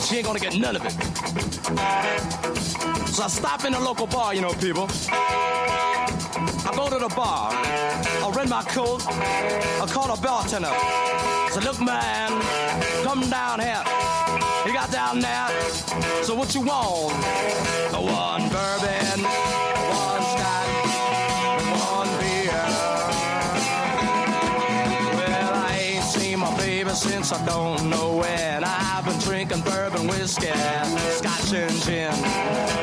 She ain't gonna get none of it. So I stop in the local bar, people. I go to the bar. I rent my coat. I call the bartender. I say, look, man, come down here. You got down there. So what you want? One bourbon, one scotch, one beer. Well, I ain't seen my baby since I don't know when. I've been drinking bourbon, whiskey, scotch and gin.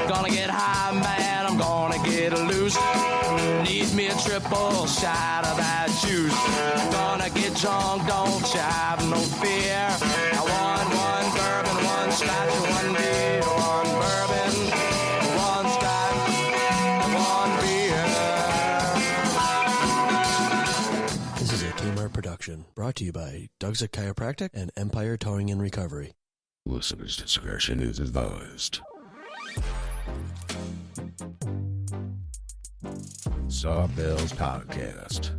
Gonna get high, man, I'm gonna get loose. Need me a triple shot of that juice. Gonna get drunk, don't you have no fear. I want one bourbon, one scotch, one beer. One bourbon, one scotch, one beer. This is a Kmart production brought to you by Doug's at Chiropractic and Empire Towing and Recovery. Listener's discretion is advised. Sawbills Podcast.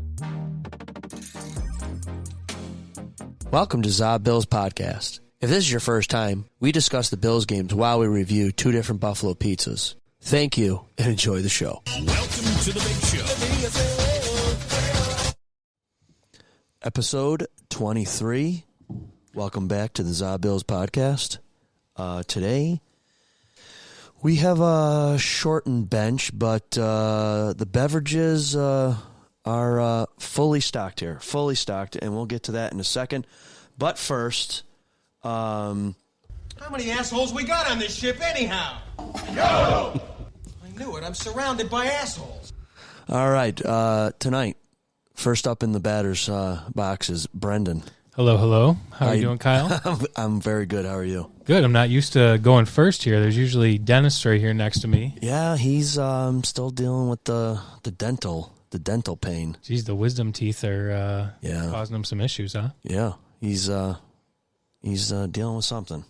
Welcome to Za Bills Podcast. If this is your first time, we discuss the Bills games while we review two different Buffalo pizzas. Thank you and enjoy the show. Welcome to the big show. Episode 23. Welcome back to the Za Bills Podcast. Today, we have a shortened bench, but the beverages are fully stocked here. Fully stocked, and we'll get to that in a second. But first... How many assholes we got on this ship anyhow? Yo! I knew it. I'm surrounded by assholes. All right. Tonight, first up in the batter's box is Brendan. Hello, hello. How are you doing, Kyle? I'm very good. How are you? Good. I'm not used to going first here. There's usually Dennis right here next to me. Yeah, he's still dealing with the dental pain. Geez, the wisdom teeth are causing him some issues, huh? Yeah, he's dealing with something.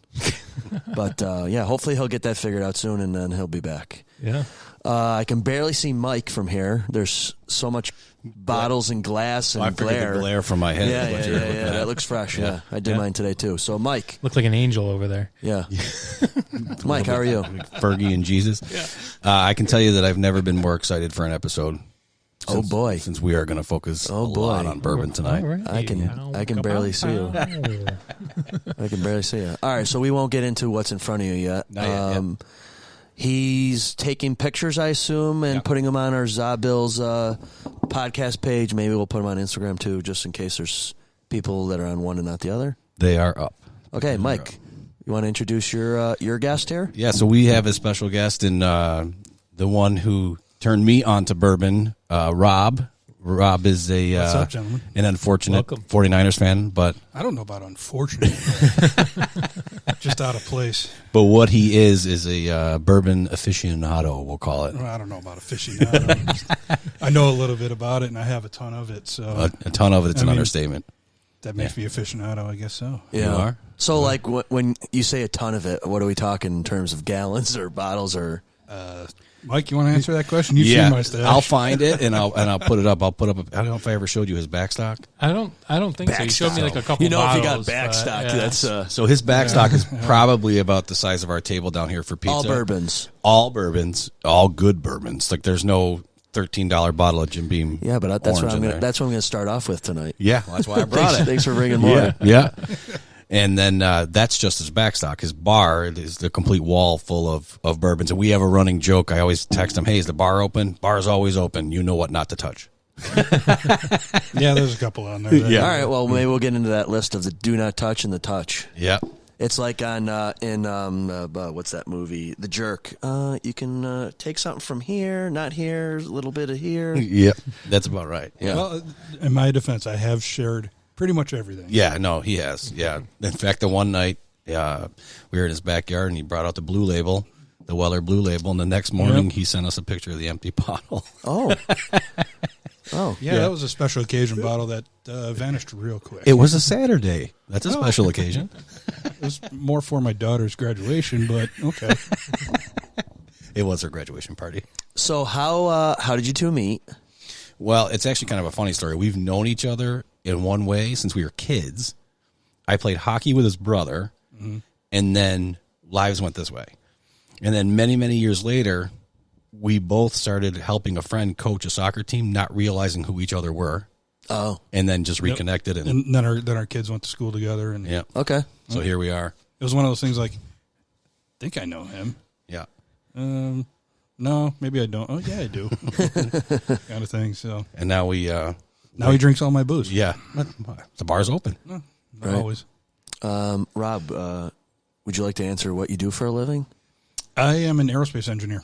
But hopefully he'll get that figured out soon, and then he'll be back. Yeah. I can barely see Mike from here. There's so much bottles and glass and I figured glare. the glare from my head. Yeah. That looks fresh. Yeah, I did mine today too. So Mike, Look like an angel over there. yeah. Mike, how are you? Fergie and Jesus. Yeah. I can tell you that I've never been more excited for an episode. Oh boy, Since we are going to focus a lot on bourbon tonight. All right. I can barely see you. I can barely see you. All right, so we won't get into what's in front of you yet. Not yet, He's taking pictures, I assume, and putting them on our Za Bills podcast page. Maybe we'll put them on Instagram too, just in case there's people that are on one and not the other. They are up. Okay, Mike, you want to introduce your guest here? Yeah, so we have a special guest in the one who turned me on to bourbon, Rob. Rob is What's up, gentlemen? an unfortunate Welcome. 49ers fan, but I don't know about unfortunate. Just out of place. what he is a bourbon aficionado, we'll call it. Well, I don't know about aficionado. I know a little bit about it, and I have a ton of it. So A ton of it. It's I an mean, understatement. that makes me aficionado, I guess so. Yeah. You are? So, like, when you say a ton of it, what are we talking in terms of gallons or bottles or? Mike, you want to answer that question? You've seen my stash. I'll find it and I'll put it up. I don't know if I ever showed you his backstock. I don't think so. You showed me like a couple You know, if you got bottles, but, backstock, yeah. that's So his backstock is probably about the size of our table down here for pizza. all bourbons. All bourbons, all good bourbons. Like there's no $13 bottle of Jim Beam. Yeah, but that's what orange in there. that's what I'm gonna start off with tonight. Yeah, well, that's why I brought it. Thanks for bringing more. Yeah. And then that's just his backstock. His bar is the complete wall full of bourbons. And we have a running joke. I always text him, hey, is the bar open? Bar's always open. You know what not to touch. Yeah, there's a couple on there. Yeah. All right. Well, maybe we'll get into that list of the do not touch and the touch. Yeah. It's like on what's that movie? The Jerk. You can take something from here, not here, a little bit of here. Yep. That's about right. Yeah. Well, in my defense, I have shared pretty much everything. Yeah, no, he has. Yeah. In fact, the one night we were in his backyard and he brought out the Blue Label, the Weller Blue Label, and the next morning he sent us a picture of the empty bottle. Oh. Yeah, that was a special occasion bottle that vanished real quick. It was a Saturday. That's a special occasion. It was more for my daughter's graduation, but okay. It was her graduation party. So how did you two meet? Well, it's actually kind of a funny story. We've known each other in one way since we were kids. I played hockey with his brother, and then lives went this way. And then many, many years later, we both started helping a friend coach a soccer team, not realizing who each other were. Oh, And then just reconnected. And then our kids went to school together, and Yeah. okay. So here we are. it was one of those things like, I think I know him. Yeah. No, maybe I don't. Oh, yeah, I do. Kind of thing. So And now we, now he drinks all my booze. yeah, the bar's open. Not Right. always. Rob, would you like to answer what you do for a living? I am an aerospace engineer.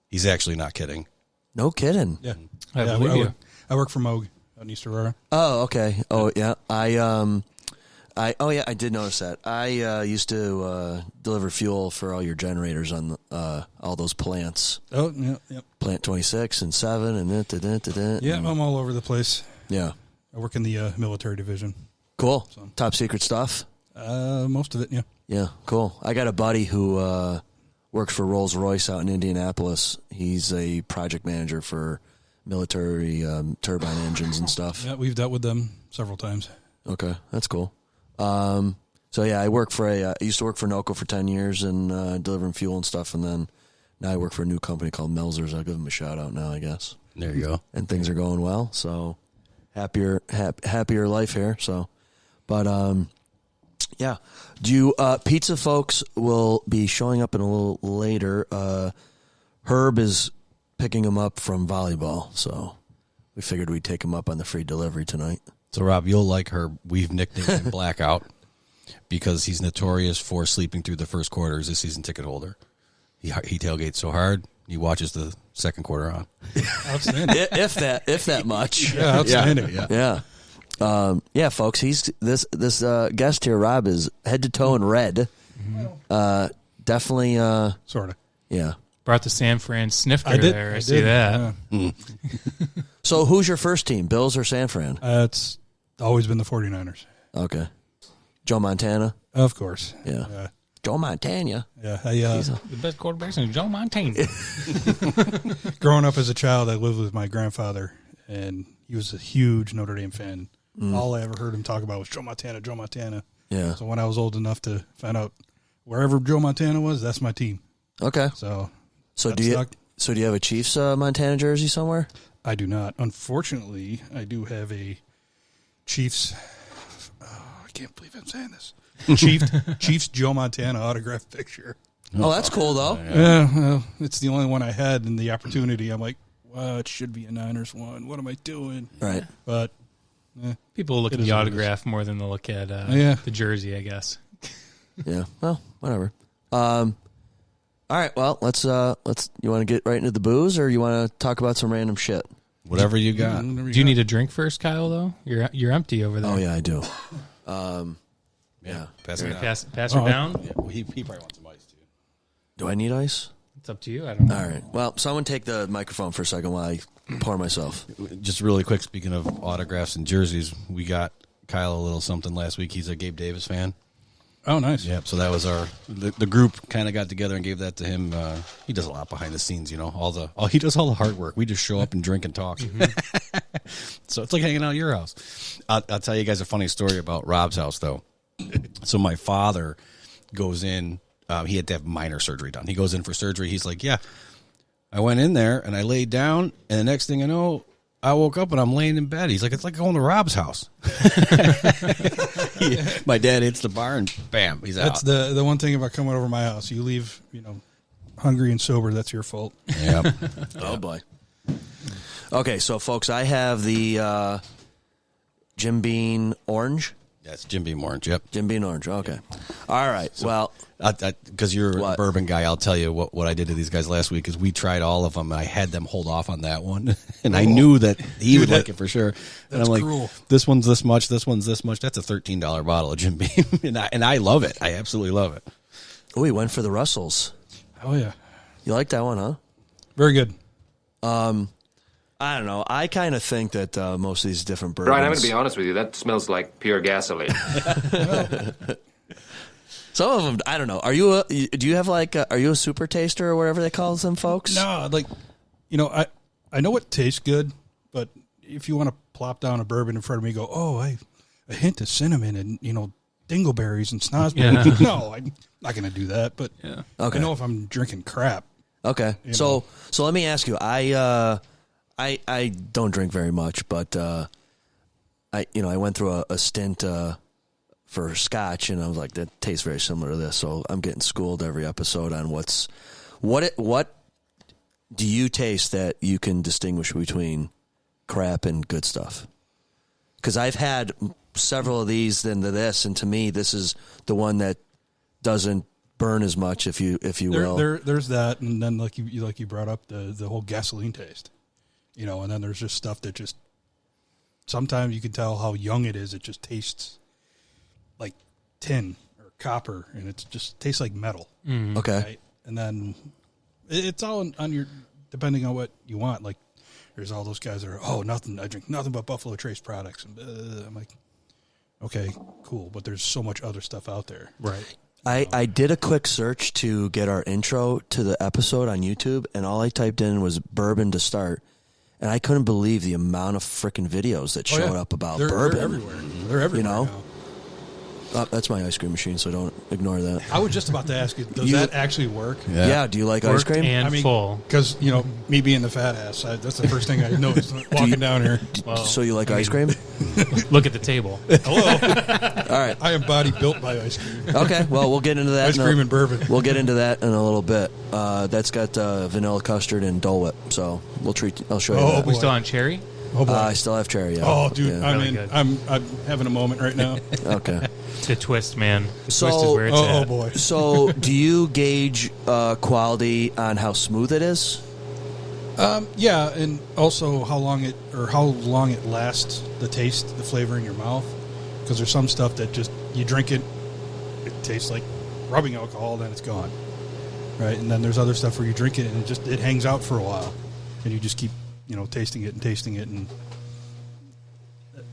He's actually not kidding. No kidding. Yeah. I Yeah, believe you. I work for Moog out in East Aurora. Oh, okay. Oh, yeah. I did notice that. I used to deliver fuel for all your generators on all those plants. Oh, yeah, yeah. Plant 26 and 7 and Yeah, I'm all over the place. yeah. I work in the military division. Cool. Top secret stuff. Most of it, yeah. Yeah, cool. I got a buddy who works for Rolls-Royce out in Indianapolis. He's a project manager for military turbine engines and stuff. Yeah, we've dealt with them several times. Okay, that's cool. So yeah, I work for I used to work for NOCO for 10 years and delivering fuel and stuff, and then now I work for a new company called Melzers. I'll give them a shout out now, I guess. There you go. And things are going well, so happier life here. So, but yeah, do you pizza folks will be showing up in a little later. Herb is picking him up from volleyball, so we figured we'd take him up on the free delivery tonight. So, Rob, you'll like her. We've nicknamed him Blackout because he's notorious for sleeping through the first quarter as a season ticket holder. He tailgates so hard, he watches the second quarter on. Outstanding. if that much. Yeah, outstanding. Yeah. Yeah, folks. He's this guest here, Rob, is head to toe in red. Definitely. Sort of. Yeah. Brought the San Fran snifter I did. there. I I see did. that. Yeah. So, who's your first team, Bills or San Fran? It's always been the 49ers. Okay. Joe Montana. Of course. Yeah. Joe Montana. Yeah. The best quarterbacks in Joe Montana. Growing up as a child, I lived with my grandfather, and he was a huge Notre Dame fan. All I ever heard him talk about was Joe Montana, Joe Montana. Yeah. So when I was old enough to find out wherever Joe Montana was, that's my team. Okay. So Do you have a Chiefs Montana jersey somewhere? I do not. Unfortunately, I do have a Chiefs. I can't believe I'm saying this. Chiefs Joe Montana autographed picture. Oh, that's cool though. Yeah, well, it's the only one I had, and the opportunity. I'm like, well, it should be a Niners one. What am I doing? Right. But People look It at is the what it autograph more than they look at Yeah. the jersey, I guess. Yeah. Well, whatever. All right. Well, let's. You want to get right into the booze, or you want to talk about some random shit? Whatever you got. Do you need a drink first, Kyle? Though you're empty over there. Oh yeah, I do. Yeah. Pass it down. Pass her down. Yeah, he probably wants some ice, too. Do I need ice? It's up to you. I don't know. All right. Well, someone take the microphone for a second while I pour myself. Just really quick, speaking of autographs and jerseys, we got Kyle a little something last week. He's a Gabe Davis fan. oh, nice. Yep. So that was the group kind of got together and gave that to him. He does a lot behind the scenes, you know. He does all the hard work. We just show up and drink and talk. So it's like hanging out at your house. I'll tell you guys a funny story about Rob's house, though. So my father goes in. He had to have minor surgery done. He goes in for surgery. He's like, yeah. I went in there and I laid down, and the next thing I know, I woke up and I'm laying in bed. He's like, it's like going to Rob's house. My dad hits the bar and bam, he's That's out. the one thing about coming over my house. You leave, hungry and sober. That's your fault. Yep. Oh boy. Okay, so folks, I have the Jim Beam Orange. That's Jim Beam Orange. Yep. Jim Beam Orange. Okay. All right. Well, Because you're What? a bourbon guy, I'll tell you what I did to these guys last week is we tried all of them, and I had them hold off on that one, and I knew that he would like it for sure. And I'm like, cruel. this one's this much, this one's this much. That's a $13 bottle of Jim Beam, and I love it. I absolutely love it. oh, we went for the Russells. Oh yeah, You like that one, huh? very good. I don't know. I kind of think that most of these different bourbons. Brian, I'm going to be honest with you. That smells like pure gasoline. Some of them, I don't know. Are you? Do you have are you a super taster or whatever they call them, folks? No, I know what tastes good, but if you want to plop down a bourbon in front of me, go, oh, a hint of cinnamon and dingleberries and snozberries. Yeah. No, I'm not going to do that. But Okay. I know if I'm drinking crap. Okay. You So know. let me ask you. I don't drink very much, but I went through a stint for Scotch, and I was like, that tastes very similar to this. So I'm getting schooled every episode on what do you taste that you can distinguish between crap and good stuff? Because I've had several of these into this, and to me, this is the one that doesn't burn as much, if you will. There's that, and then like you brought up the whole gasoline taste, and then there's just stuff that just sometimes you can tell how young it is. It just tastes like tin or copper, and it just tastes like metal. Okay. Right? And then it's all on your depending on what you want. Like there's all those guys that are nothing. I drink nothing but Buffalo Trace products, and I'm like, okay, cool, but there's so much other stuff out there. Right. I did a quick search to get our intro to the episode on YouTube, and all I typed in was bourbon to start, and I couldn't believe the amount of freaking videos that showed up about bourbon. They're everywhere. They're everywhere. You know? now. That's my ice cream machine, so don't ignore that. I was just about to ask you, does that actually work? Yeah. Do you like ice Worked cream? and full. Because, me being the fat ass, that's the first thing I noticed walking down here. Well, So you like ice cream? look at the table. Hello. All right. I am body built by ice cream. Okay. Well, we'll get into that. Ice cream and bourbon. We'll get into that in a little bit. That's got vanilla custard and Dole Whip, so I'll show you Oh, that. We boy. still on cherry? Oh, boy. I still have cherry. Yeah. Oh, dude, Yeah. Really good. I'm having a moment right now. Okay. The twist, man. The So- twist is where it's Oh, at. boy. So, do you gauge quality on how smooth it is? Yeah, and also how long it lasts, the taste, the flavor in your mouth. Because there's some stuff that just you drink it tastes like rubbing alcohol, then it's gone, right? And then there's other stuff where you drink it and it hangs out for a while, and you just keep tasting it, and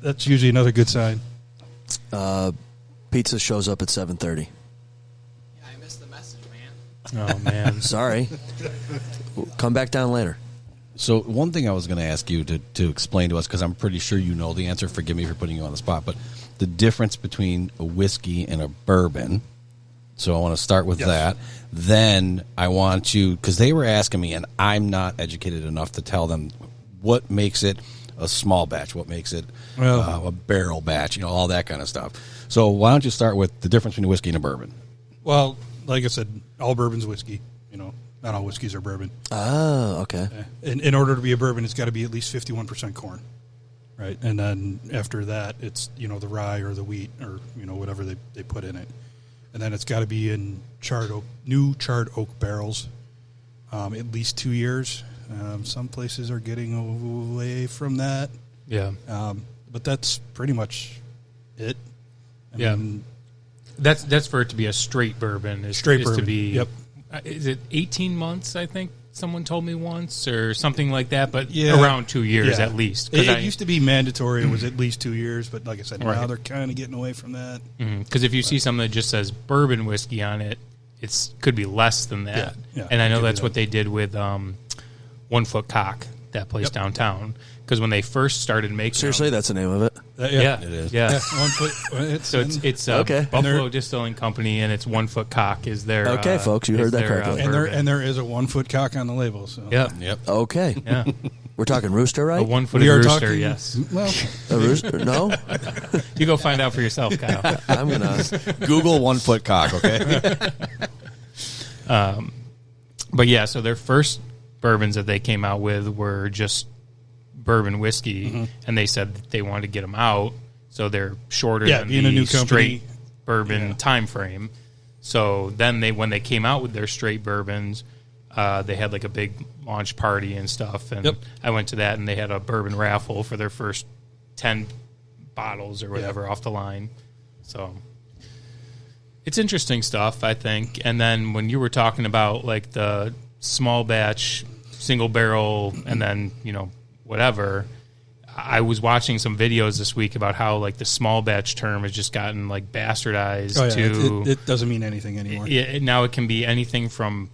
that's usually another good sign. Pizza shows up at 7:30. I missed the message, man. Oh, man. Sorry. Come back down later. So one thing I was going to ask you to explain to us, because I'm pretty sure you know the answer. Forgive me for putting you on the spot, but the difference between a whiskey and a bourbon. So I want to start with that. Then I want to, because they were asking me, and I'm not educated enough to tell them what makes it a small batch, what makes it a barrel batch, all that kind of stuff. So why don't you start with the difference between a whiskey and a bourbon? Well, like I said, all bourbon's whiskey. Not all whiskeys are bourbon. Oh, okay. In order to be a bourbon, it's got to be at least 51% corn, right? And then after that, it's the rye or the wheat or whatever they put in it, and then it's got to be in new charred oak barrels, at least 2 years. Some places are getting away from that, Yeah. but that's pretty much it. I Yeah. mean, That's for it to be a straight bourbon. Straight is bourbon, To be, yep. Is it 18 months, I think someone told me once, or something like that, but Yeah. around 2 years Yeah. at least. It used to be mandatory. It was at least 2 years, but like I said, now Right. they're kind of getting away from that. Because if you see something that just says bourbon whiskey on it, could be less than that. Yeah, And I it know could be that's that. what they did with One Foot Cock, that place Yep. downtown. Because when they first started making Seriously, that's the name of it. yeah, It is. yeah. 1 foot. So it's Okay. Buffalo Distilling Company, and it's One Foot Cock is their Okay, folks, you heard is that their, correctly. and there is a 1 foot cock on the label. So Yep. Okay. Yeah. We're talking rooster, right? A 1 foot we are rooster, talking. yes. Well, A rooster? No? You go find out for yourself, Kyle. I'm going to. Google 1 foot cock, okay? But yeah, so their first bourbons that they came out with were just bourbon whiskey, and they said that they wanted to get them out, so they're shorter Yeah, than being the a new company. straight bourbon time frame. So then when they came out with their straight bourbons, they had like a big launch party and stuff, and Yep. I went to that, and they had a bourbon raffle for their first 10 bottles or whatever off the line. So it's interesting stuff, I think. And then when you were talking about like the small batch, single barrel, and then whatever, I was watching some videos this week about how like the small batch term has just gotten like bastardized to it doesn't mean anything anymore. now it can be anything from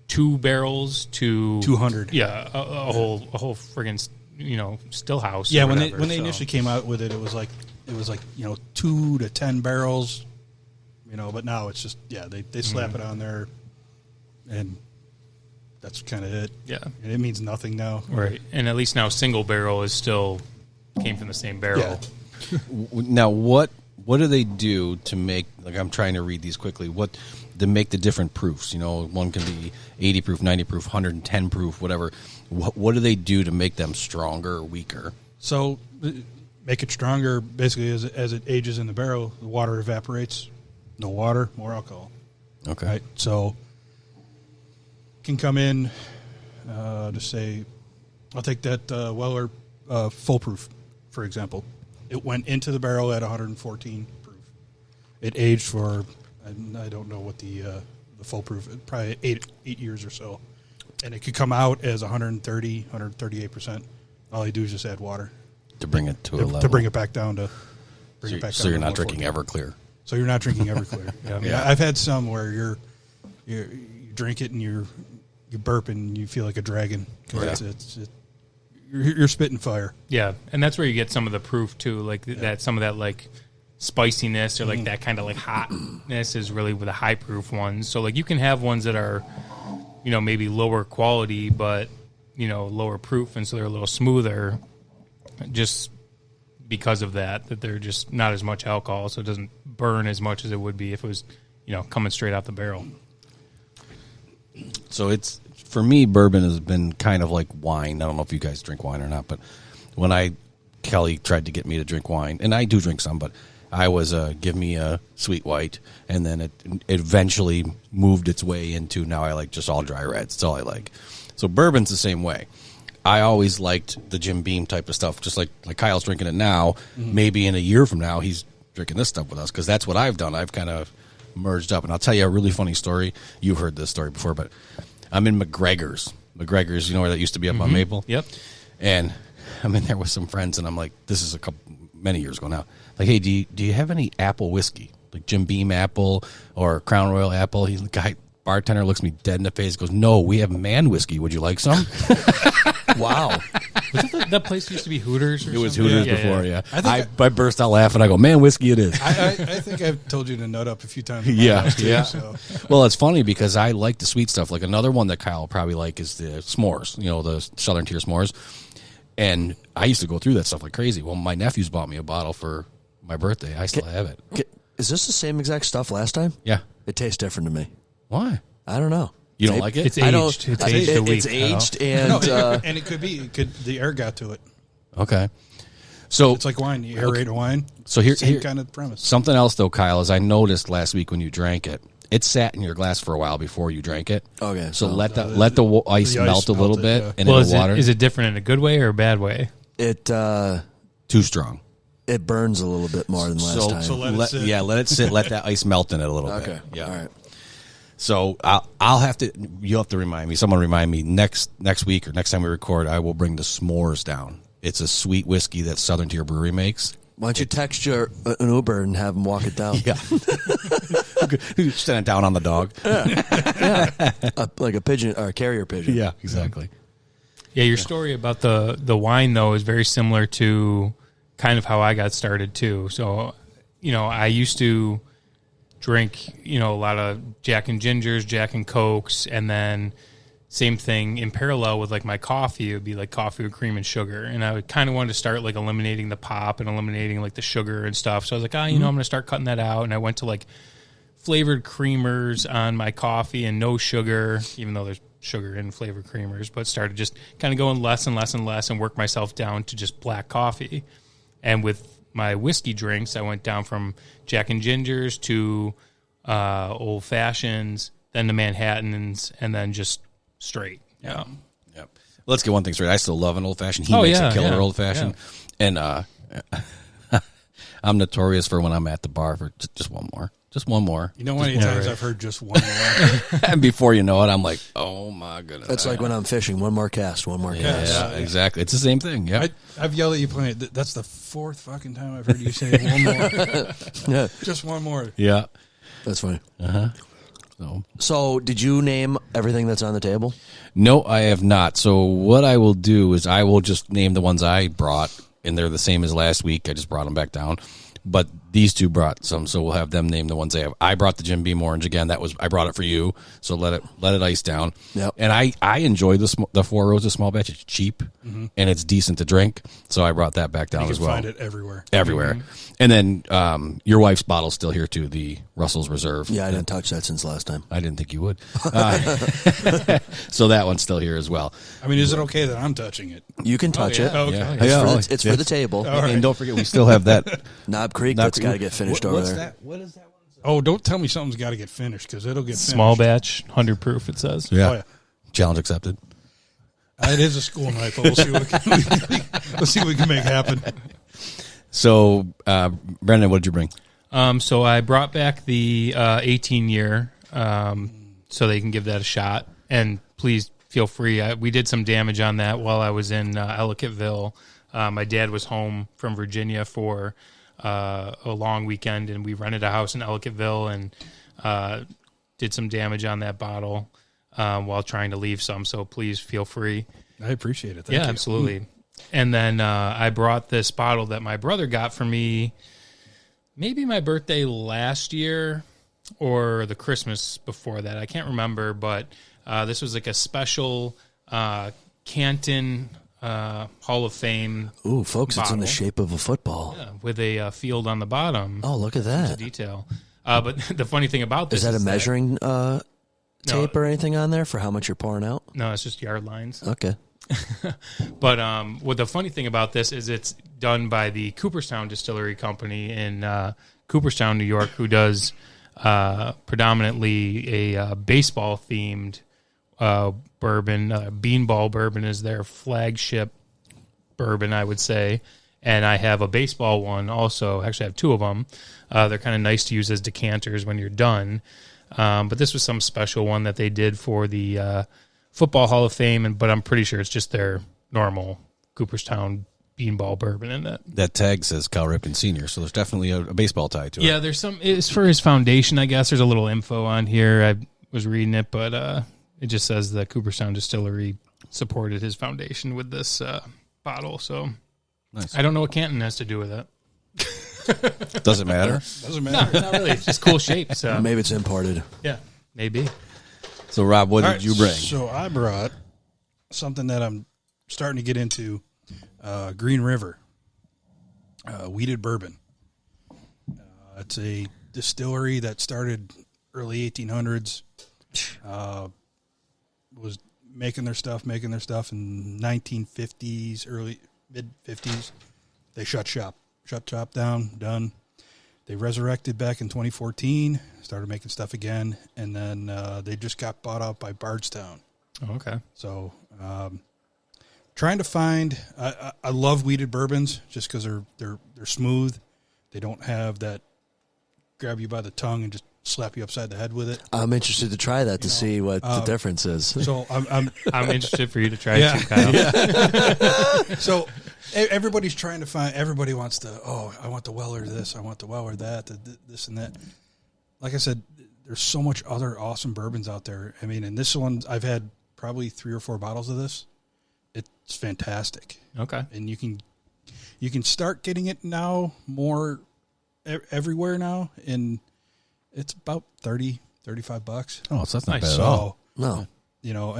2 barrels to 200. Yeah, a whole friggin' still house. Yeah, or when whatever, they so. initially came out with it, it was like it was like 2 to 10 barrels, but now it's just they slap it on there, and that's kind of it. Yeah, and it means nothing now. Right, and at least now single barrel is still came from the same barrel. Yeah. Now, what do they do to make, like, I'm trying to read these quickly, what to make the different proofs? One can be 80 proof, 90 proof, 110 proof, whatever. What do they do to make them stronger or weaker? So make it stronger, basically, as it ages in the barrel, the water evaporates. No water, more alcohol. Okay. Right? So can come in, just say, I'll take that Weller Full Proof, for example. It went into the barrel at 114 proof. It aged for, I don't know what the Full Proof, probably 8 years or so. And it could come out as 130, 138%. All you do is just add water. To bring it to a level. To bring it back down to... So you're not drinking Everclear. So you're not drinking Everclear. Yeah. I've had some where you drink it and you burp and you feel like a dragon. Right. You're spitting fire. Yeah, and that's where you get some of the proof too, like that. Some of that like spiciness or like that kind of like hotness is really with the high proof ones. So like you can have ones that are, maybe lower quality, but lower proof, and so they're a little smoother, just because of that they're just not as much alcohol, so it doesn't burn as much as it would be if it was coming straight out the barrel. So it's, for me, bourbon has been kind of like wine. I don't know if you guys drink wine or not, but when Kelly tried to get me to drink wine, and I do drink some, but I was give me a sweet white, and then it eventually moved its way into, now I like just all dry reds. That's all I like. So bourbon's the same way. I always liked the Jim Beam type of stuff, just like Kyle's drinking it now. Mm-hmm. Maybe in a year from now, he's drinking this stuff with us, because that's what I've done. I've kind of merged up. And I'll tell you a really funny story. You've heard this story before, but I'm in McGregor's. McGregor's, where that used to be up on Maple? Yep. And I'm in there with some friends, and I'm like, this is many years ago now. Like, hey, do you have any apple whiskey? Like Jim Beam apple or Crown Royal apple? The guy, bartender, looks me dead in the face, goes, no, we have man whiskey. Would you like some? Wow. Was that place used to be Hooters or It was something? Hooters before, yeah. I burst out laughing. I go, man, whiskey it is. I think I've told you to nut up a few times. Yeah. So. Well, it's funny because I like the sweet stuff. Like another one that Kyle will probably like is the s'mores, the Southern Tier s'mores. And I used to go through that stuff like crazy. Well, my nephews bought me a bottle for my birthday. I still have it. Is this the same exact stuff last time? Yeah. It tastes different to me. Why? I don't know. You don't like it? It's aged. It's aged a week. It's aged, and And it could be the air got to it. Okay. So It's like wine. You aerate a wine. So here, Same kind of premise. Something else though, Kyle, is I noticed last week when you drank it, it sat in your glass for a while before you drank it. Okay. So let the ice melt a little melted, bit, yeah. and Well, in the water. is it different in a good way or a bad way? it too strong? it burns a little bit more than last time. so let it sit. Yeah, let it sit. Let that ice melt in it a little bit. Okay. Yeah. All right. So I'll have to. You'll have to remind me. Someone remind me next week or next time we record. I will bring the s'mores down. It's a sweet whiskey that Southern Tier Brewery makes. Why don't you text an Uber and have them walk it down? Yeah. Stand it down on the dog. Like a pigeon or a carrier pigeon. Yeah, exactly. Yeah, your story about the wine though is very similar to kind of how I got started too. So, I used to drink, a lot of Jack and Gingers, Jack and Cokes, and then same thing in parallel with like my coffee. It would be like coffee with cream and sugar, and I would kind of want to start like eliminating the pop and eliminating like the sugar and stuff. So I was like, I'm going to start cutting that out, and I went to like flavored creamers on my coffee and no sugar, even though there's sugar in flavored creamers, but started just kind of going less and less and less and work myself down to just black coffee. And with my whiskey drinks, I went down from Jack and Gingers to old fashions, then to Manhattans, and then just straight. Yeah. Yep. Let's get one thing straight. I still love an old fashioned. He makes a killer old fashioned, and I'm notorious for when I'm at the bar for just one more. Just one more. You know how many times I've heard just one more? And before you know it, I'm like, oh my goodness. That's like when I'm fishing. One more cast. Yeah, exactly. It's the same thing. Yeah. I've yelled at you playing it. That's the fourth fucking time I've heard you say one more. Yeah. Just one more. Yeah. That's funny. So. So, did you name everything that's on the table? No, I have not. So what I will do is I will just name the ones I brought, and they're the same as last week. I just brought them back down. But these two brought some, so we'll have them name the ones they have. I brought the Jim Beam Orange again. I brought it for you, so let it ice down. Yep. And I enjoy the Four Roses small batch. It's cheap and it's decent to drink, so I brought that back down You as can well. find it everywhere. Everywhere. And then your wife's bottle's still here too, the Russell's Reserve. Yeah, I didn't touch that since last time. I didn't think you would. So that one's still here as well. I mean, is it okay that I'm touching it? You can touch it. Oh, okay. Yeah. It's for the table. And don't forget, we still have that. Knob Creek, that's got to get finished over What's there. that? What is that one? Oh, don't tell me something's got to get finished because it'll get finished. Small batch, 100 proof. It says. Yeah. Oh, yeah. Challenge accepted. It is a school night, but we'll see what we can make happen. So, Brendan, what did you bring? So I brought back the 18 year, so they can give that a shot. And please feel free. We did some damage on that while I was in Ellicottville. My dad was home from Virginia for a long weekend, and we rented a house in Ellicottville and did some damage on that bottle while trying to leave some. So please feel free. I appreciate it. Thank you. Absolutely. And then I brought this bottle that my brother got for me, maybe my birthday last year or the Christmas before that. I can't remember, but this was like a special Canton Hall of Fame. Ooh, folks, it's in the bottle. shape of a football. Yeah, with a field on the bottom. Oh, look at There's a that. detail. But the funny thing about this Is that a measuring tape No. or anything on there for how much you're pouring out? No, it's just yard lines. Okay. But what the funny thing about this is it's done by the Cooperstown Distillery Company in Cooperstown, New York, who does predominantly a baseball-themed bourbon. Beanball Bourbon is their flagship bourbon, I would say. And I have a baseball one also. Actually, I have two of them. They're kind of nice to use as decanters when you're done. But this was some special one that they did for the Football Hall of Fame, but I'm pretty sure it's just their normal Cooperstown Beanball Bourbon in it. That tag says Cal Ripken Sr., so there's definitely a baseball tie to it. Yeah, there's some. It's for his foundation, I guess. There's a little info on here. I was reading it, but it just says the Cooperstown Distillery supported his foundation with this bottle. So Nice. I don't know what Canton has to do with it. Does it matter? Doesn't matter. No, not really. It's just cool shape. So Maybe it's imported. yeah, maybe. So, Rob, what All did right, you bring? So I brought something that I'm starting to get into, Green River, weeded bourbon. It's a distillery that started early 1800s, was making their stuff in 1950s, early mid-50s. They shut shop down, done. They resurrected back in 2014, started making stuff again, and then they just got bought out by Bardstown. Oh, okay. So, trying to find. I love weeded bourbons just because they're smooth. They don't have that grab you by the tongue and just slap you upside the head with it. I'm interested to try that to see what the difference is. So I'm interested for you to try Yeah. it too, Kyle. Yeah. So everybody's trying to find. Everybody wants to. Oh, I want the Weller this. I want the Weller that. This and that. Like I said, there's so much other awesome bourbons out there. I mean, and this one I've had probably 3 or 4 bottles of this. It's fantastic. Okay. And you can start getting it now more everywhere now, and it's about $30-$35. Oh, so that's not Nice. bad at So, all. No. you know,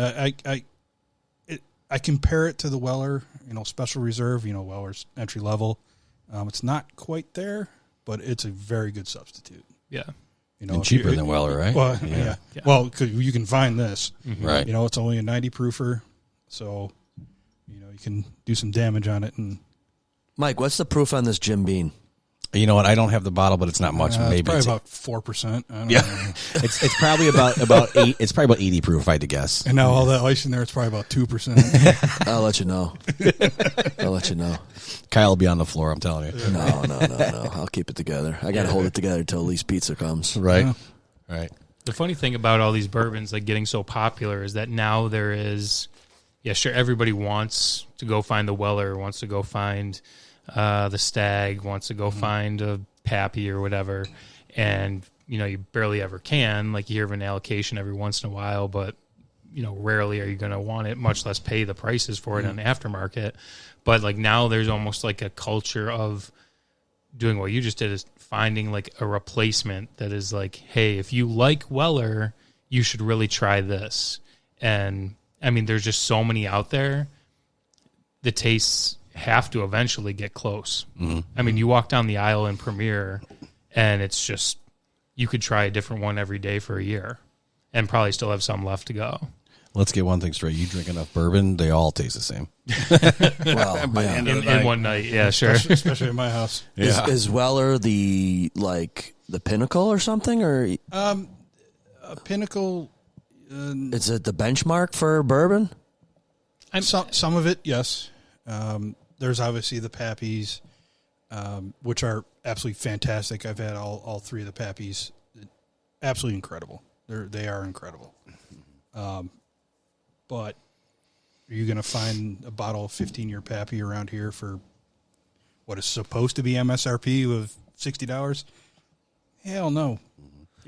I compare it to the Weller, Special Reserve, Weller's entry level. It's not quite there, but it's a very good substitute. Yeah. And cheaper than Weller, right? Well, yeah. Well, 'cause you can find this. Right. It's only a 90 proofer, so you can do some damage on it. And Mike, what's the proof on this Jim Beam? You know what? I don't have the bottle, but it's not much. it's Maybe probably it's about 4%. I don't yeah. know. it's probably about 8. It's probably about 80 proof, if I had to guess. And now all that ice in there, it's probably about 2%. I'll let you know. I'll let you know. Kyle will be on the floor. I'm telling you. No. I'll keep it together. I got to hold it together till Lee's Pizza comes. Right. Yeah. Right. The funny thing about all these bourbons like getting so popular is that now there is, sure, everybody wants to go find the Weller, wants to go find the Stag, wants to go find a Pappy or whatever, and you barely ever can. Like you hear of an allocation every once in a while, but rarely are you going to want it, much less pay the prices for it on the aftermarket. But like now there's almost like a culture of doing what you just did, is finding like a replacement that is like, hey, if you like Weller, you should really try this. And I mean, there's just so many out there. The tastes have to eventually get close. Mm-hmm. I mean, you walk down the aisle in Premier and it's just, you could try a different one every day for a year and probably still have some left to go. Let's get one thing straight. You drink enough bourbon, they all taste the same. Well, By the end of the In night. one night, yeah, sure. Especially in my house. Yeah. Is Weller the pinnacle or something, or A pinnacle. is it the benchmark for bourbon? Some of it, yes. There's obviously the Pappies, which are absolutely fantastic. I've had all three of the Pappies. Absolutely incredible. They are incredible. But are you going to find a bottle of 15-year Pappy around here for what is supposed to be MSRP of $60? Hell no.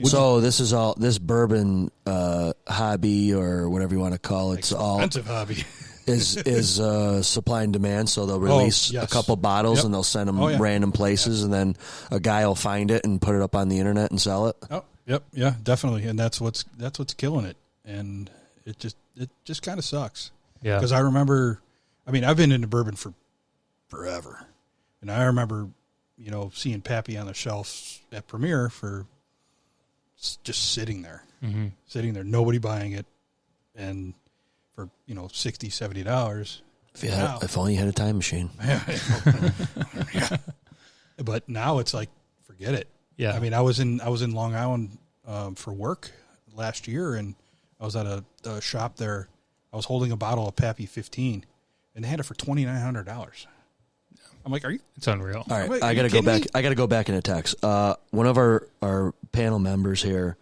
So this bourbon hobby, or whatever you want to call it, it's all Expensive hobby. is supply and demand. So they'll release yes. a couple bottles and they'll send them random places, and then a guy will find it and put it up on the internet and sell it. Oh, yep, yeah, definitely, and that's what's killing it, and it just kind of sucks. Yeah, because I remember, I mean, I've been into bourbon for forever, and I remember, seeing Pappy on the shelf at Premier for just sitting there, nobody buying it, and for $60, $70. If only you had a time machine. Yeah. But now it's like, forget it. Yeah. I mean, I was in Long Island for work last year, and I was at a shop there. I was holding a bottle of Pappy 15, and they had it for $2,900. I'm like, are you? It's unreal. All right, Wait, I are got to you go kidding back. me? I got to go back in a text. One of our panel members here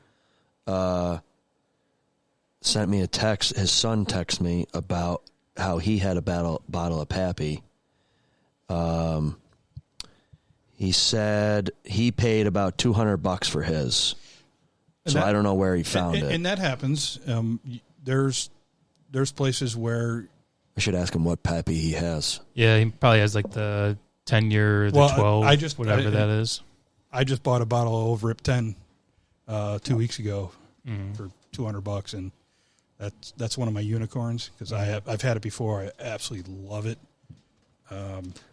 sent me a text. His son texted me about how he had a bottle of Pappy. He said he paid about $200 for his. So I don't know where he found it. And that happens. There's places where I should ask him what Pappy he has. Yeah, he probably has like the 10-year, the 12, whatever that is. I just bought a bottle of Old Rip 10 2 weeks ago for $200, and that's one of my unicorns because I've had it before. I absolutely love it.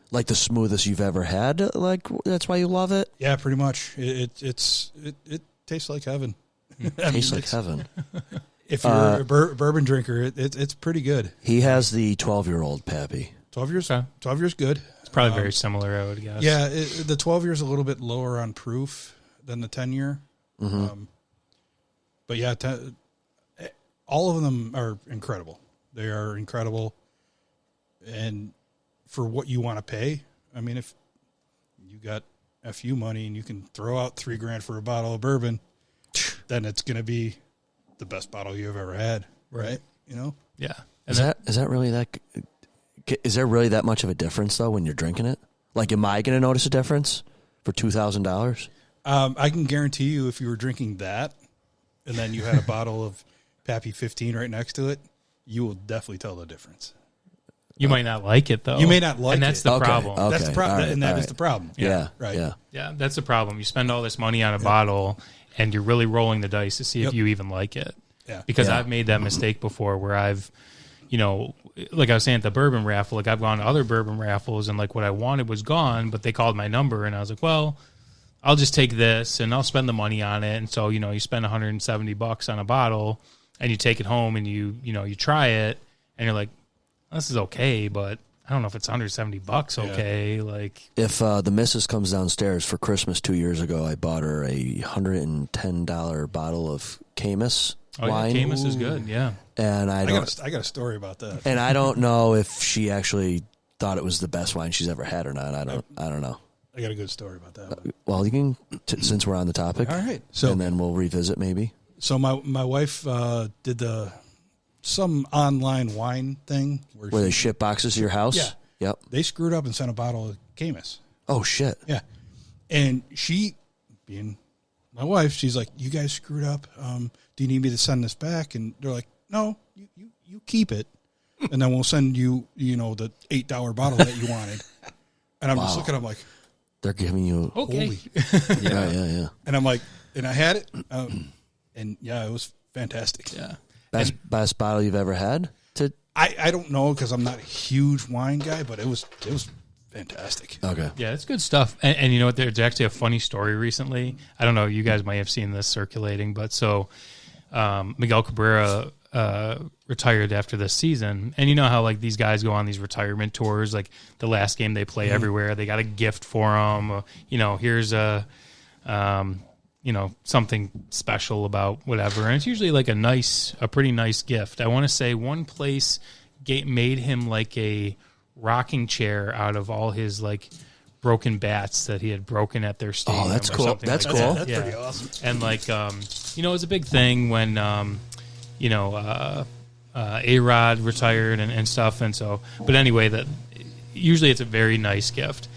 Like the smoothest you've ever had. Like that's why you love it. Yeah, pretty much. It tastes like heaven. Tastes like heaven. If you're a bourbon drinker, it's pretty good. He has the 12-year-old Pappy. 12 years. Okay. 12 years good. It's probably very similar, I would guess. Yeah, the 12 year is a little bit lower on proof than the 10 year. But yeah, all of them are incredible. They are incredible, and for what you want to pay, I mean, if you got FU money and you can throw out $3,000 for a bottle of bourbon, then it's going to be the best bottle you've ever had, right? Yeah. Is that really that? Is there really that much of a difference though when you're drinking it? Like, am I going to notice a difference for $2,000? I can guarantee you, if you were drinking that, and then you had a bottle of Pappy 15 right next to it, you will definitely tell the difference. You might not like it, though. You may not like and that's it. the Okay. problem. Okay. That's the problem, All right. and that All is right. the problem. Yeah. Right. Yeah. Yeah, that's the problem. You spend all this money on a bottle, and you're really rolling the dice to see if you even like it. Yeah. Because Yeah. I've made that mistake before where I've, like I was saying at the bourbon raffle, like I've gone to other bourbon raffles, and like what I wanted was gone, but they called my number, and I was like, well, I'll just take this, and I'll spend the money on it. And so, you spend $170 on a bottle, and you take it home, and you try it, and you're like, this is okay, but I don't know if it's $170 okay. Like, If the missus comes downstairs for Christmas 2 years ago, I bought her a $110 bottle of Camus wine. Yeah, Camus is good, yeah. And I I got a story about that. and I don't know if she actually thought it was the best wine she's ever had or not. I don't know. I got a good story about that. Well, you can since we're on the topic. All right. So and then we'll revisit maybe. So my wife did some online wine thing Where they ship boxes to your house? Yeah. Yep. They screwed up and sent a bottle of Camus. Oh shit. Yeah. And she, being my wife, she's like, you guys screwed up. Do you need me to send this back? And they're like, no, you keep it, and then we'll send you, the $8 bottle that you wanted. And I'm just looking at them like, They're giving you Okay. holy. yeah. And I'm like, and I had it, and yeah, it was fantastic. Yeah. Best bottle you've ever had? I don't know because I'm not a huge wine guy, but it was fantastic. Okay. Yeah, it's good stuff. And you know what? There's actually a funny story recently. I don't know. You guys might have seen this circulating, but so Miguel Cabrera retired after this season. And you know how like these guys go on these retirement tours, like the last game they play everywhere, they got a gift for them. Here's a, something special about whatever. And it's usually like a pretty nice gift. I want to say one place made him like a rocking chair out of all his like broken bats that he had broken at their stadium. Oh, that's or cool. something That's like cool. that. That's pretty awesome. And like, it's a big thing when, A-Rod retired and stuff. And so, but anyway, usually it's a very nice gift.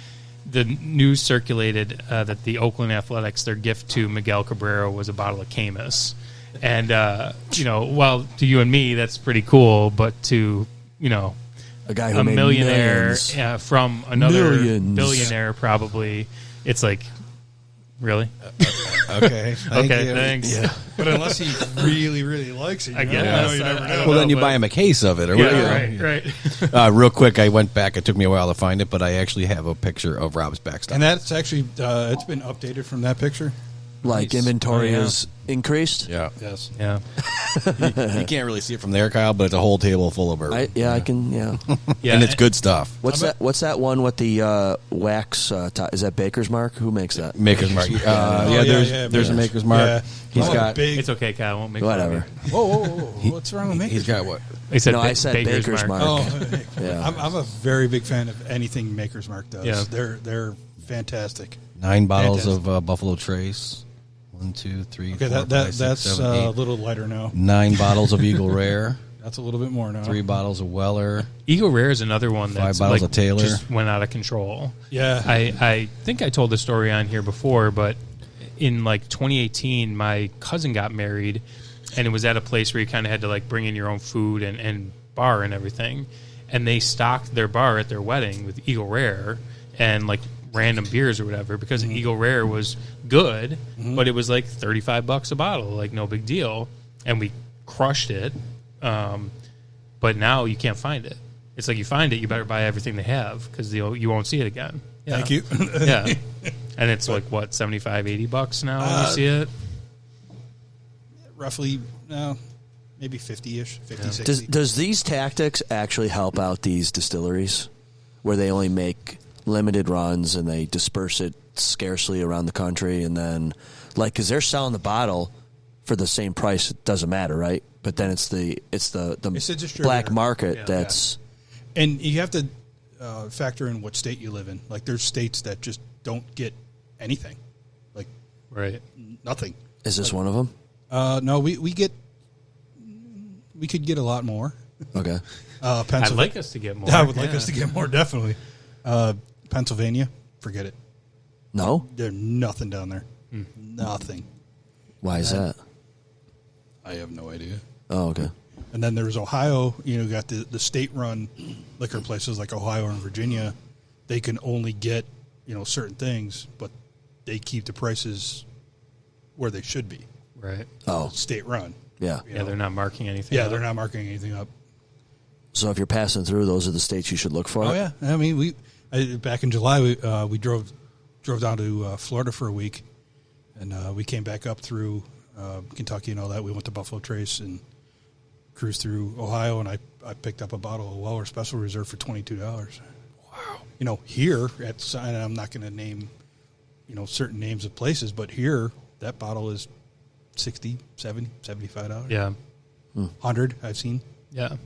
The news circulated that the Oakland Athletics, their gift to Miguel Cabrera was a bottle of Camus. And, well, to you and me, that's pretty cool. But to, A guy who a made millionaire millions. from another Millions. billionaire, probably, it's like, really? Okay. Okay, thanks. Yeah. But unless he really, really likes it, I you guess. you never I know. don't Well, then know, you but- buy him a case of it, or Yeah, whatever. right. Real quick, I went back. It took me a while to find it, but I actually have a picture of Rob's backstop. And that's actually, it's been updated from that picture. Like Nice. inventory Oh, yeah. is increased. Yeah, Yes. Yeah. you can't really see it from there, Kyle, but it's a whole table full of bourbon. I can. Yeah. Yeah. and it's good stuff. What's that one with the wax? Is that Baker's Mark? Who makes that? Maker's Mark. There's a Maker's Mark. Yeah. He's I'm a got. big. It's okay, Kyle. I won't make Whatever. Whoa. What's wrong with me? He's got what? He said No, I said Baker's Mark. Oh, Yeah. I'm a very big fan of anything Maker's Mark does. Yeah. They're fantastic. 9 bottles Fantastic. of Buffalo Trace. 1, 2, 3, Okay, 4, 5, 6, that's 7, a 8. little lighter now. 9 bottles of Eagle Rare. That's a little bit more now. 3 bottles of Weller. Eagle Rare is another one 5 that's bottles like of Taylor. just went out of control. Yeah. I think I told the story on here before, but in like 2018, my cousin got married, and it was at a place where you kind of had to like bring in your own food and bar and everything. And they stocked their bar at their wedding with Eagle Rare and like random beers or whatever because Eagle Rare was good, but it was like $35 a bottle, like no big deal. And we crushed it. But now you can't find it. It's like you find it, you better buy everything they have because you won't see it again. Yeah. Thank you. Yeah. And it's like, what, $75, $80 now when you see it? Roughly, maybe 50-ish, 50, 60. Does these tactics actually help out these distilleries where they only make limited runs and they disperse it scarcely around the country and then because they're selling the bottle for the same price, it doesn't matter, right? But then it's the It's a distributor. black market that's And you have to factor in what state you live in. Like, there's states that just don't get anything. Like, Right. nothing. Is this one of them? No, we could get a lot more. Okay. Pennsylvania. I'd like us to get more. I would like Yeah. us to get more, definitely. Pennsylvania, forget it. No? There's nothing down there. Nothing. Why is that? I have no idea. Oh, okay. And then there's Ohio. You got the state-run liquor places like Ohio and Virginia. They can only get certain things, but they keep the prices where they should be. Right. Oh, State-run. yeah. Yeah, they're not marking anything. Yeah, up. they're not marking anything up. So if you're passing through, those are the states you should look for? Oh yeah, I mean back in July we drove down to Florida for a week, and we came back up through Kentucky and all that. We went to Buffalo Trace and cruised through Ohio, and I picked up a bottle of Weller Special Reserve for $22. Wow. Here and I'm not going to name certain names of places, but here that bottle is $60, $70, $75. Yeah. 100 I've seen. Yeah.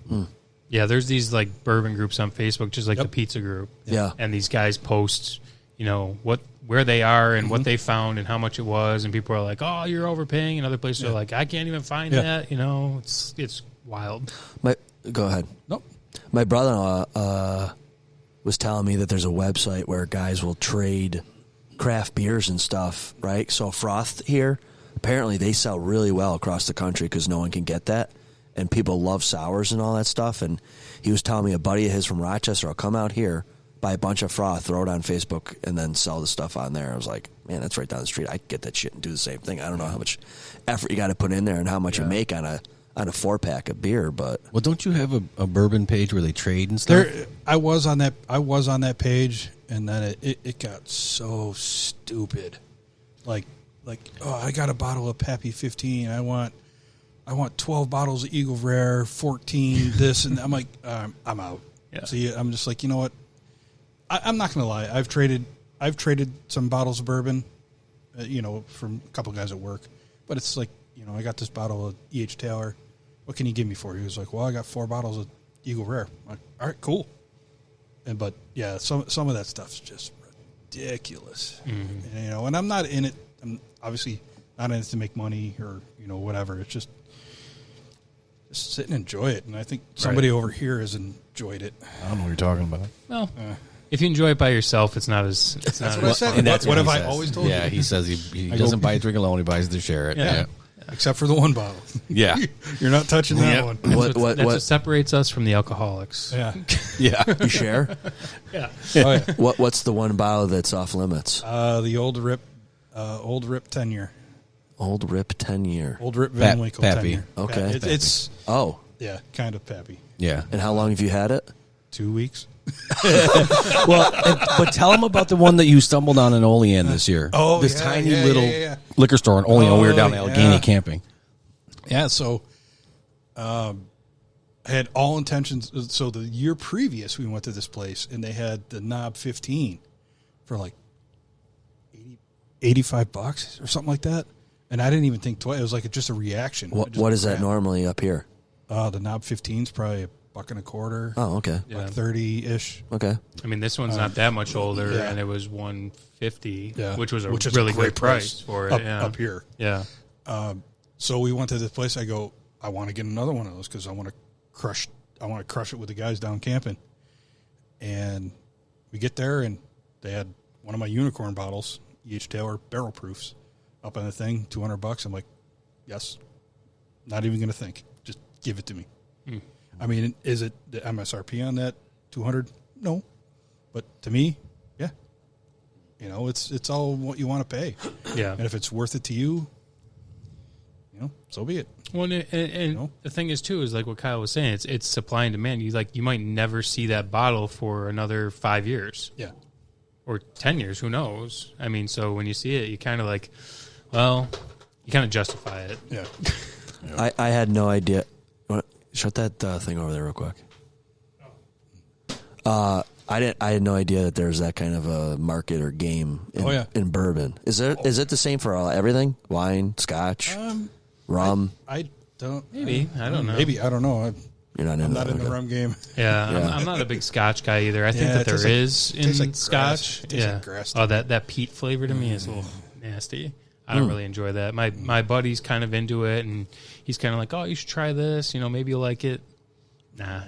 Yeah, there's these like bourbon groups on Facebook, just like Yep. the pizza group. Yeah. And these guys post, where they are and what they found and how much it was, and people are like, "Oh, you're overpaying," and other places are like, "I can't even find Yeah. that." It's wild. Go ahead. Nope. My brother-in-law was telling me that there's a website where guys will trade craft beers and stuff, right? So Froth here, apparently they sell really well across the country because no one can get that. and people love sours and all that stuff. And he was telling me a buddy of his from Rochester will come out here, buy a bunch of froth, throw it on Facebook, and then sell the stuff on there. I was like, man, that's right down the street. I could get that shit and do the same thing. I don't know how much effort you got to put in there and how much you make on a 4-pack of beer, but Well, don't you have a bourbon page where they trade and stuff? I was on that page, and then it got so stupid. Like, oh, I got a bottle of Pappy 15. I want 12 bottles of Eagle Rare, 14 this, and I'm like, I'm out. Yeah. See, I'm just like, you know what? I'm not gonna lie. I've traded some bottles of bourbon, from a couple guys at work, but it's like, I got this bottle of E.H. Taylor. What can you give me for it? He was like, well, I got 4 bottles of Eagle Rare. I'm like, all right, cool. But yeah, some of that stuff's just ridiculous. Mm-hmm. And I'm not in it. I'm obviously not in it to make money or whatever. It's just sit and enjoy it. And I think somebody over here has enjoyed it. I don't know what you're talking about. Well, if you enjoy it by yourself, it's not as. It's that's not what I as said. And that's what what have he I says. always told you? Yeah, he says he doesn't buy a drink alone. He buys to share it. Yeah. Except for the one bottle. Yeah. You're not touching that one. That's what separates us from the alcoholics. Yeah. Yeah. you share? Yeah. Oh, yeah. What's the one bottle that's off limits? The old Rip 10-year. Old Rip 10-year. Old Rip Van Winkle Pappy. 10-year. Okay. It's Oh, kind of Pappy. Yeah. and how long have you had it? 2 weeks. Well, but tell them about the one that you stumbled on in Olean this year. Oh, this yeah, tiny yeah, little yeah. liquor store in Olean when we were down in Oh, Allegheny yeah. camping. Yeah, so I had all intentions. So the year previous, we went to this place, and they had the Knob 15 for like $85 or something like that. And I didn't even think twice. It was like just a reaction. What is that normally up here? The Knob 15 is probably $1.25. Oh, okay. Yeah. 30-ish. Okay. I mean, this one's not that much older, yeah. and it was $150, Yeah. which was a is really great price for it. up here. Yeah. So we went to this place. I go, I want to get another one of those because I want to crush it with the guys down camping. And we get there, and they had one of my unicorn bottles, E.H. Taylor barrel proofs, up on the thing, $200. I'm like, yes, not even going to think. Just give it to me. I mean, is it the MSRP on that $200? No, but to me, yeah. It's all what you want to pay. Yeah. And if it's worth it to you, so be it. Well, and the thing is too is like what Kyle was saying. It's supply and demand. You might never see that bottle for another 5 years. Yeah. Or 10 years. Who knows? I mean, so when you see it, you kind of you kind of justify it. Yeah. I had no idea. Shut that thing over there real quick. I had no idea that there's that kind of a market or game in bourbon. Is it the same for everything? Wine, scotch, rum? I don't. Maybe. I don't know. Maybe. I don't know. You're not I'm not in the rum game. Yeah, I'm not a big Scotch guy either. I think that there is in like Scotch. Grass. It tastes like grass. Oh, that peat flavor to me is a little nasty. I don't really enjoy that. My buddy's kind of into it, and he's kind of like, "Oh, you should try this. Maybe you'll like it." Nah.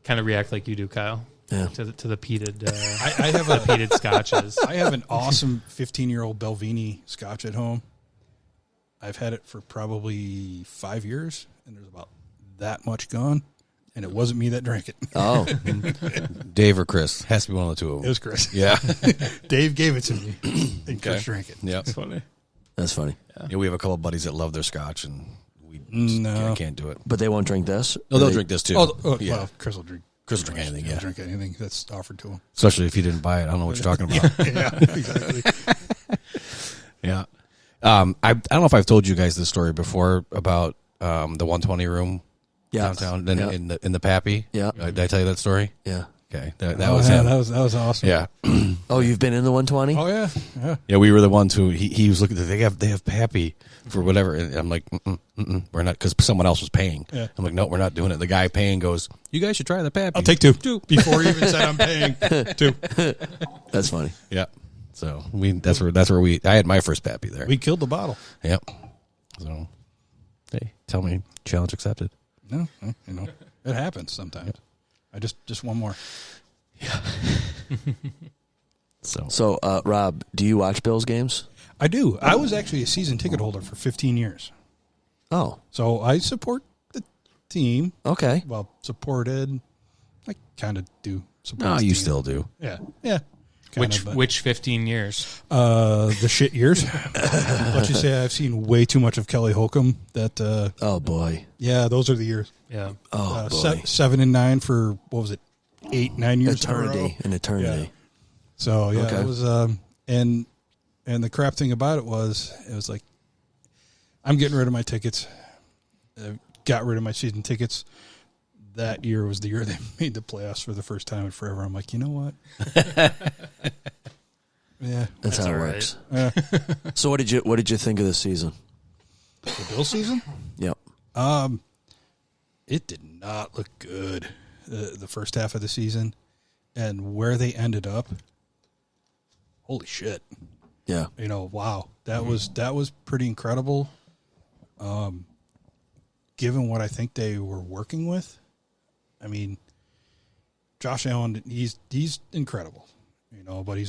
Kind of react like you do, Kyle. Yeah. To the peated. I have a peated scotches. I have an awesome 15-year-old Belvini Scotch at home. I've had it for probably 5 years, and there's about that much gone, and it wasn't me that drank it. Oh, Dave or Chris. Has to be one of the two of It them. was Chris. Yeah. Dave gave it to me, and Chris drank it. Yeah. It's funny. that's funny. Yeah, we have a couple of buddies that love their scotch, and we No. can't do it. But they won't drink this. No, they'll drink this too. Yeah. Well, Chris will drink. Chris will drink anything, He'll yeah. drink anything that's offered to him. Especially if you didn't buy it. I don't know what you're talking about. Yeah, exactly. Yeah. I don't know if I've told you guys this story before about the 120 room downtown in the Pappy. Yeah. Did I tell you that story? Yeah. Okay. That was him. That was awesome. Yeah. Oh, you've been in the 120? Oh yeah. Yeah. Yeah, we were the ones who he was looking at. They have Pappy for whatever, and I'm like, we're not, because someone else was paying. Yeah. I'm like, no, we're not doing it. The guy paying goes, you guys should try the Pappy. I'll take two. Before he even said I'm paying. 2. That's funny. Yeah. So that's where I had my first Pappy there. We killed the bottle. Yep. So, hey, tell me, challenge accepted. No, it happens sometimes. I just one more. So, Rob, do you watch Bills games? I do. I was actually a season ticket holder for 15 years. Oh, So I support team. Okay. Well, supported. I kind of do support. No, his you team. still do. Yeah. Yeah. Which 15 years? The shit years. But you say I've seen way too much of Kelly Holcomb. That Oh boy. yeah, those are the years. Yeah. Oh boy. 7 and 9 for what was it? 8-9 years. in a row? Eternity. An eternity. Yeah. So yeah, Okay. it was. And the crap thing about it was like, I'm getting rid of my tickets. Got rid of my season tickets. That year was the year they made the playoffs for the first time in forever. I'm like, you know what? Yeah, That's how it all right. works. yeah. So what did you think of the season? The Bill season. Yep. It did not look good the first half of the season, and where they ended up. Holy shit! Yeah. You know, wow, that was pretty incredible. Given what I think they were working with, I mean, Josh Allen, he's incredible, you know, but he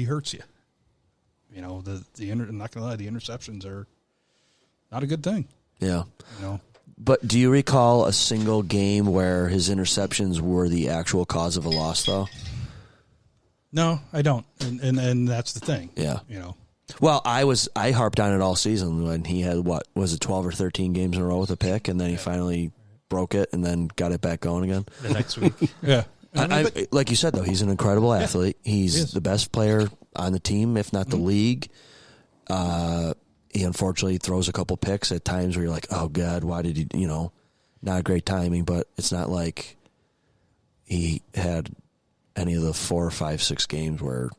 hurts you. You know, I'm not gonna lie, the interceptions are not a good thing. Yeah. You know, But do you recall a single game where his interceptions were the actual cause of a loss, though? no, I don't, and that's the thing. Yeah. You know, Well, I harped on it all season when he had, 12 or 13 games in a row with a pick, and then he finally broke it and then got it back going again. The next week. yeah. I mean, but- Like you said, though, he's an incredible athlete. He's is. the best player on the team, if not the league. He unfortunately throws a couple picks at times where you're like, oh, God, why did he, not great timing, but it's not like he had any of the 4, 5, 6 games where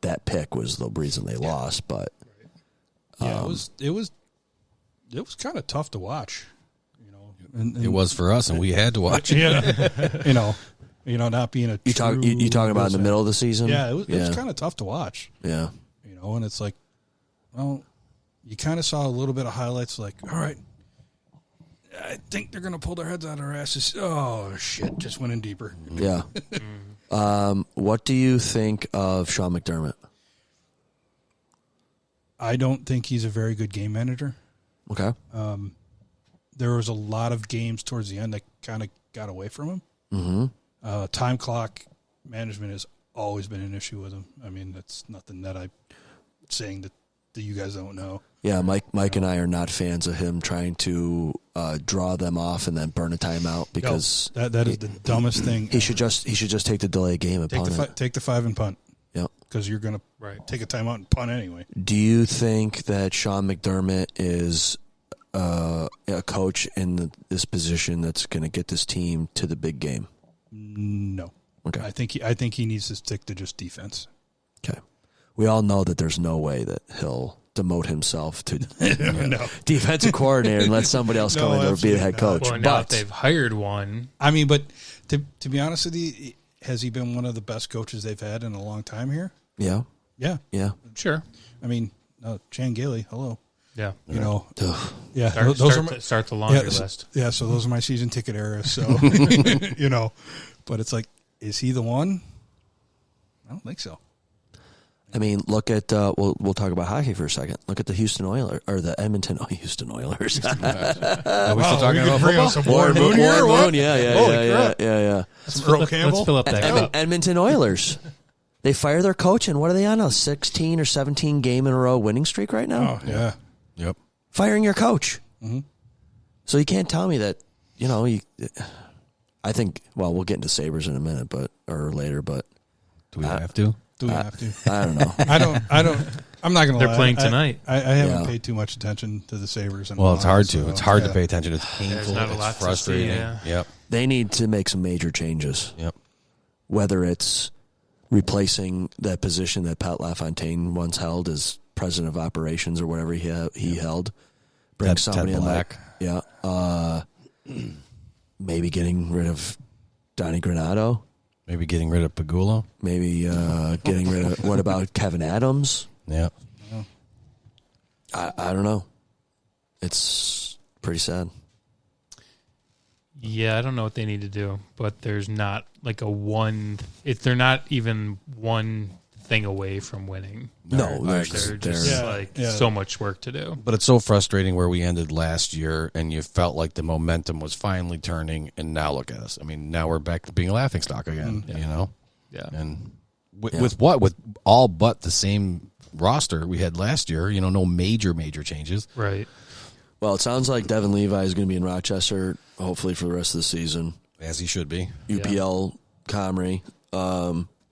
that pick was the reason they lost. But yeah, it was kind of tough to watch. You know, and It was for us, and we had to watch it. yeah. you know, not being a you talking about in the middle of the season? Yeah, it was kind of tough to watch. Yeah. You know, and it's like, well, you kind of saw a little bit of highlights. Like, all right, I think they're gonna pull their heads out of their asses. Oh shit, just went in deeper. Yeah. What do you think of Sean McDermott? I don't think he's a very good game manager. Okay. There was a lot of games towards the end that kind of got away from him. Mm-hmm. Time clock management has always been an issue with him. I mean, that's nothing that I'm saying that you guys don't know. Yeah, Mike and I are not fans of him trying to draw them off and then burn a timeout because that is the dumbest thing. he should just take the delay game and punt it. Take the 5 and punt. Yep. Because you're going to take a timeout and punt anyway. Do you think that Sean McDermott is a coach in this position that's going to get this team to the big game? No. Okay. I think he needs to stick to just defense. Okay. We all know that there's no way that he'll demote himself to No. defensive coordinator and let somebody else come in to be the head coach. Well, now But that they've hired one. I mean, but to be honest with you, has he been one of the best coaches they've had in a long time here? yeah, Yeah. yeah. Sure. I mean, Chan Gailey, hello. Yeah. You know, Ugh. yeah, Start the laundry list. Yeah, so those are my season ticket eras. So, you know, but it's like, is he the one? I don't think so. I mean, look at we'll talk about hockey for a second. Look at the Houston Oilers or the Houston Oilers. Are we still talking about football? Some Warren Moon here or what? Yeah. Some Earl Campbell? Let's fill up that cup. Edmonton Oilers. They fire their coach, and what are they on, a 16 or 17 game in a row winning streak right now? Oh, yeah. Yep. Firing your coach. Mm-hmm. So you can't tell me that, I think, well, we'll get into Sabres in a minute, or later, but Do we have to? Do we have to? I don't know. I don't. I'm not going to lie. They're playing tonight. I haven't Yeah. paid too much attention to the Sabres. In a Well, it's while, hard so, to. It's hard to yeah. pay attention. It's painful. not a lot It's to frustrating. see, yeah. Yep. They need to make some major changes. Yep. Whether it's replacing that position that Pat LaFontaine once held as president of operations or whatever he held. Bring Ted somebody in Black. Maybe getting rid of Donnie Granato. Maybe getting rid of Pagula. Maybe getting rid of, what about Kevin Adams? Yeah. I don't know. It's pretty sad. Yeah, I don't know what they need to do, but there's not like they're not even one thing away from winning. No, They're they're just so much work to do. But it's so frustrating where we ended last year, and you felt like the momentum was finally turning, and now look at us. I mean, now we're back to being a laughingstock again. You know, And with all but the same roster we had last year. You know, no major changes. Right. Well, it sounds like Devin Levi is going to be in Rochester, hopefully for the rest of the season. As he should be. UPL, Comrie.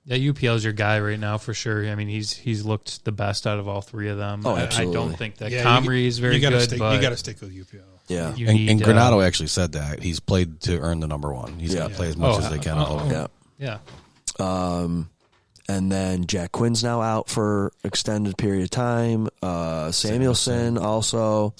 Yeah, UPL's your guy right now for sure. I mean, he's looked the best out of all three of them. Oh, absolutely. I don't think that Comrie is very good. But you got to stick with UPL. Yeah, and Granado actually said that he's played to earn the number one. He's got to play as much as they can. Yeah. And then Jack Quinn's now out for extended period of time. Samuelson also.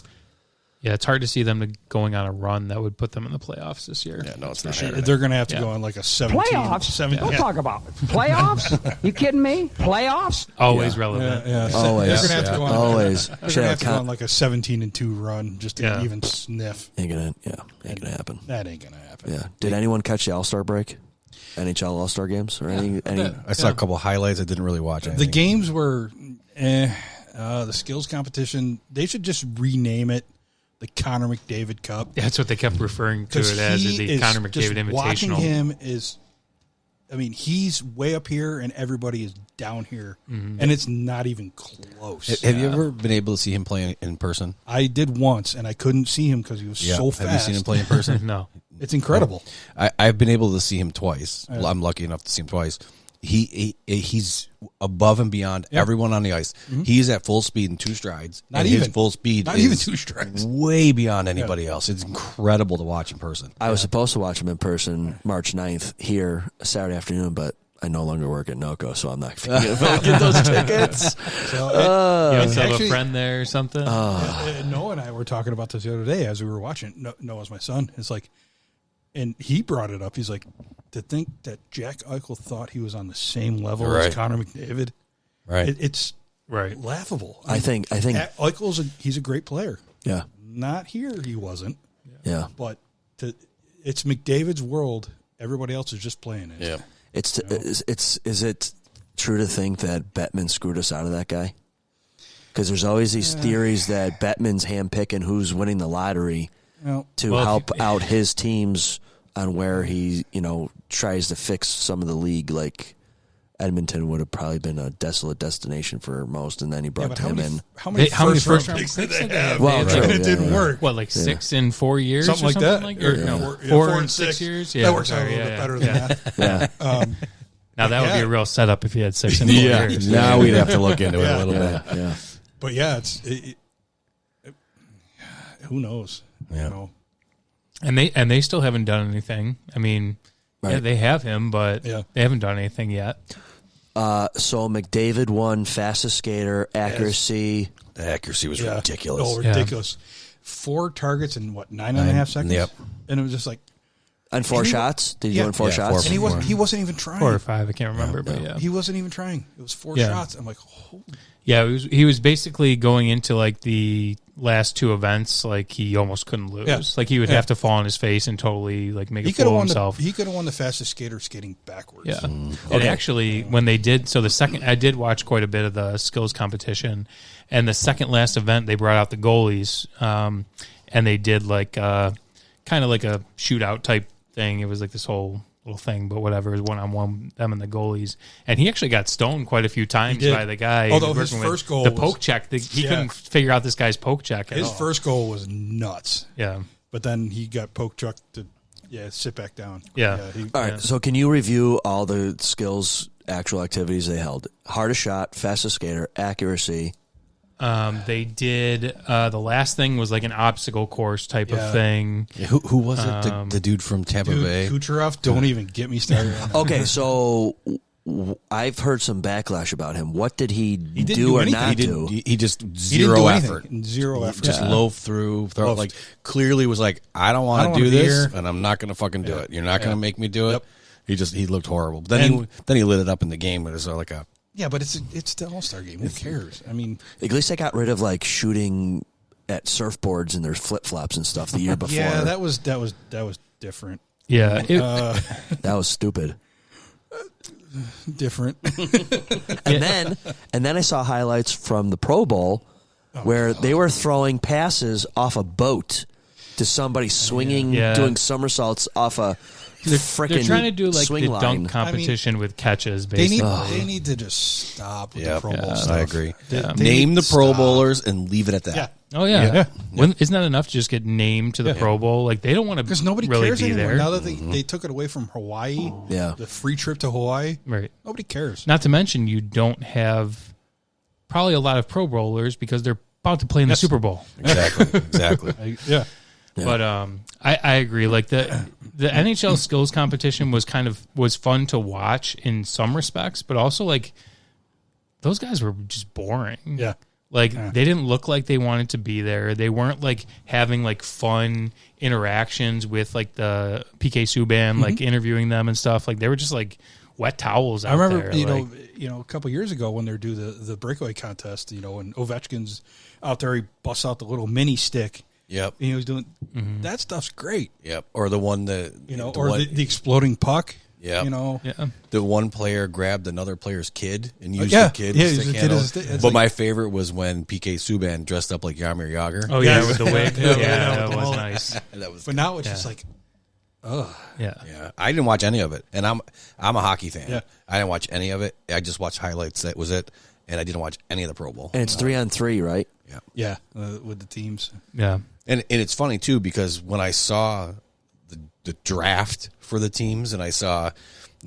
Yeah, it's hard to see them going on a run that would put them in the playoffs this year. Yeah, no, it's For not sure. happening. They're going to have to go on like a 17. Playoffs? Don't talk about it. Playoffs? You kidding me? Playoffs? Always relevant. Always. They're going to have to go on. Always. They're going to have to go on like a 17-2 run just to even sniff. Ain't gonna happen. That ain't gonna happen. Yeah. Did anyone catch the All-Star break? NHL All-Star games or any? I saw a couple highlights. I didn't really watch anything. The games were, the skills competition. They should just rename it the Connor McDavid Cup. That's what they kept referring to it as, is the Connor McDavid Invitational. Watching him is, I mean, he's way up here and everybody is down here, and it's not even close. Have you ever been able to see him play in person? I did once, and I couldn't see him because he was so fast. Have you seen him play in person? No. It's incredible. I've been able to see him twice. I'm lucky enough to see him twice. He's above and beyond everyone on the ice. He's at full speed in 2 strides. His full speed not is even 2 strides. way beyond anybody else. It's incredible to watch in person. I was supposed to watch him in person March 9th here Saturday afternoon, but I no longer work at NOCO, so I'm not going to get those tickets. You also have a friend there or something? Noah and I were talking about this the other day as we were watching. Noah's my son. It's like, and he brought it up. He's like, to think that Jack Eichel thought he was on the same level as Connor McDavid. Right. It's laughable. I think Eichel's he's a great player. Yeah. Not here, he wasn't. Yeah. But it's McDavid's world. Everybody else is just playing it. Yeah. Is it true to think that Bettman screwed us out of that guy? Because there's always these theories that Bettman's handpicking who's winning the lottery to help out his teams on where he, tries to fix some of the league. Like Edmonton would have probably been a desolate destination for most, and then he brought him in. How many first round picks did they have? Well, true, it didn't work. What, like 6 in 4 years? Something like that. Or 4 in 6 years? Yeah, that works out a little bit better than that. Yeah. Now, that would be a real setup if you had 6 in 4 years. Now we'd have to look into it a little bit. Yeah. But yeah, who knows? Yeah. And they still haven't done anything. I mean, they have him, but they haven't done anything yet. So McDavid won fastest skater, accuracy. The accuracy was ridiculous. Oh, ridiculous. 4 targets in 9.5 seconds? Yep. And it was just like, And 4 shots? Did he go in 4 shots? And he wasn't even trying. 4 or 5, I can't remember, but yeah. He wasn't even trying. It was 4 shots. I'm like, holy. Yeah, he was basically going into like the last 2 events, like he almost couldn't lose. Yeah. Like he would have to fall on his face and totally like make a fool of himself. He could have won the fastest skater skating backwards. Yeah. And actually, when they did, so the second, I did watch quite a bit of the skills competition, and the second last event, they brought out the goalies, and they did like kind of like a shootout type thing. It was like this whole little thing, but whatever, it was one-on-one, them and the goalies. And he actually got stoned quite a few times by the guy. Although his first goal the poke check, he couldn't figure out this guy's poke check at all. His first goal was nuts. Yeah. But then he got poke checked to sit back down. Yeah. All right, so can you review all the skills, actual activities they held? Hardest shot, fastest skater, accuracy. They did, the last thing was like an obstacle course type of thing. Yeah, who was it? The dude from Tampa Bay? Kucherov? Don't even get me started on that. Okay, so I've heard some backlash about him. What did he didn't do or not do? He just He didn't do effort. anything. Zero effort. Just loaf through. Like clearly was like, I don't want to do this, and I'm not going to fucking do it. You're not going to make me do it. Yep. He looked horrible. But then he lit it up in the game. It was like a. Yeah, but it's the All-Star game. Who cares? I mean, at least they got rid of like shooting at surfboards and their flip-flops and stuff the year before. Yeah, that was different. Yeah. That was stupid. different. And then I saw highlights from the Pro Bowl where they were throwing passes off a boat to somebody swinging, doing somersaults off a freaking They're trying to do like swing the line. dunk competition with catches. They Basically, need to just stop with the Pro Bowl stuff. I agree. They Name need the to Pro stop. Bowlers and leave it at that. Yeah. Oh yeah. Isn't that enough to just get named to the Pro Bowl? Like they don't want to Because nobody really cares be anymore. there. Now that they took it away from Hawaii, the free trip to Hawaii, Right. nobody cares. Not to mention you don't have probably a lot of Pro Bowlers because they're about to play in the Super Bowl. Exactly. Yeah. But I agree. Like the NHL skills competition was fun to watch in some respects, but also like those guys were just boring. Yeah. Like they didn't look like they wanted to be there. They weren't like having like fun interactions with like the PK Subban, like interviewing them and stuff. Like they were just like wet towels out I remember, there. you know, a couple years ago when they do the breakaway contest, and Ovechkin's out there, he busts out the little mini stick. Yep. And he was doing that stuff's great. Yep. Or the one that the exploding puck. Yeah. The one player grabbed another player's kid and used the kid. Yeah, as used a the kid as a stick. It's But like- my favorite was when PK Subban dressed up like Jaromir Jagr. Oh yeah, with the wig. Yeah, that with the was whole- nice. That was But now it's just like, Yeah. Yeah, I didn't watch any of it, and I'm a hockey fan. Yeah. I didn't watch any of it. I just watched highlights. That was it, and I didn't watch any of the Pro Bowl. And it's 3-on-3, right? yeah, with the teams. Yeah. And it's funny too because when I saw the draft for the teams, and I saw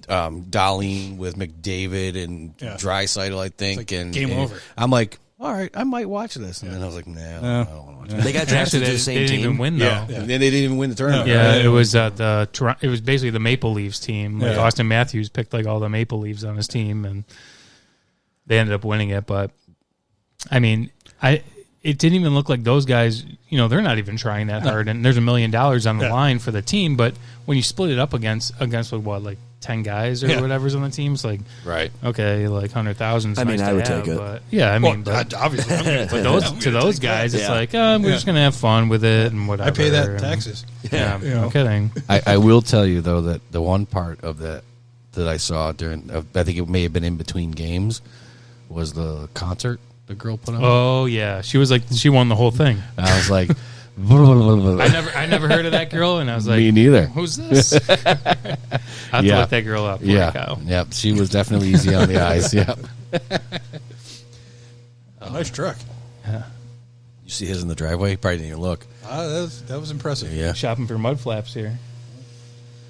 Darlene with McDavid and Draisaitl, I think, like and game over. I'm like, all right, I might watch this, and then I was like, nah, I don't want to watch it. They got drafted to the same they didn't team. even win though. And then they didn't even win the tournament. Yeah, it was it was basically the Maple Leafs team. Like Yeah. Austin Matthews picked like all the Maple Leafs on his team, and they ended up winning it. But I mean, it didn't even look like those guys. They're not even trying that hard, and there's $1 million on the line for the team. But when you split it up against like 10 guys or whatever's on the team, it's like Right. Okay, like 100,000. I mean, I would take it. But yeah, I mean, but Obviously, but those guys, it's like we're just gonna have fun with it and whatever. I pay that in and- taxes. Yeah, no kidding. I will tell you though that the one part of that I saw during, I think it may have been in between games, was the concert the girl put on. Oh yeah, she won the whole thing. I was like, I never heard of that girl, and I was like, me neither. Who's this? I have to look that girl up. Yeah, Cow. yep. She was definitely easy on the eyes. Yep. Nice truck. You see his in the driveway? Probably didn't even look. That was impressive. Yeah. Shopping for mud flaps here.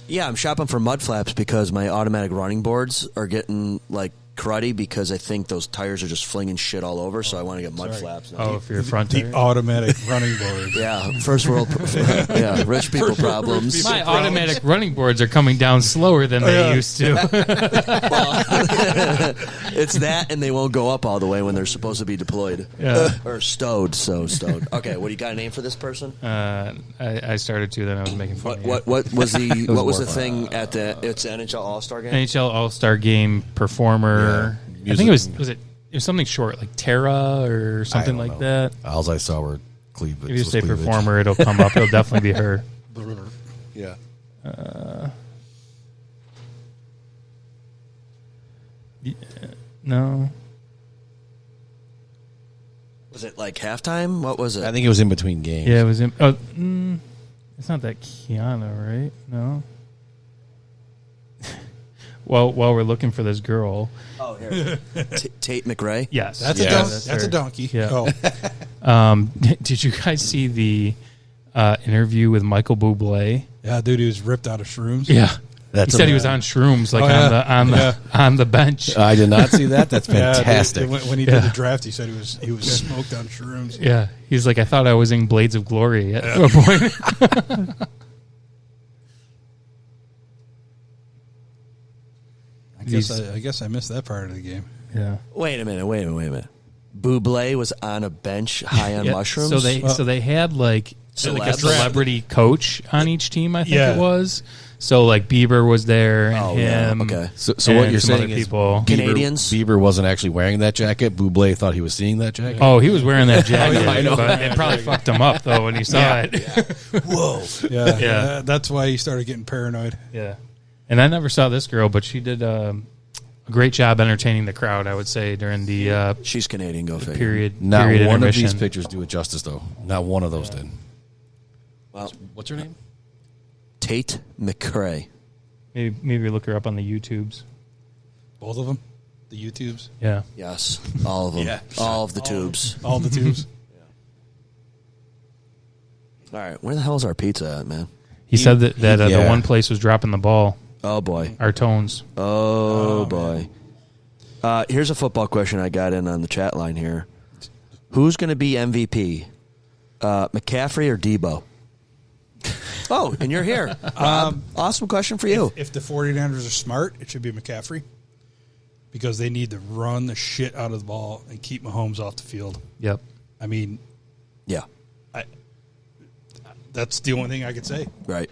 Yeah, I'm shopping for mud flaps because my automatic running boards are getting like cruddy because I think those tires are just flinging shit all over. So I want to get mud flaps now. Oh, for your front The tire. automatic running board. Yeah, first world, rich people problems. My automatic running boards are coming down slower than they used to. It's that, and they won't go up all the way when they're supposed to be deployed. Yeah. Or stowed. Stowed. Okay, what do you got a name for this person? I started to, then I was making fun. What was the thing at the NHL All-Star game? NHL All-Star Game performer. Yeah. I think it was something short like Terra or something like that. All I saw were cleavage. If you say performer, it'll come up. It'll definitely be her. Yeah. No. Was it like halftime? What was it? I think it was in between games. Yeah, it was. It's not that Kiana, right? No. Well, while we're looking for this girl. Oh, here. Tate McRae? Yes. That's Yes. that's a donkey. Yeah. Oh. Did you guys see the interview with Michael Bublé? Yeah, dude, he was ripped out of shrooms. Yeah. That's he said he was on shrooms, like on the bench. I did not see that. That's fantastic. Yeah, when he did the draft, he said he was smoked on shrooms. Yeah, he's like, I thought I was in Blades of Glory at a point. I guess I missed that part of the game. Yeah. Wait a minute. Bublé was on a bench high on Yeah, mushrooms? So they had like a Celebs? celebrity coach on each team, I think Yeah. it was. So like Bieber was there and Oh, yeah. him. Okay. So what and you're some saying other is people. Canadians? Bieber wasn't actually wearing that jacket. Bublé thought he was seeing that jacket. Oh, he was wearing that jacket. I know. But it probably fucked him up though when he saw it. Whoa. Yeah, Yeah. That's why he started getting paranoid. Yeah. And I never saw this girl, but she did a great job entertaining the crowd, I would say, during the she's Canadian, go figure. period. Not period one intermission. of these pictures do it justice, though. Not one of those did. Well, What's her name? Tate McRae. Maybe look her up on the YouTubes. Both of them? The YouTubes? Yeah. Yes, all of them. Yeah. All of the tubes. All the tubes? All right, where the hell's our pizza at, man? He said that the Yeah. one place was dropping the ball. Oh boy. Our tones. Oh boy. Here's a football question I got in on the chat line here. Who's going to be MVP? McCaffrey or Debo? Oh, and you're here. Awesome question for you. If the 49ers are smart, it should be McCaffrey. Because they need to run the shit out of the ball and keep Mahomes off the field. Yep. I mean, Yeah, that's the only thing I could say. right.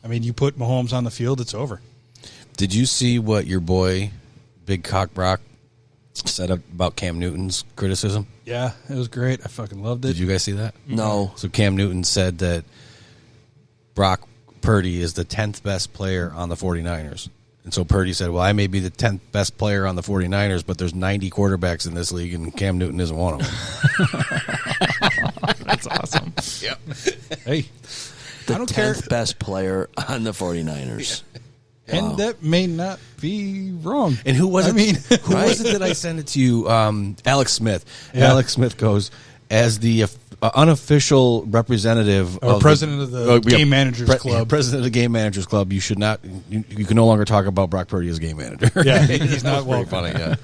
I mean, you put Mahomes on the field, it's over. Did you see what your boy, Big Cock Brock, said about Cam Newton's criticism? Yeah, it was great. I fucking loved it. Did you guys see that? No. So Cam Newton said that Brock Purdy is the 10th best player on the 49ers. And so Purdy said, well, I may be the 10th best player on the 49ers, but there's 90 quarterbacks in this league, and Cam Newton isn't one of them. That's awesome. Yep. Hey, The I don't care. 10th best player on the 49ers. And that may not be wrong. And who was it? I mean, who was it that I sent it to you? Alex Smith. Yeah. Alex Smith goes, as the unofficial representative Or of president of the Game Managers Club. President of the Game Managers Club, you should not. You can no longer talk about Brock Purdy as game manager. Yeah, he's not Very welcome. funny. Yeah,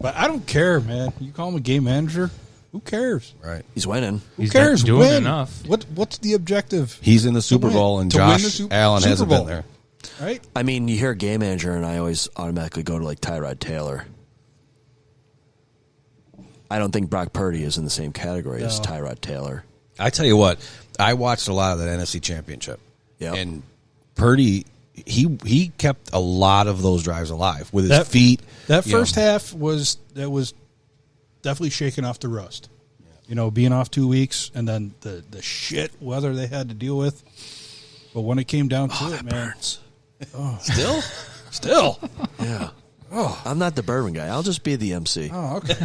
But I don't care, man. You call him a game manager, who cares? right. He's winning. Who He's cares? not doing Win. enough. What's the objective? He's in the Super win. Bowl, and To win the Josh Super Allen hasn't Bowl. been there. Right? I mean, you hear game manager, and I always automatically go to like Tyrod Taylor. I don't think Brock Purdy is in the same category as No. Tyrod Taylor. I tell you what, I watched a lot of that NFC Championship. Yep. And Purdy, he kept a lot of those drives alive with his That- feet. That you know. first half was definitely shaking off the rust. You know, being off 2 weeks and then the shit weather they had to deal with. But when it came down to it, man. Burns. Still. Yeah. Oh, I'm not the bourbon guy. I'll just be the MC. Oh, okay.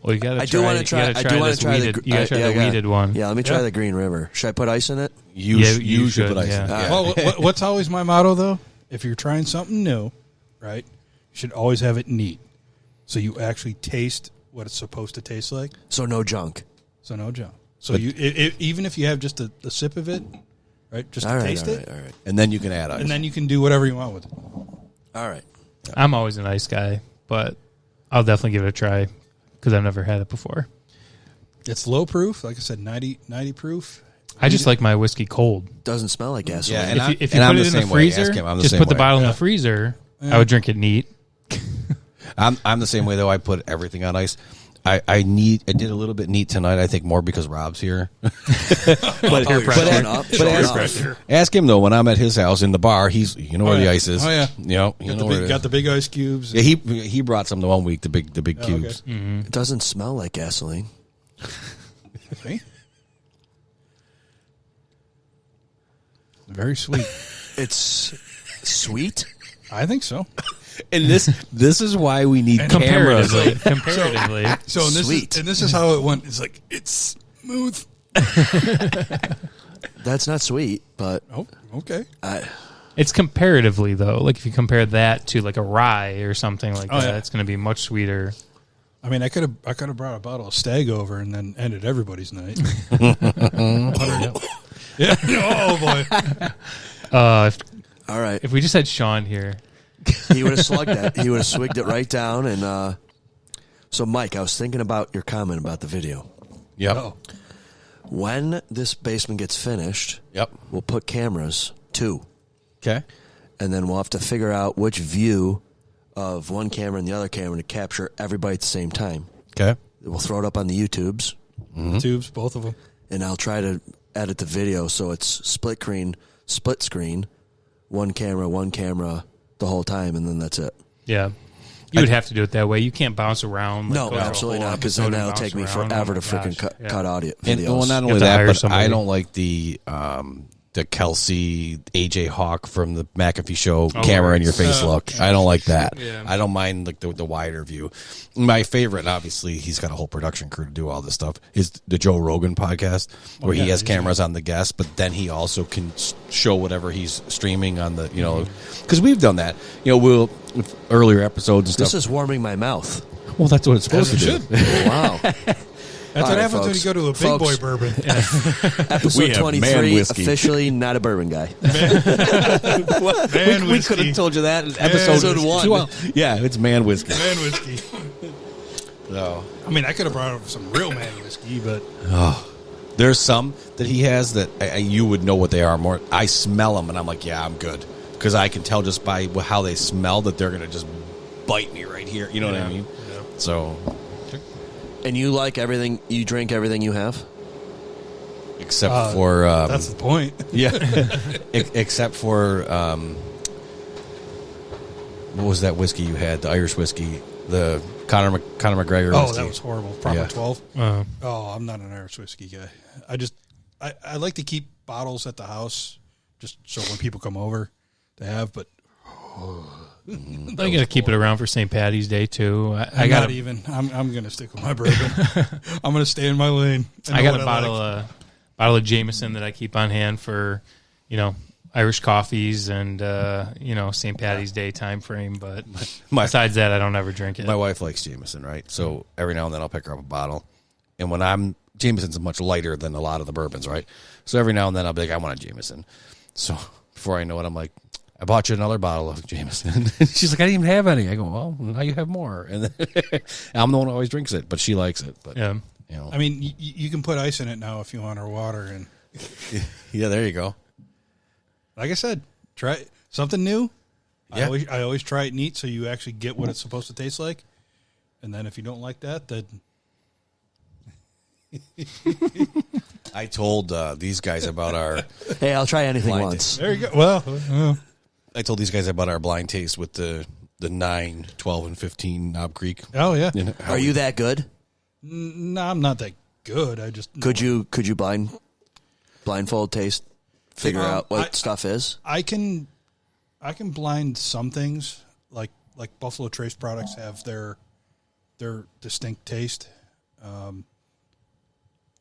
Well, you got to I do want to try. I do want to try weeded, the. you got to try yeah, the weeded one. Yeah, let me try Yeah. the Green River. Should I put ice in it? You should put ice in yeah. it. Yeah. Well, what's always my motto, though? If you're trying something new, right, you should always have it neat. So you actually taste what it's supposed to taste like. So no junk. So no junk. So even if you have just a sip of it, right, just All to right. taste All it, right. All right. And then you can add ice. and then you can do whatever you want with it. All right. I'm always a nice guy, but I'll definitely give it a try because I've never had it before. It's low proof, like I said, 90 proof. I just like my whiskey cold. Doesn't smell like gasoline. Yeah, and If you I'm put the it in the same way. freezer, Ask him. I'm the just same put the way. bottle in the freezer. Yeah. I would drink it neat. I'm the same way though. I put everything on ice. I did a little bit neat tonight. I think more because Rob's here. but you're showing up. Showing up. ask him though. When I'm at his house in the bar, where the ice is. Oh, yeah. You know, Got the big ice cubes. Yeah, he brought some the one week. The big cubes. Okay. It doesn't smell like gasoline. See? Very sweet. It's sweet. I think so. And this is why we need cameras. Comparatively. So and Sweet. this is how it went. It's like it's smooth. That's not sweet, but Oh, okay. It's comparatively though. Like if you compare that to like a rye or something like that, yeah. it's going to be much sweeter. I mean, I could have brought a bottle of Stag over and then ended everybody's night. Yeah. Oh boy. If all right. if we just had Sean here, He would have slugged that. He would have swigged it right down. And so, Mike, I was thinking about your comment about the video. Yep. Oh. When this basement gets finished, Yep. we'll put cameras, 2. Okay. And then we'll have to figure out which view of one camera and the other camera to capture everybody at the same time. Okay. We'll throw it up on the YouTubes, Tubes, both of them. and I'll try to edit the video so it's split screen, one camera the whole time, and then that's it. yeah, you would have to do it that way. You can't bounce around. No, go through a absolutely whole not, because episode then and that'll bounce take me around. forever Oh to my freaking gosh. cut audio And videos. well, not You only have to that, hire but somebody. I don't like the the Kelsey, AJ Hawk from the McAfee show camera in your face look. I don't like that. Yeah. I don't mind like the wider view. My favorite, obviously, he's got a whole production crew to do all this stuff, is the Joe Rogan podcast, where he has cameras on the guests, but then he also can show whatever he's streaming on the, because we've done that. We'll earlier episodes and stuff. This is warming my mouth. Well, that's what it's supposed to do. Wow. That's what happens when you go to a big boy bourbon. Episode 23, officially not a bourbon guy. We could have told you that in episode 1. Well, yeah, it's man whiskey. Man whiskey. So, I mean, I could have brought over some real man whiskey, but there's some that he has that you would know what they are more. I smell them, and I'm like, yeah, I'm good. Because I can tell just by how they smell that they're going to just bite me right here. You know what I mean? Yeah. So... And you like everything, you drink everything you have? Except for... that's the point. Yeah. Except for... what was that whiskey you had? The Irish whiskey. The Conor McGregor whiskey. Oh, that was horrible. Proper 12. Uh-huh. Oh, I'm not an Irish whiskey guy. I like to keep bottles at the house just so when people come over to have, but... I got to keep it around for St. Patty's Day too. I'm going to stick with my bourbon. I'm going to stay in my lane. I got a bottle of Jameson that I keep on hand for, Irish coffees and St. Patty's Day time frame. But besides that, I don't ever drink it. My wife likes Jameson, right? So every now and then I'll pick her up a bottle, and when Jameson's much lighter than a lot of the bourbons, right? So every now and then I'll be like, I want a Jameson. So before I know it, I'm like, I bought you another bottle of Jameson. She's like, I didn't even have any. I go, well, now you have more. And then I'm the one who always drinks it, but she likes it. But yeah. I mean, you can put ice in it now if you want, or water. And yeah, there you go. Like I said, try something new. Yeah. I always try it neat so you actually get what it's supposed to taste like. And then if you don't like that, then... I told these guys about our... Hey, I'll try anything blind once. There you go. Well, I told these guys about our blind taste with the 9, 12, and 15 Knob Creek. Oh, yeah. Are you that good? No, I'm not that good. I just... Could you blindfold taste, figure out what stuff is? I can blind some things, like Buffalo Trace products have their distinct taste.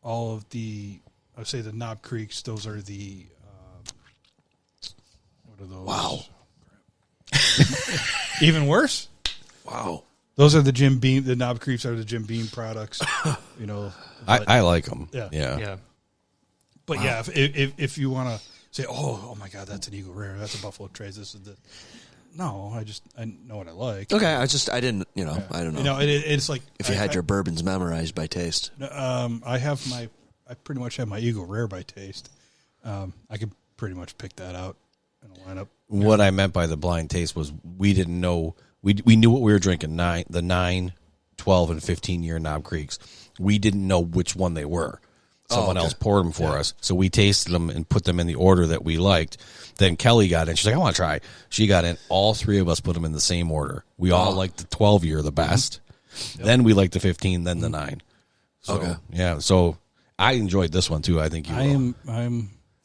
All of the, I would say the Knob Creeks, those are the, what are those? Wow. Even worse? Wow. Those are the Jim Beam, the Knob Creeks are the Jim Beam products, I like them. Yeah. But yeah, if you want to say, oh my God, that's an Eagle Rare, that's a Buffalo Trace, this is the... No, I know what I like. Okay, I didn't, I don't know. It's like... If you had your bourbons memorized by taste. I pretty much have my Eagle Rare by taste. I could pretty much pick that out in a lineup. What I meant by the blind taste was we didn't know... We knew what we were drinking, the 9, 12, and 15-year Knob Creeks. We didn't know which one they were. Someone else poured them for us. So we tasted them and put them in the order that we liked. Then Kelly got in. She's like, I want to try. She got in. All three of us put them in the same order. We all liked the 12-year the best. Yep. Then we liked the 15, then the 9. So, okay. Yeah, so I enjoyed this one, too. I think you will.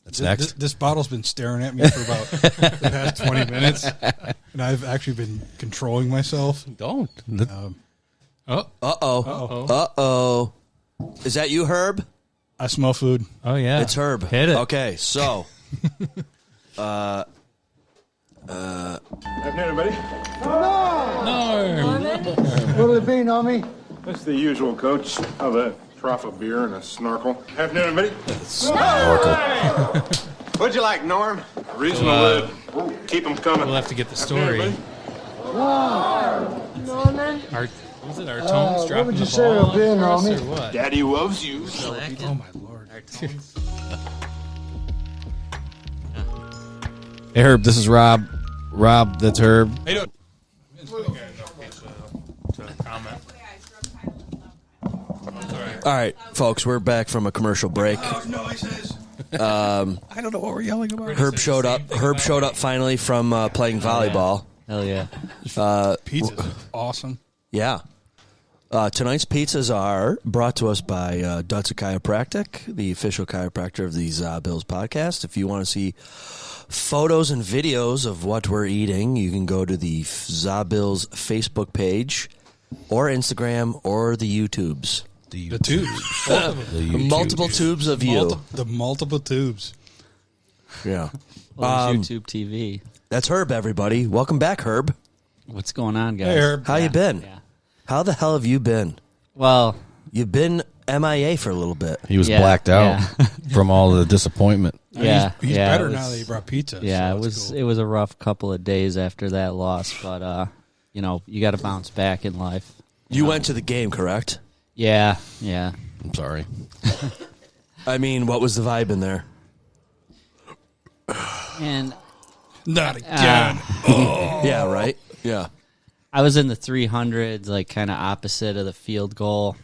That's next. This bottle's been staring at me for about the past 20 minutes, and I've actually been controlling myself. Don't. Uh-oh. Is that you, Herb? I smell food. Oh, yeah. It's Herb. Hit it. Okay, so... Afternoon, everybody. No. What'll it be, Nomi? That's the usual, Coach. Have a trough of beer and a snorkel. Afternoon, everybody. Snorkel. What'd you like, Norm? Reasonable. Keep them coming. We'll have to get the story. Norman? Was it our tones dropping would you the say ball it'll be, on us, Naomi? or what? Daddy loves you. Oh, my Lord. Hey, Herb, this is Rob. Rob, that's Herb. Hey, dude. All right, folks, we're back from a commercial break. I don't know what we're yelling about. Herb showed up. Herb showed up finally from playing volleyball. Hell yeah. Pizza's awesome. Yeah. Tonight's pizzas are brought to us by Dutzer Chiropractic, the official chiropractor of the Bills podcast. If you want to see photos and videos of what we're eating, you can go to the Bills Facebook page or Instagram or the YouTubes. The tubes. Multiple tubes of you. The multiple tubes. Yeah. Well, YouTube TV. That's Herb, everybody. Welcome back, Herb. What's going on, guys? Hey, Herb. How you been? Yeah. How the hell have you been? Well, You've been MIA for a little bit. He was Yeah, blacked out yeah. from all the disappointment. yeah, He's yeah, better it was- now that he brought pizza. Yeah, so it that's was cool. it was a rough couple of days after that loss, but you know, you got to bounce back in life. You know? went to the game, correct? Yeah. I'm sorry. I mean, what was the vibe in there? And Not again. Yeah, right? Yeah. I was in the 300s, like kind of opposite of the field goal,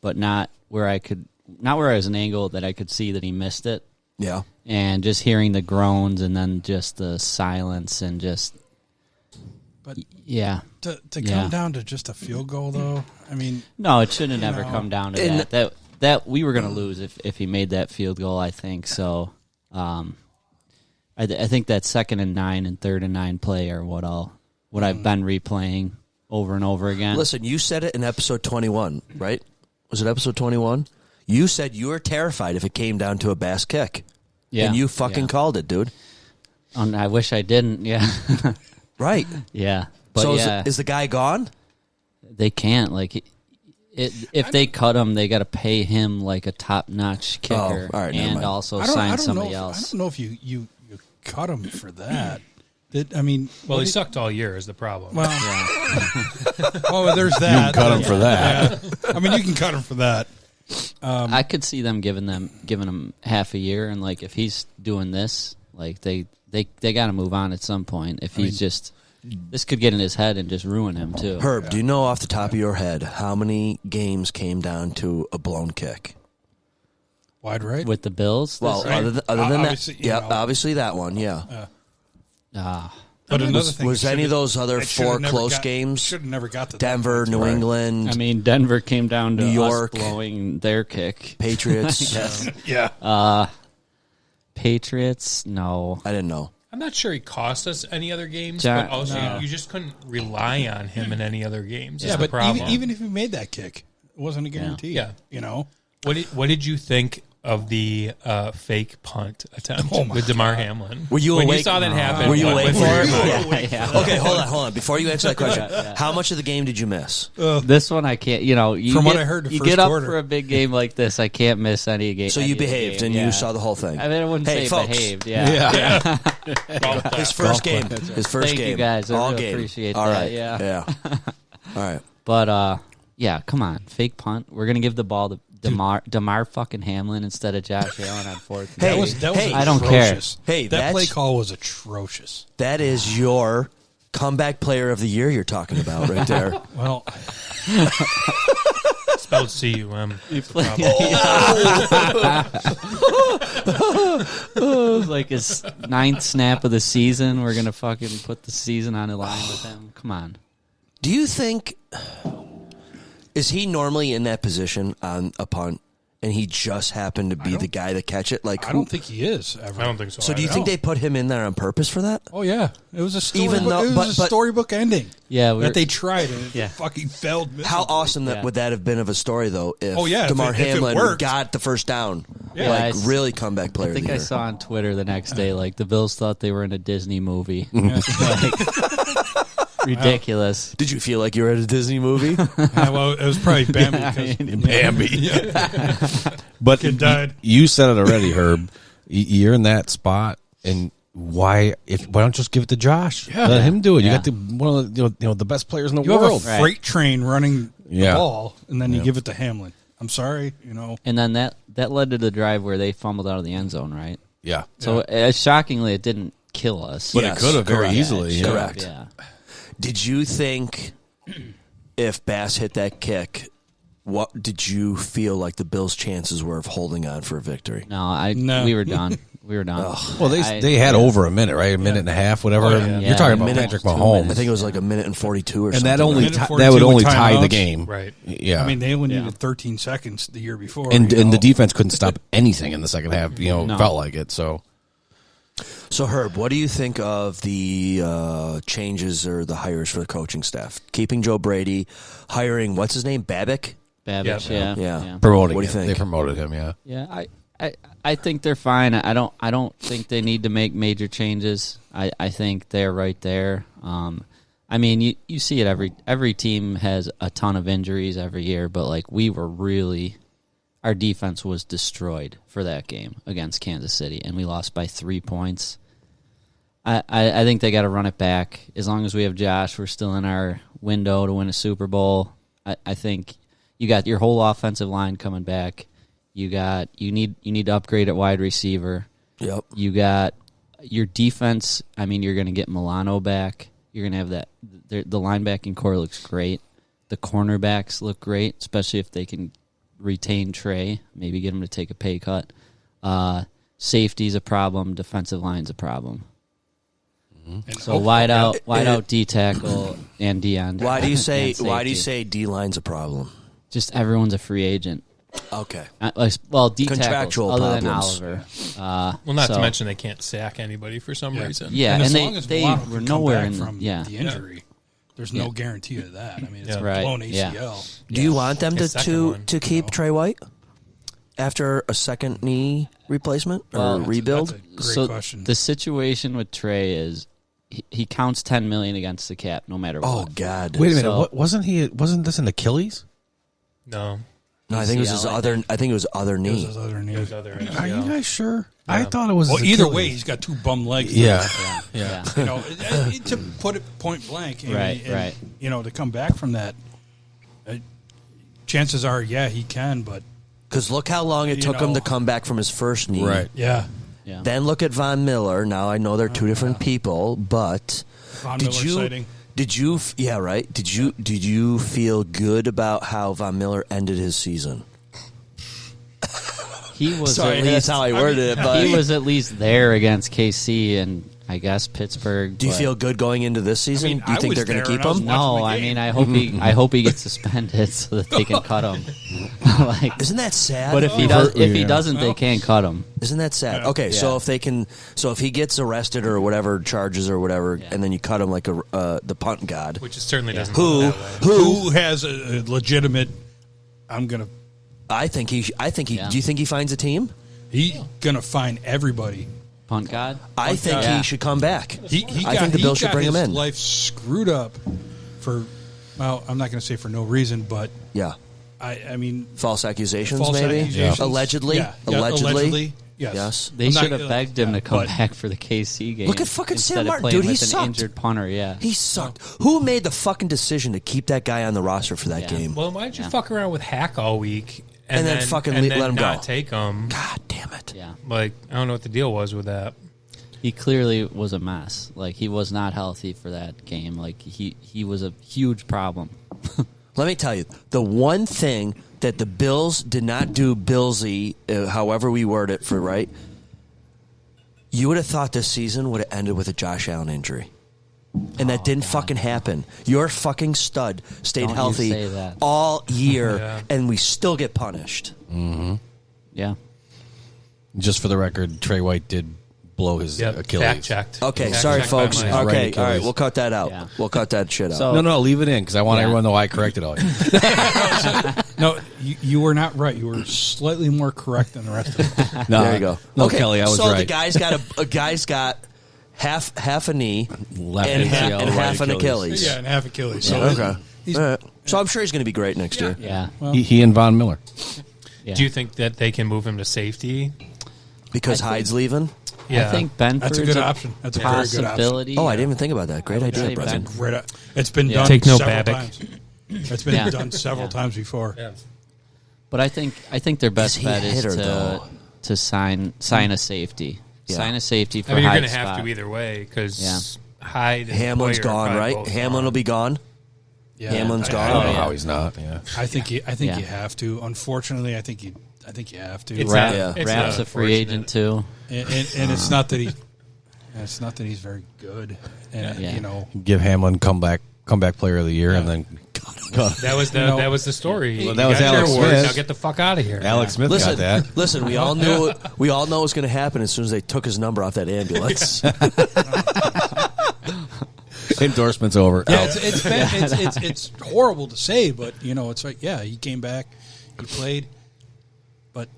but not where I was an angle that I could see that he missed it. Yeah. And just hearing the groans and then just the silence and just, But yeah. to Yeah. come down to just a field goal, though, I mean, No, it shouldn't have never know, come down to and- that. That we were going to lose if he made that field goal, I think. So, I think that 2nd and 9 and 3rd and 9 play are what I've been replaying over and over again. Listen, you said it in episode 21, right? Was it episode 21? You said you were terrified if it came down to a bass kick. Yeah, And you fucking yeah. called it, dude. And I wish I didn't. Yeah, Right. yeah. But So yeah, is the guy gone? they can't if they cut him, they got to pay him like a top-notch kicker, all right, never and mind. also I sign don't somebody know. I else. don't know if you cut him for that. I mean, Well, what he sucked all year is the problem. Well, Yeah. oh, there's You that. can cut him for that. Yeah. I mean, you can cut him for that. I could see them giving him half a year, and like if he's doing this, like they got to move on at some point. If he's just this could get in his head and just ruin him too. Herb, do you know off the top of your head how many games came down to a blown kick? Wide right. With the Bills? Well, this- other than that, Obviously, you yeah, know. obviously that one, yeah. But another thing Was any of those other it should've four never close got- games? Should have never got to that Denver, point. New England, I mean, Denver came down to New York. us blowing their kick. Patriots. Yeah. Patriots, no. I didn't know. I'm not sure he cost us any other games, John- but also No. you just couldn't rely on him in any other games. Yeah, is the but problem. even if he made that kick, it wasn't a guarantee. Yeah. You know? What did you think of the fake punt attempt Oh my with DeMar Hamlin? Were you when awake? you saw that happen? Were you what- awake what- for it? Yeah. Okay, hold on. Before you answer that question, how much of the game did you miss? This one I can't. You know, you From get, what I heard, the you first get up quarter. for a big game like this. I can't miss any game. So any you of the behaved game, and yeah. you saw the whole thing. I mean, I wouldn't Hey, say folks. behaved. Yeah. Golf clap. His first game. His first Thank you, game. guys. I All really game. appreciate All that, right. yeah. All right. But yeah, come on, fake punt. We're gonna give the ball to Damar fucking Hamlin instead of Josh Allen on 4th. Hey, That was hey, I don't care. atrocious. Hey, that play that's- call was atrocious. That is your comeback player of the year you're talking about right there. Well, Spelled C-U-M. It was like his 9th snap of the season. We're gonna fucking put the season on the line with him. Come on. Do you think is he normally in that position on a punt and he just happened to be the guy to catch it? Like I don't think he is ever. I don't think so. So do you think they put him in there on purpose for that? Oh yeah, it was a storybook, Even though- it was but- a storybook ending. Yeah, that they tried and it Yeah. fucking failed. How miserably. awesome that Yeah. would that have been of a story though if Oh, yeah, if DeMar it- if it Hamlin worked. got the first down. Yeah. Like I s- really comeback player I think of the I year. saw on Twitter the next day, like the Bills thought they were in a Disney movie. Ridiculous. Did you feel like you were at a Disney movie? Yeah, well, it was probably Bambi. Because, Bambi. But Kid died. you said it already, Herb. You're in that spot, and why don't you just give it to Josh? Yeah. Let him do it. Yeah. You got one of the the best players in the You have a world. freight train running Yeah. the ball, and then you give it to Hamlin. I'm sorry, you know. And then that led to the drive where they fumbled out of the end zone, right? Yeah, So shockingly, it didn't kill us. but Yes, it could have very correct. easily. Sure, Correct. Yeah. Did you think if Bass hit that kick, what did you feel like the Bills' chances were of holding on for a victory? No, No. we were done. We were done. Well, they had over a minute, right? A minute and a half, whatever. You're talking about Patrick Mahomes. I think it was like a minute and 42 or and something. that would only tie the game, right? Yeah. I mean, they only needed 13 seconds the year before, and the defense couldn't stop anything in the second half. Felt like it. So Herb, what do you think of the changes or the hires for the coaching staff? Keeping Joe Brady, hiring what's his name, Babick? Babbage, yeah. Promoting. What do you think? They promoted him. Yeah. Yeah, I think they're fine. I don't think they need to make major changes. I think they're right there. I mean, you see it every team has a ton of injuries every year, but like our defense was destroyed for that game against Kansas City, and we lost by 3 points. I think they got to run it back. As long as we have Josh, we're still in our window to win a Super Bowl. I think you got your whole offensive line coming back. You need to upgrade at wide receiver. Yep. You got your defense. I mean, you're going to get Milano back. You're going to have that. The linebacking core looks great. The cornerbacks look great, especially if they can retain Trey. Maybe get him to take a pay cut. Safety's a problem. Defensive line's a problem. So wide out D tackle and D end. Why do you say D line's a problem? Just everyone's a free agent. Okay. D Contractual tackles, other problems. than Oliver. Well, not to mention they can't sack anybody for some reason. Yeah, and as long they as Milano were can nowhere come in back from the injury. There's no guarantee of that. I mean, it's a blown ACL. Do you want them to keep Trey White after a second knee replacement or rebuild? That's a great question. The situation with Trey is he counts $10 million against the cap no matter what. Oh God! Wait a minute. Wasn't this an Achilles? No. No, I think it was his other. I think it was other knee. It was his other knee. Are you guys sure? Yeah. I thought it was. Well, either way, he's got two bum legs. Yeah. To put it point blank, right. To come back from that, chances are, he can. But because look how long it took him to come back from his first knee. Right. Yeah. Then look at Von Miller. Now I know they're two different people, but Von Miller sighting. Did you feel good about how Von Miller ended his season? He was Sorry, at least, that's how I worded it. But he was at least there against KC and I guess Pittsburgh. Do you feel good going into this season? Do you think they're going to keep him? No, I mean I hope he gets suspended so that they can cut him. Isn't that sad? But if he doesn't, they can't cut him. Isn't that sad? Okay, so if he gets arrested or whatever charges or whatever, and then you cut him like the punt god, which certainly doesn't. Who has a legitimate? I think he. Do you think he finds a team? He's gonna find everybody. Punt god. I think he should come back. I think the Bills should bring him in. Life screwed up for. Well, I'm not going to say for no reason, but yeah. I mean, false accusations, maybe allegedly. Yeah. Allegedly. Yes. They should have begged him to come back for the KC game. Look at fucking Sam Martin, dude. He with sucked. An injured punter, yeah. He sucked. Who made the fucking decision to keep that guy on the roster for that game? Well, why did you fuck around with Hack all week and then fucking let him not go? Take him. God damn it. Yeah. Like, I don't know what the deal was with that. He clearly was a mess. Like, he was not healthy for that game. Like, he was a huge problem. Let me tell you, the one thing that the Bills did not do Billsy, however we word it for right, you would have thought this season would have ended with a Josh Allen injury. And that didn't fucking happen. Your fucking stud stayed Don't healthy you say that. all year, and we still get punished. Mm-hmm. Yeah. Just for the record, Trey White did blow his Achilles. Fact checked. Okay, sorry, folks. Right Okay, all right, Achilles. we'll cut that out. Yeah. We'll cut that shit out. So- No, leave it in because I want everyone to know I corrected all you. No, you were not right. You were slightly more correct than the rest of us. No, there you go. No, Okay, Kelly, I was so right. the guy's got half a knee Left and ACL, half right an Achilles. Achilles. Yeah, and half Achilles. So Okay. All right. So I'm sure he's going to be great next year. Yeah. Well, He and Von Miller. Yeah. Do you think that they can move him to safety? Because Hyde's leaving? Yeah. I think Benford's that's a good option. That's a very good option. possibility. Oh, I didn't even think about that. Great I would idea, say Brendan. Ben- It's been done Take no several Babick. times. It's been done several times before. Yeah. But I think their best Is he a bet is hitter, though? to sign a safety. Yeah. Sign a safety for I mean, you're going going to to have to either way because Hyde and Hamlin's Hoyer are gone, probably right? both Hamlin gone. will be gone. Yeah. Hamlin's I gone. I don't know yeah. how he's not. Yeah. I think Yeah. you have to. Unfortunately, I think I think you have to. Rapp's a free agent too, and it's not that he's very good. And you know, give Hamlin comeback player of the year, and then that was the story. Well, that was Alex Smith. Now get the fuck out of here. Alex Smith got that. Listen, we all know it was going to happen as soon as they took his number off that ambulance. Endorsement's over. Yeah, it's horrible to say, but you know, it's like he came back, he played, but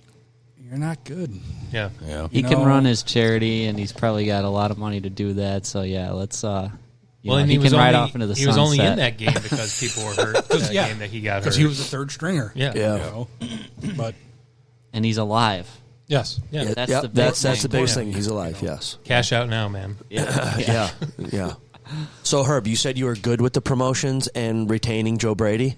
you're not good. Yeah. He can run his charity, and he's probably got a lot of money to do that. So let's. And he can ride off into the sunset. He was only in that game because people were hurt. Game that he got hurt because he was a third stringer. Yeah. You know? But and he's alive. Yes. Yeah. That's the biggest thing. He's alive. Yes. Cash out now, man. Yeah. So Herb, you said you were good with the promotions and retaining Joe Brady.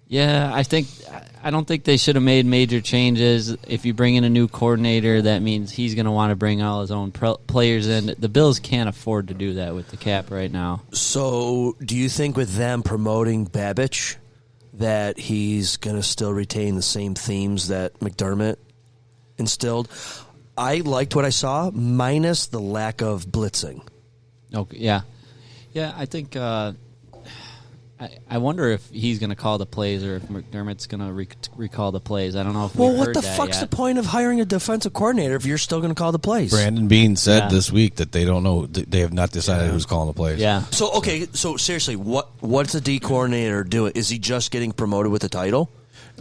Yeah, I don't think they should have made major changes. If you bring in a new coordinator, that means he's going to want to bring all his own players in. The Bills can't afford to do that with the cap right now. So, do you think with them promoting Babich that he's going to still retain the same themes that McDermott instilled? I liked what I saw, minus the lack of blitzing. Okay, yeah, I think. I wonder if he's going to call the plays or if McDermott's going to recall the plays. I don't know if we've what heard the that fuck's yet. the point of hiring a defensive coordinator if you're still going to call the plays? Brandon Beane said this week that they don't know. They have not decided who's calling the plays. Yeah. So seriously, what's the D coordinator doing? Is he just getting promoted with the title?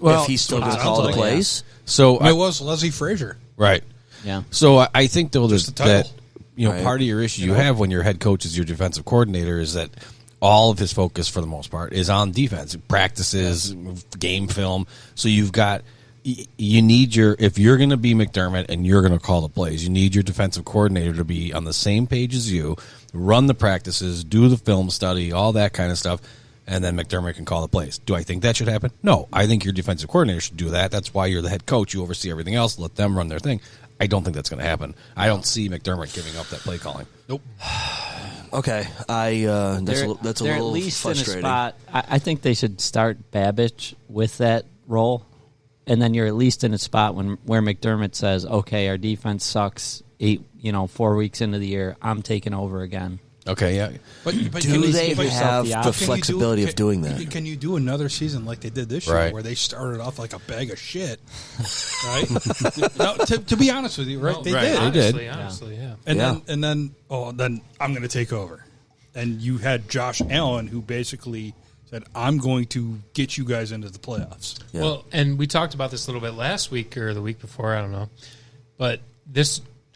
Well, if he's still going to call the plays? So it was Leslie Frazier. Right. Yeah. So I think though Just the that title. part of your issue you have when your head coach is your defensive coordinator is that all of his focus for the most part is on defense, practices, game film. So you need if you're going to be McDermott and you're going to call the plays, you need your defensive coordinator to be on the same page as you, run the practices, do the film study, all that kind of stuff, and then McDermott can call the plays. Do I think that should happen? No. I think your defensive coordinator should do that. That's why you're the head coach. You oversee everything else. Let them run their thing. I don't think that's going to happen. I don't see McDermott giving up that play calling. Nope. Okay, that's a they're little at least frustrating. in a spot. I think they should start Babich with that role, and then you're at least in a spot where McDermott says, "Okay, our defense sucks. 4 weeks into the year, I'm taking over again." Okay, yeah. But do they have the flexibility of doing that? Can you do another season like they did this year, right, where they started off like a bag of shit? Right? No, to be honest with you, right? They did. Honestly, yeah. And then I'm going to take over. And you had Josh Allen, who basically said, "I'm going to get you guys into the playoffs." Yeah. Well, and we talked about this a little bit last week or the week before, I don't know. But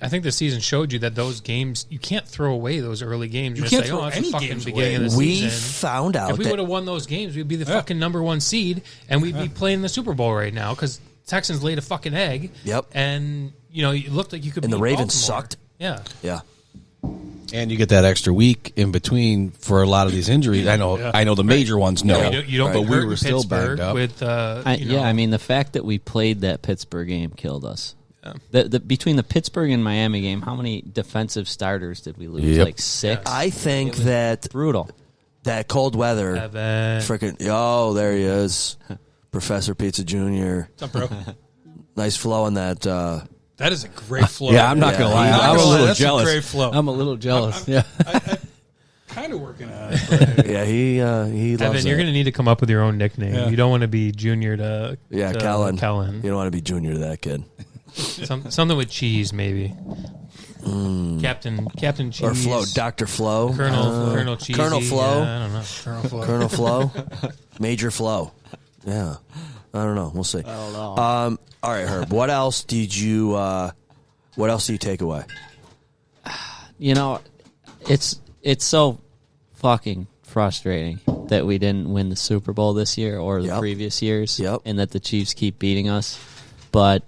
I think the season showed you that those games, you can't throw away those early games. You You're can't say, throw that's any the fucking games beginning away. of the We season. found out if we that would have won those games, we'd be the fucking number one seed, and we'd be playing the Super Bowl right now because Texans laid a fucking egg. Yep. And, it looked like you could and beat the Ravens Baltimore. sucked. Yeah. Yeah. And you get that extra week in between for a lot of these injuries. I know the major ones. No, you don't but get we hurt were in still Pittsburgh banged up. with I mean, the fact that we played that Pittsburgh game killed us. Between the Pittsburgh and Miami game, how many defensive starters did we lose? Yep. Like 6? I think that brutal. That cold weather, Evan. freaking there he is, Professor Pizza Jr. What's up, bro? Nice flow on that. That is a great flow. Yeah, I'm not going to lie. I'm a little jealous. That's a great flow. I'm a little jealous. I'm kind of working on it. But Yeah, he loves Evan, you're it. going to need to come up with your own nickname. Yeah. You don't want to be Junior to Kellen. Kellen. You don't want to be junior to that kid. Something with cheese, maybe. Captain Cheese Or Flo, Dr. Flo. Colonel Cheesy. Colonel Flo. Yeah, I don't know. Colonel Flo. Colonel Flo. Major Flo. Yeah. I don't know. We'll see. I don't know. All right, Herb. What else do you take away? It's so fucking frustrating that we didn't win the Super Bowl this year or the previous years, and that the Chiefs keep beating us. But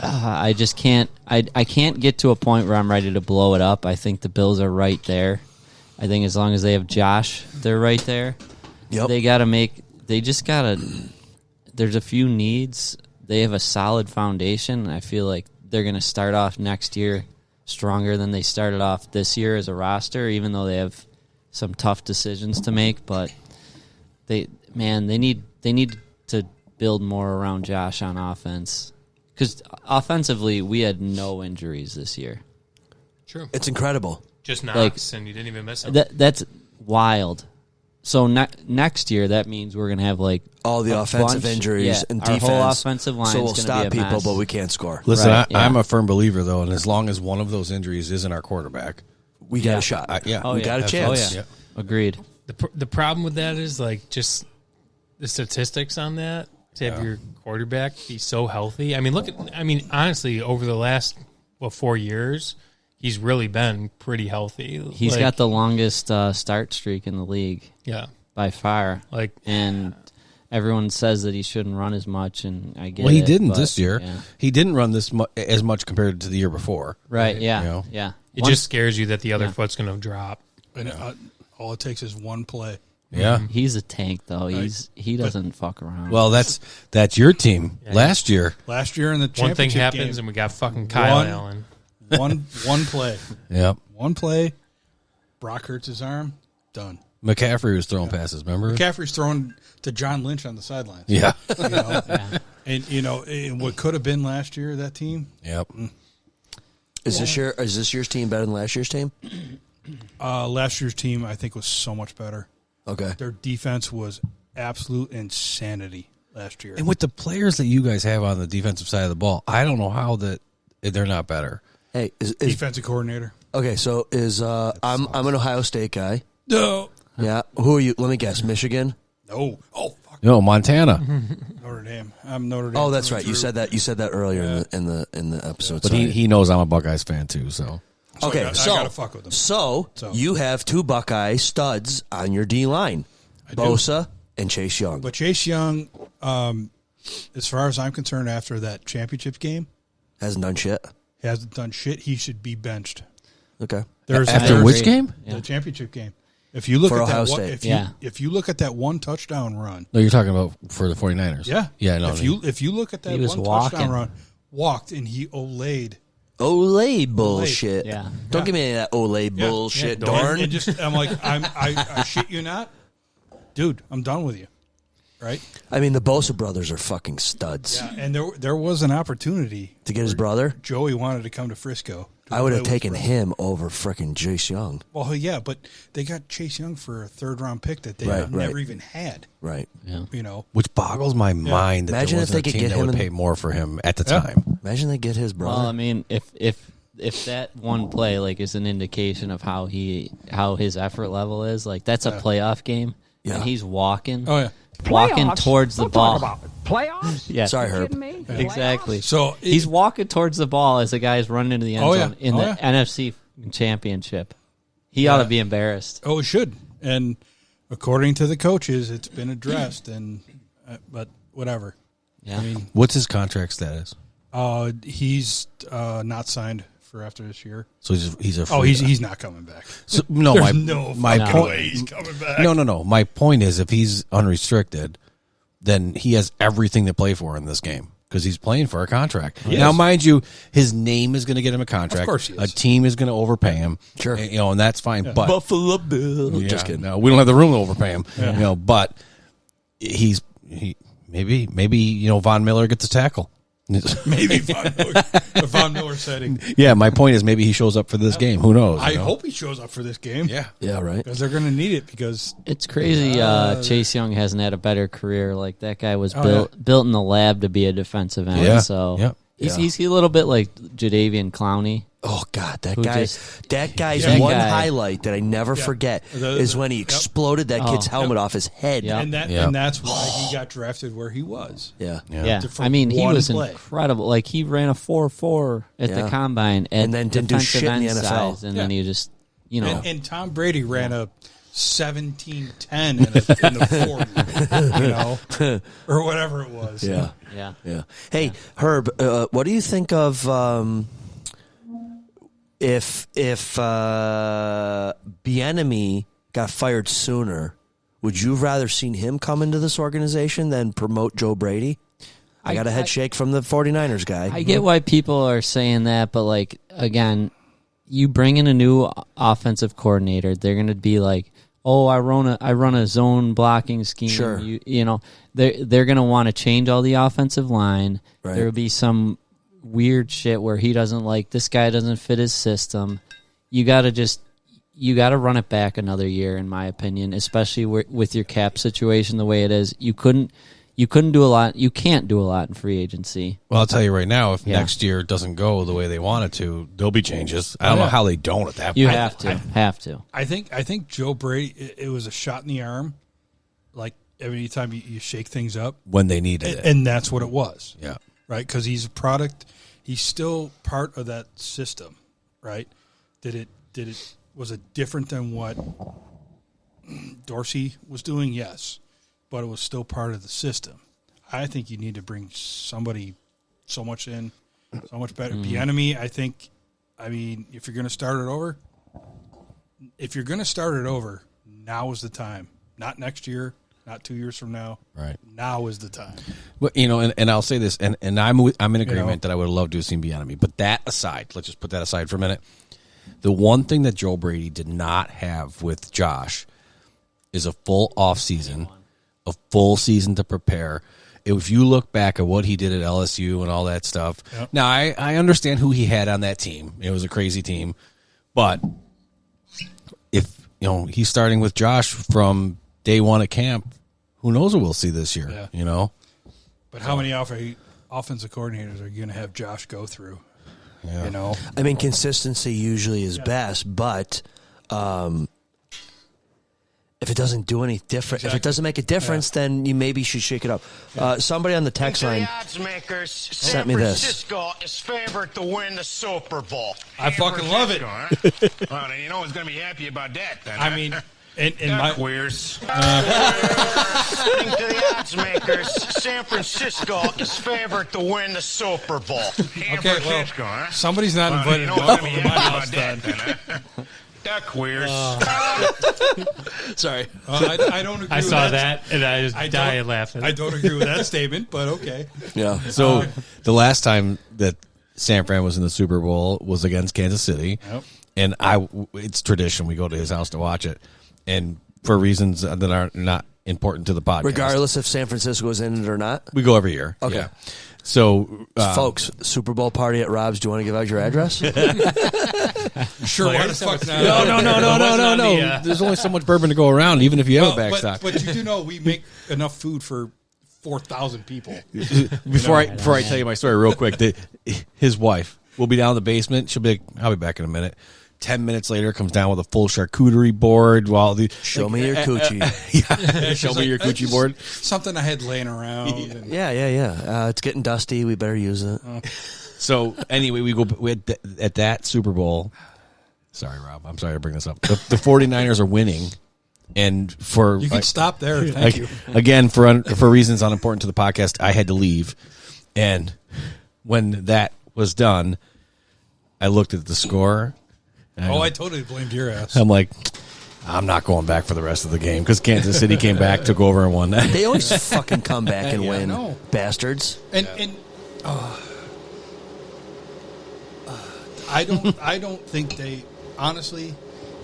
I just can't. I can't get to a point where I'm ready to blow it up. I think the Bills are right there. I think as long as they have Josh, they're right there. Yep. They just gotta. There's a few needs. They have a solid foundation. I feel like they're going to start off next year stronger than they started off this year as a roster, even though they have some tough decisions to make. But they need to build more around Josh on offense. Because offensively, we had no injuries this year. True. It's incredible. Just Knox, and you didn't even miss him. That's wild. So next year, that means we're going to have like all the offensive injuries and defense. Our whole offensive line. So we'll is stop be a people, mess. but we can't score. Listen, Right, I'm a firm believer, though, and as long as one of those injuries isn't our quarterback, we got a shot. We got a chance. Oh, yeah. Agreed. The problem with that is like just the statistics on that. To have your quarterback be so healthy. I mean, honestly, over the last 4 years, he's really been pretty healthy. He's got the longest start streak in the league. Yeah, by far. And everyone says that he shouldn't run as much, and I get. Well, he it, didn't but, this year. Yeah. He didn't run as much compared to the year before. Right? Yeah. You know? Yeah. It just scares you that the other foot's going to drop. And all it takes is one play. Yeah, he's a tank though. He doesn't fuck around. Well, that's your team last year. Last year in the championship one thing happens game, and we got fucking Kyle Allen. One play. Yep. One play. Brock hurts his arm. Done. McCaffrey was throwing passes. Remember? McCaffrey's throwing to John Lynch on the sidelines. Yeah. And what could have been last year, that team. Yep. Is this year's team better than last year's team? Last year's team, I think, was so much better. Okay. Their defense was absolute insanity last year. And with the players that you guys have on the defensive side of the ball, I don't know how that they're not better. Hey, is defensive coordinator. Okay, so I'm an Ohio State guy. No. Yeah. Who are you? Let me guess. Michigan? No. Oh, fuck. No, Montana. Notre Dame. I'm Notre Dame. Oh, that's right. You said that earlier in the episode. But he knows I'm a Buckeyes fan too, so. Okay, I gotta fuck with him. So you have two Buckeye studs on your D line, Bosa and Chase Young. But Chase Young, as far as I'm concerned, after that championship game, hasn't done shit. Hasn't done shit. He should be benched. Okay. After which game? The championship game. If you look For at Ohio that, State. if you look at that one touchdown run, No, you're talking about for the 49ers. yeah, Yeah, no. If you look at that one touchdown run, walked and he olayed. Olay bullshit. Yeah. Don't give me any of that Olay bullshit, Dorn. And just I'm like I shit you not, dude. I'm done with you. Right? I mean, the Bosa brothers are fucking studs. Yeah, and there was an opportunity to get his brother. Joey wanted to come to Frisco. I would have taken him over frickin' Chase Young. Well, yeah, but they got Chase Young for a third-round pick that they never even had. Right. Yeah. You know, Which boggles my mind that Imagine there if wasn't they a could team get that him would in- pay more for him at the time. Imagine they get his brother. Well, I mean, if that one play is an indication of how his effort level is, that's a playoff game, and he's walking. Oh yeah. Walking Playoffs? towards the Don't ball. talk about it. Playoffs? Yeah. Sorry, You Herb. kidding me? Exactly. So he's walking towards the ball as the guy's running into the end zone in the yeah. NFC Championship. He ought to be embarrassed. Oh, it should. And according to the coaches, it's been addressed. And but whatever. Yeah. I mean, What's his contract status? he's not signed for after this year. So he's a free Oh, he's not coming back. So, no, There's my fucking point. way he's coming back. No. My point is, if he's unrestricted, then he has everything to play for in this game because he's playing for a contract. Yes. Now, mind you, his name is going to get him a contract. Of course he is. A team is going to overpay him. Sure. And that's fine. But Buffalo Bill. just kidding. No, we don't have the room to overpay him. But maybe Von Miller gets a tackle. Maybe Von Miller setting. Yeah, my point is maybe he shows up for this game. Who knows? I hope he shows up for this game. Yeah. Yeah, right. Because they're going to need it because It's crazy. Chase Young hasn't had a better career. That guy was Oh, built in the lab to be a defensive end. Yeah. So Yeah. he's a little bit like Jadeveon Clowney. Oh God, that Who guy! just- That guy's That one guy- highlight that I never forget is when he exploded that kid's helmet off his head. Yep. and that's why he got drafted where he was. Yeah. Yeah, For I mean, he one was play. incredible. He ran a 4.4 at the combine, And then didn't do defensive shit in the end NFL. size, and then he just, And Tom Brady ran a 17-10 in the 40, or whatever it was. Yeah. yeah. Hey, Herb, what do you think of if Bieniemy got fired sooner? Would you have rather seen him come into this organization than promote Joe Brady? I got a head shake from the 49ers guy. I get why people are saying that, but again, you bring in a new offensive coordinator, they're going to be like, oh, I run a zone blocking scheme. Sure. You know, they're going to want to change all the offensive line. Right. There will be some weird shit where he doesn't like, this guy doesn't fit his system. You got to run it back another year, in my opinion, especially with your cap situation the way it is. You couldn't do a lot. You can't do a lot in free agency. Well, I'll tell you right now, if next year doesn't go the way they want it to, there'll be changes. I don't know how they don't at that point. You have to. I think Joe Brady, it was a shot in the arm, like every time you shake things up. When they needed it. And that's what it was. Yeah. Right? Because he's a product. He's still part of that system, right? Was it different than what Dorsey was doing? Yes. But it was still part of the system. I think you need to bring somebody so much better. Bieniemy, I mean, if you're going to start it over, now is the time. Not next year, not 2 years from now. Right. Now is the time. Well, and I'll say this, and I'm in agreement that I would have loved to have seen Bieniemy. But that aside, let's just put that aside for a minute. The one thing that Joe Brady did not have with Josh is a full offseason, a full season to prepare. If you look back at what he did at LSU and all that stuff, now I understand who he had on that team. It was a crazy team, but if he's starting with Josh from day one at camp, who knows what we'll see this year? Yeah. But how many offensive coordinators are you going to have Josh go through? Yeah. I mean, consistency usually is best, but if it doesn't do any different, if it doesn't make a difference, then you maybe should shake it up. Somebody on the text line sent me this. San Francisco is favored to win the Super Bowl. I fucking love it. Well, he's going to be happy about that. Then, I mean, in my queers. According to the odds makers, San Francisco is favored to win the Super Bowl. Okay, well, somebody's not invited to go to my house then. That queers. Sorry. I don't agree I with saw that, and I just died laughing. I don't agree with that statement, but okay. Yeah. So the last time that San Fran was in the Super Bowl was against Kansas City, and it's tradition. We go to his house to watch it, and for reasons that are not important to the podcast. Regardless if San Francisco is in it or not? We go every year. Okay. Yeah. So, folks, Super Bowl party at Rob's. Do you want to give out your address? Sure. Why the fuck not? No. There's only so much bourbon to go around, even if you have a backstock. But you do know we make enough food for 4,000 people. Before I tell you my story real quick, his wife will be down in the basement. She'll be like, I'll be back in a minute. 10 minutes later, comes down with a full charcuterie board. Show me your coochie. Show me your coochie board. Something I had laying around. Yeah. It's getting dusty. We better use it. So anyway, we had at that Super Bowl. Sorry, Rob. I'm sorry to bring this up. The 49ers are winning, and you can stop there. Thank you. Again, for reasons unimportant to the podcast, I had to leave, and when that was done, I looked at the score. I totally blamed your ass. I'm like, I'm not going back for the rest of the game because Kansas City came back, took over, and won that. They always fucking come back and win, bastards. And I don't think they honestly,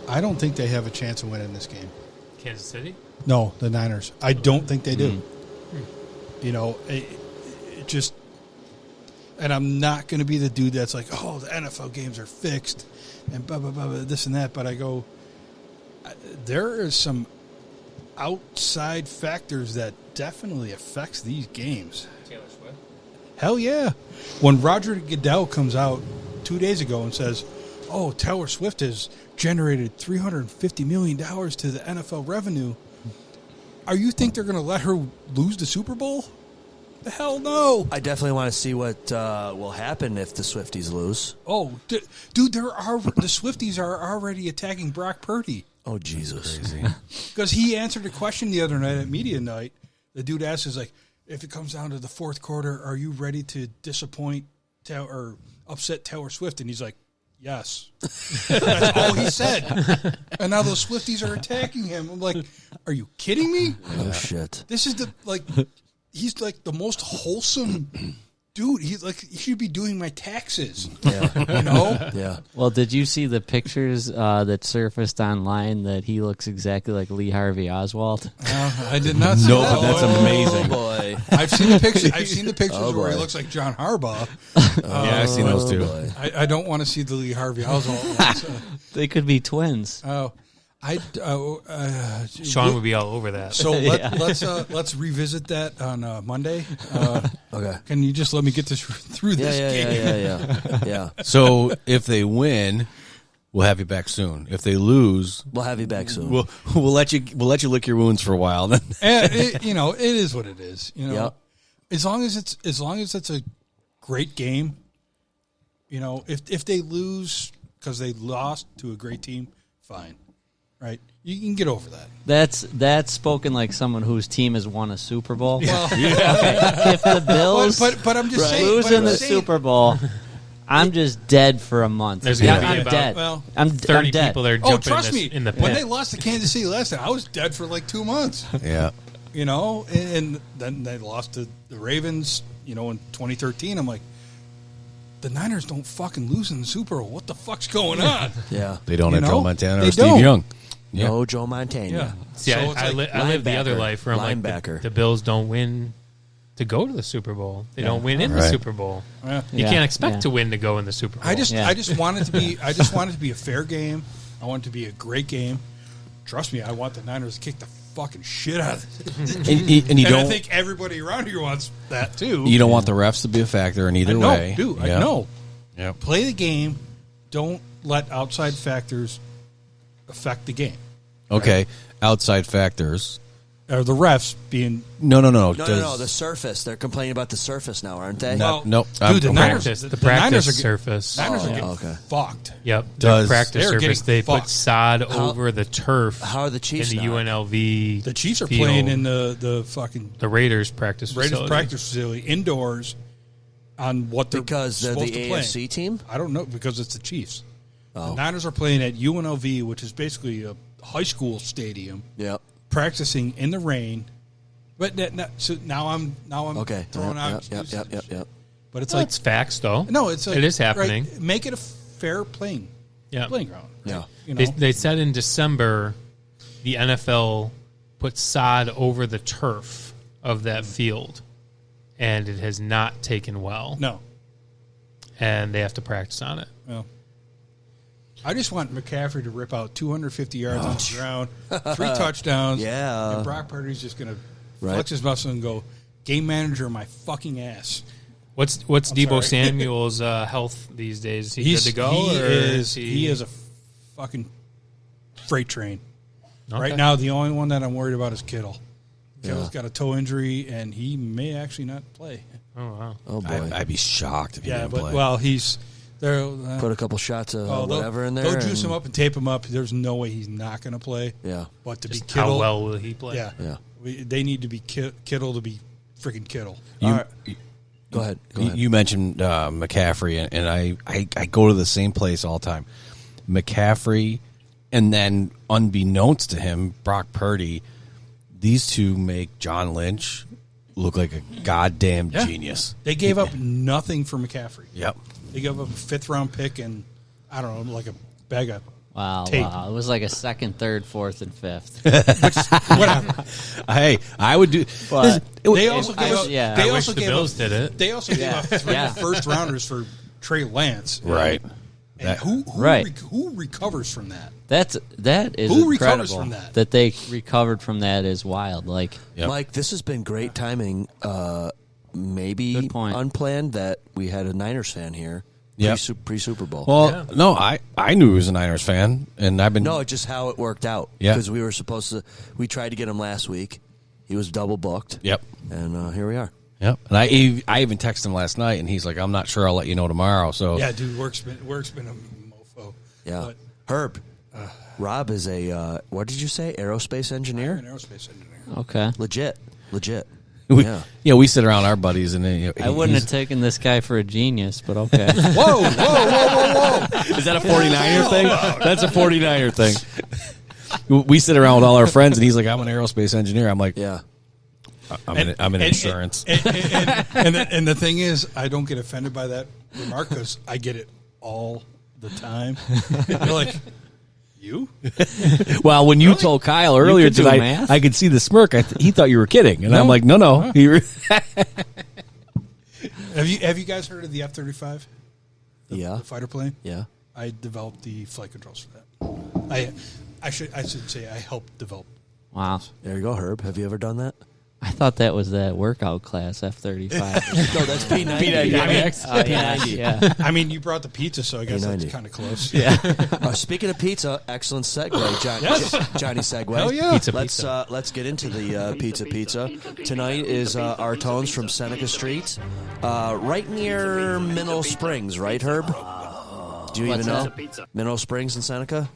I don't think they have a chance of winning this game. Kansas City? No, the Niners. I don't think they do. It just. And I'm not going to be the dude that's like, oh, the NFL games are fixed and blah, blah, blah, blah, this and that. But I go, there are some outside factors that definitely affects these games. Taylor Swift? Hell yeah. When Roger Goodell comes out 2 days ago and says, oh, Taylor Swift has generated $350 million to the NFL revenue, you think they're going to let her lose the Super Bowl? The hell no! I definitely want to see what will happen if the Swifties lose. Oh, dude, the Swifties are already attacking Brock Purdy. Oh, Jesus. Because he answered a question the other night at media night. The dude asked, is like, if it comes down to the fourth quarter, are you ready to disappoint or upset Taylor Swift? And he's like, yes. That's all he said. And now those Swifties are attacking him. I'm like, are you kidding me? Oh, shit. This is he's like the most wholesome dude, he's like, he should be doing my taxes. Yeah. You know? Yeah. Well, did you see the pictures that surfaced online that he looks exactly like Lee Harvey Oswald? I did not see No, that. but that's amazing. Oh, boy. I've seen the pictures. I've seen the pictures Oh, where he boy. looks like John Harbaugh. Yeah, I've seen those too. boy. I don't want to see the Lee Harvey Oswald ones. They could be twins. Oh, Sean would be all over that. So Yeah. let's revisit that on Monday. Okay. Can you just let me get this through Yeah, this game? yeah. So if they win, we'll have you back soon. If they lose, We'll have you back soon. we'll let you lick your wounds for a while. Then And it is what it is. You know, Yep. as long as it's a great game. You know, if they lose because they lost to a great team, fine, right? You can get over that. That's spoken like someone whose team has won a Super Bowl. Well, Okay, if the Bills but I'm just saying, lose but in I'm the saying- Super Bowl, I'm just dead for a month. There's gonna be I'm about dead. well, I'm 30 dead. people that are Oh, jumping trust in, me, in the when pit. they lost to Kansas City last time, I was dead for like 2 months. yeah, You know, and then they lost to the Ravens. You know, in 2013, I'm like, the Niners don't fucking lose in the Super Bowl. What the fuck's going on? Yeah. they don't You have know? Joe Montana They or Steve don't. Young. Yeah. No Joe Montana. Yeah. See, So I, it's I, like I live the other linebacker. life where I'm like, Linebacker. the Bills don't win to go to the Super Bowl. They don't win in the Right. Super Bowl. Yeah. You Yeah, can't expect yeah. to win to go in the Super Bowl. I just want it to be a fair game. I want it to be a great game. Trust me, I want the Niners to kick the fucking shit out of it. And you And I don't think everybody around here wants that too. you don't want the refs to be a factor in either I know, way. dude. Yeah. I know. Yeah. Play the game. Don't let outside factors affect the game. Okay. Outside factors. Or the refs being No. No, the surface. They're complaining about the surface now, aren't they? No, Well, no. dude, the Niners, practice, the the practice Niners are, surface. Niners are Oh, getting okay. fucked. Yep. Does- The practice They're surface. getting They put fucked. sod How- over the turf. How are the Chiefs in the not? UNLV? The Chiefs are field. playing in the fucking the Raiders practice Raiders facility. practice facility indoors on what they're Because they're supposed the to play. AFC team? I don't know because it's the Chiefs. Oh. The Niners are playing at UNLV, which is basically a high school stadium, Yep. practicing in the rain. But so now I'm Okay. throwing out Yep. excuses. Yep. But it's Well, like it's facts, though. no, it's like, it is happening. right, make it a fair playing ground. Yeah. You know, They said in December the NFL put sod over the turf of that field, and it has not taken well. no. And they have to practice on it. Well, I just want McCaffrey to rip out 250 yards on the ground, 3 touchdowns. Yeah. And Brock Purdy's just going to Right. flex his muscle and go, game manager my fucking ass. What's I'm Debo sorry. Samuel's health these days? Is he good to go? He is a fucking freight train. Okay. Right now, the only one that I'm worried about is Kittle. Kittle's Yeah. got a toe injury, and he may actually not play. Oh wow. Oh, boy. I'd be shocked if he Yeah, didn't but play. well, he's there. Put a couple shots of whatever in there. They'll juice and- him up and tape him up. There's no way he's not going to play. Yeah. But to Just be Kittle, how well will he play? Yeah, Yeah. They need to be Kittle to be freaking Kittle. You- All right. Go ahead. You mentioned McCaffrey, and I go to the same place all the time. McCaffrey, and then unbeknownst to him, Brock Purdy. These two make John Lynch look like a goddamn Yeah. genius. They gave up nothing for McCaffrey. Yep. They gave up a 5th-round pick and I don't know, like a bag of Wow, tape. wow. It was like a 2nd, 3rd, 4th, and 5th. Whatever. Hey, I would do. But They also I- gave up. yeah. They I also wish the gave Bills up, did it. They also Yeah. gave up 3 Yeah. first-rounders for Trey Lance. Right. And who Right. who recovers from that? That is Who recovers incredible. from that? they recovered from that is wild. Like Yep. Mike, this has been great timing. Maybe Good point. unplanned that we had a Niners fan here Yep. pre-Super Bowl. Well, no, I knew he was a Niners fan, and I've been No, just how it worked out. Yeah. Because we were supposed to. We tried to get him last week. He was double booked. Yep. And here we are. Yep. And I even texted him last night, and he's like, "I'm not sure. I'll let you know tomorrow." So Yeah, dude, work's been a mofo. Yeah. But Herb. Rob is a what did you say? Aerospace engineer. I'm an aerospace engineer. okay, Legit. we, Yeah. we sit around our buddies, and then, I wouldn't have taken this guy for a genius, but okay. Whoa, whoa, whoa, whoa, whoa! Is that a 49er thing? That's a 49er thing. We sit around with all our friends, and he's like, "I'm an aerospace engineer." I'm like, Yeah. I'm in insurance. And the thing is, I don't get offended by that remark because I get it all the time. You're like, you? Well, when you told Kyle earlier could do tonight, math? I could see the smirk. He thought you were kidding, and I'm like, no. Have you guys heard of the F-35? The fighter plane. Yeah. I developed the flight controls for that. I should say I helped develop. Wow. There you go, Herb. Have you ever done that? I thought that was that workout class, F-35. No, that's P90. Yeah. I mean, you brought the pizza, so I guess that's kind of close. Yeah. Speaking of pizza, excellent segue, Johnny Segue. Hell yeah. Let's get into the pizza. Tonight is Artone's from Seneca Street, right near Mineral Springs, right, Herb? Do you even know? Mineral Springs in Seneca?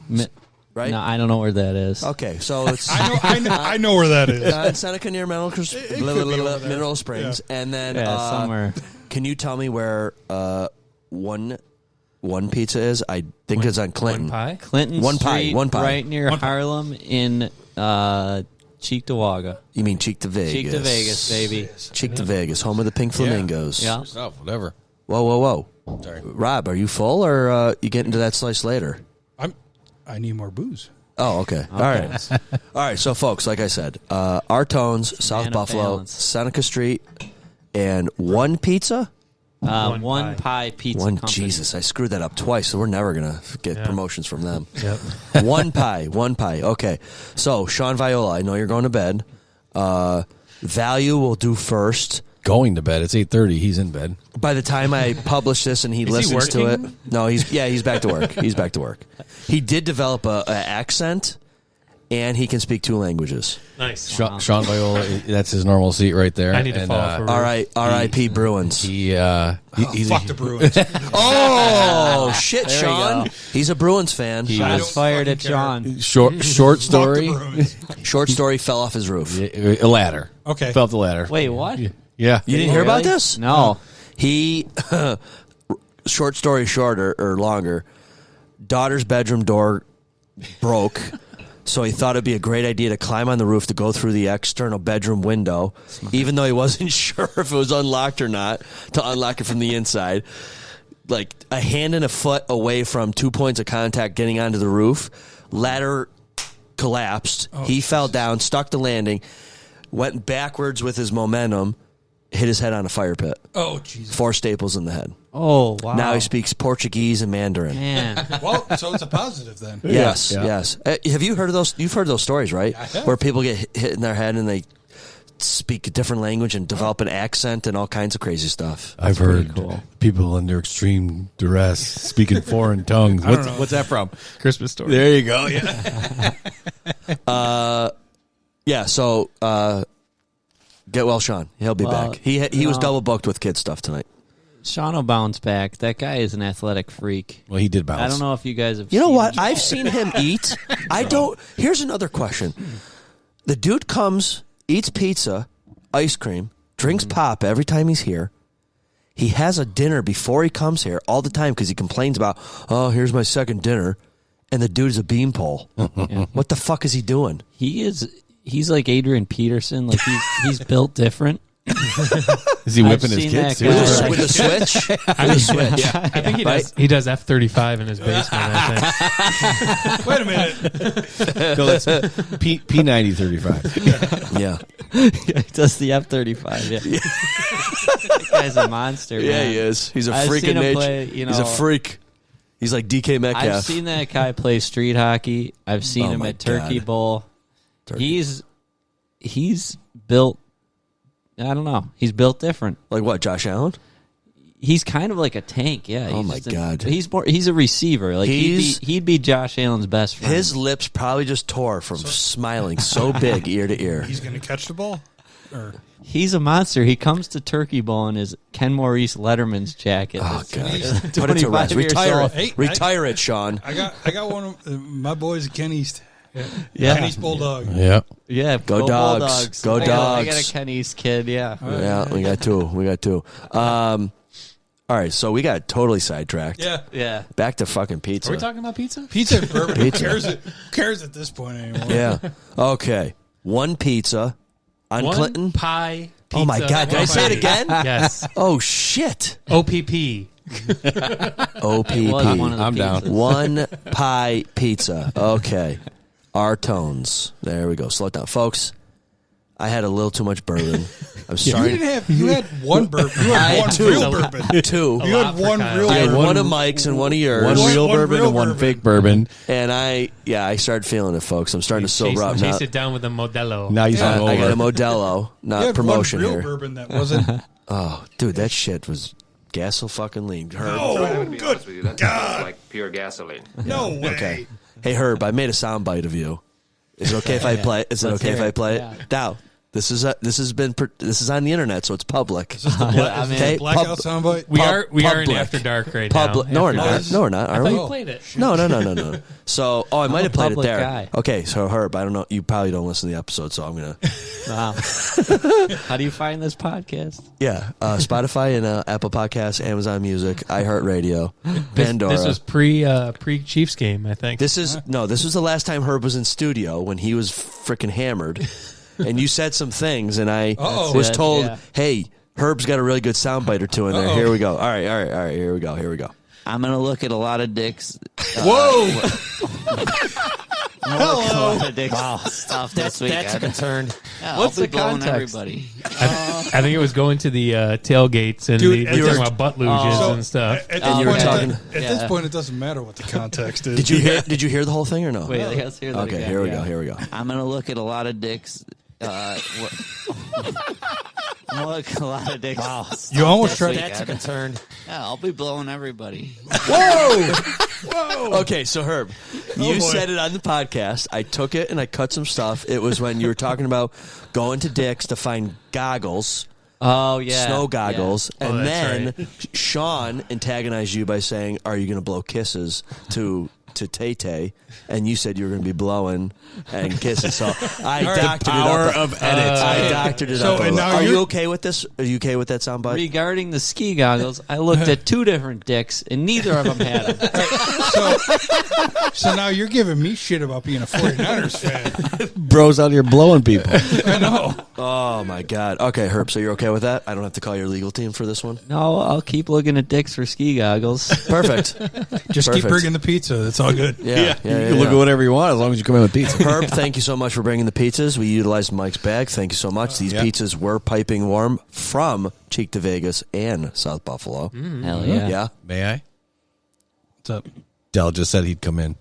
Right? No, I don't know where that is. Okay, so it's I know where that is. in Seneca near Mineral Springs, and then somewhere. Can you tell me where one pizza is? I think it's on Clinton. One pie? Clinton One pie, Street, one pie. right near Harlem in Cheektowaga. You mean Cheek to Vegas? Cheek to Vegas, baby. Cheek to Vegas, home of the Pink Flamingos. Yeah. Whatever. Whoa. Sorry. Rob, are you full or you get into that slice later? I need more booze. Oh, okay. All right. So, folks, like I said, Artone's, South of Buffalo, balance. Seneca Street, and one pizza? One pie pizza company. Jesus, I screwed that up twice, so we're never going to get promotions from them. Yep. One pie. Okay. So, Sean Viola, I know you're going to bed. Value will do first. Going to bed. It's 8:30. He's in bed. By the time I publish this and he listens to it, no, he's back to work. He's back to work. He did develop a accent, and he can speak 2 languages. Nice. Sean Viola. That's his normal seat right there. I need to follow for All right, R.I.P. Bruins. He's Fuck the Bruins. Oh shit, There you Sean. go. He's a Bruins fan. Shots fired at fucking Sean. short story. Short story, fell off his roof. A ladder. Okay. Fell off the ladder. Wait, what? Yeah. You didn't hear about this? No. He, short story shorter or longer, daughter's bedroom door broke, so he thought it'd be a great idea to climb on the roof to go through the external bedroom window, even though he wasn't sure if it was unlocked or not, to unlock it from the inside. Like a hand and a foot away from 2 points of contact getting onto the roof. Ladder collapsed. He fell down, stuck the landing, went backwards with his momentum, hit his head on a fire pit. Oh, Jesus. 4 staples in the head. Oh, wow. Now he speaks Portuguese and Mandarin. Man. Well, so it's a positive then. Yes, Yeah. yes. Have you heard of those? You've heard those stories, right? I have. Where people get hit in their head and they speak a different language and develop an accent and all kinds of crazy stuff. I've heard people under extreme duress speaking foreign tongues. What's that from? Christmas Story. There you go. Yeah. Yeah, so get well, Sean. He'll be back. He was double booked with kid stuff tonight. Sean will bounce back. That guy is an athletic freak. Well, he did bounce. I don't know if you guys have You know seen what? him. I've seen him eat. I don't. Here's another question. The dude comes, eats pizza, ice cream, drinks pop every time he's here. He has a dinner before he comes here all the time because he complains about, oh, here's my second dinner. And the dude is a beanpole. What the fuck is he doing? He's like Adrian Peterson. Like he's built different. Is he whipping his kids too? With a switch? With a switch. Yeah. I think he does F-35 in his basement, I think. Wait a minute. No, that's P90 35. Yeah. He does the F-35. Yeah. That guy's a monster. Yeah, man. he is. He's a I've freak seen of him nature. play, He's a freak. He's like DK Metcalf. I've seen that guy play street hockey. I've seen him my at Turkey God. Bowl. He's built. I don't know. He's built different. Like what? Josh Allen? He's kind of like a tank. Yeah. Oh, he's my just God. He's a receiver. Like he'd be Josh Allen's best friend. His lips probably just tore from smiling so big ear to ear. He's going to catch the ball? Or He's a monster. He comes to Turkey Bowl in his Ken Maurice Letterman's jacket. Oh, That's God. Put it to 25 rest. years Retire old. it. Hey, Retire it, Sean. I got one of my boys, Ken East. Yeah. Ken East Bulldog. Yeah. Yeah, Go Dogs. Bulldogs. Go I got Dogs. a Ken East kid, yeah. Yeah, we got two. All right, so we got totally sidetracked. Yeah. Yeah. Back to fucking pizza. Are we talking about pizza? Pizza and bourbon. Pizza. Who cares at this point anymore? Yeah. Okay. One pizza, On One Clinton? pie pizza. Oh, my God. Did I say it again? Yes. Oh, shit. OPP. OPP. I'm down. One pie pizza. Okay. Our tones. There we go. Slow it down. Folks, I had a little too much bourbon. I'm sorry. You had one bourbon. You had one two. real bourbon. Two. You had one real I had bourbon. one of Mike's and one of yours. One real One bourbon real and one bourbon. fake bourbon. And I started feeling it, folks. I'm starting to sober up now. Chase it down with a Modelo. Now he's Yeah, on I got a over. Modelo, You not had promotion one real here. bourbon that wasn't. Oh, dude, that shit was gaso fucking lean. Herb. To be honest with you, that smells like pure gasoline. No way. Okay. Hey, Herb, I made a soundbite of you. Is it okay if I play? Is it Let's okay if hear I it. play Yeah. it? Now, this is on the internet, so it's public. Is this the blackout soundbite? We are in public. After Dark right Public. now. No, we're After not. Dark. No, we're not. I Are thought we? you played it. No. So, I might I'm have a played it public there. guy. Okay, so Herb, I don't know. You probably don't listen to the episode, so I'm gonna. Wow. How do you find this podcast? Yeah, Spotify and Apple Podcasts, Amazon Music, iHeartRadio, Pandora. This was pre Chiefs game, I think. This was the last time Herb was in studio when he was freaking hammered, and you said some things, and I Uh-oh. was That's it, told, yeah. "Hey, Herb's got a really good soundbite or two in there. Uh-oh. Here we go. All right. Here we go. I'm gonna look at a lot of dicks. Whoa! I'm gonna look at a lot of dicks stuff this week. That's a concern. Yeah, What's I'll be the blowing context? everybody. I think it was going to the tailgates and Dude, we you were were- talking about butt luges So, and stuff. At And you were this talking- point, at this point, it doesn't matter what the context is. Did you hear the whole thing or no? Wait, let's hear that Okay, again. here we Yeah. go. Here we go. I'm gonna look at a lot of dicks. I'm gonna look at a lot of dicks. Wow. You almost tried. That's a concern. Yeah, I'll be blowing everybody. Whoa! Okay, so Herb, Oh, you boy. said it on the podcast. I took it and I cut some stuff. It was when you were talking about going to Dick's to find goggles. Oh yeah, Snow goggles, Yeah. and Oh, that's then right. Sean antagonized you by saying, "Are you going to blow kisses to Tay Tay?" And you said you were going to be blowing and kissing. So I doctored power it up. of edit. I doctored it So, up. and now Are you you're- okay with this? Are you okay with that soundbite? Regarding the ski goggles, I looked at two different dicks, and neither of them had them. So now you're giving me shit about being a 49ers fan. Bros out here blowing people. I know. Oh my God. Okay, Herb. So you're okay with that? I don't have to call your legal team for this one. No, I'll keep looking at dicks for ski goggles. Perfect. Just Perfect. keep bringing the pizza. That's all good. Yeah, You can look at whatever you want as long as you come in with pizza. Herb, thank you so much for bringing the pizzas. We utilized Mike's bag. Thank you so much. These Yeah. pizzas were piping warm from Cheek to Vegas and South Buffalo. Hell yeah. Yeah. May I? What's up? Dell just said he'd come in.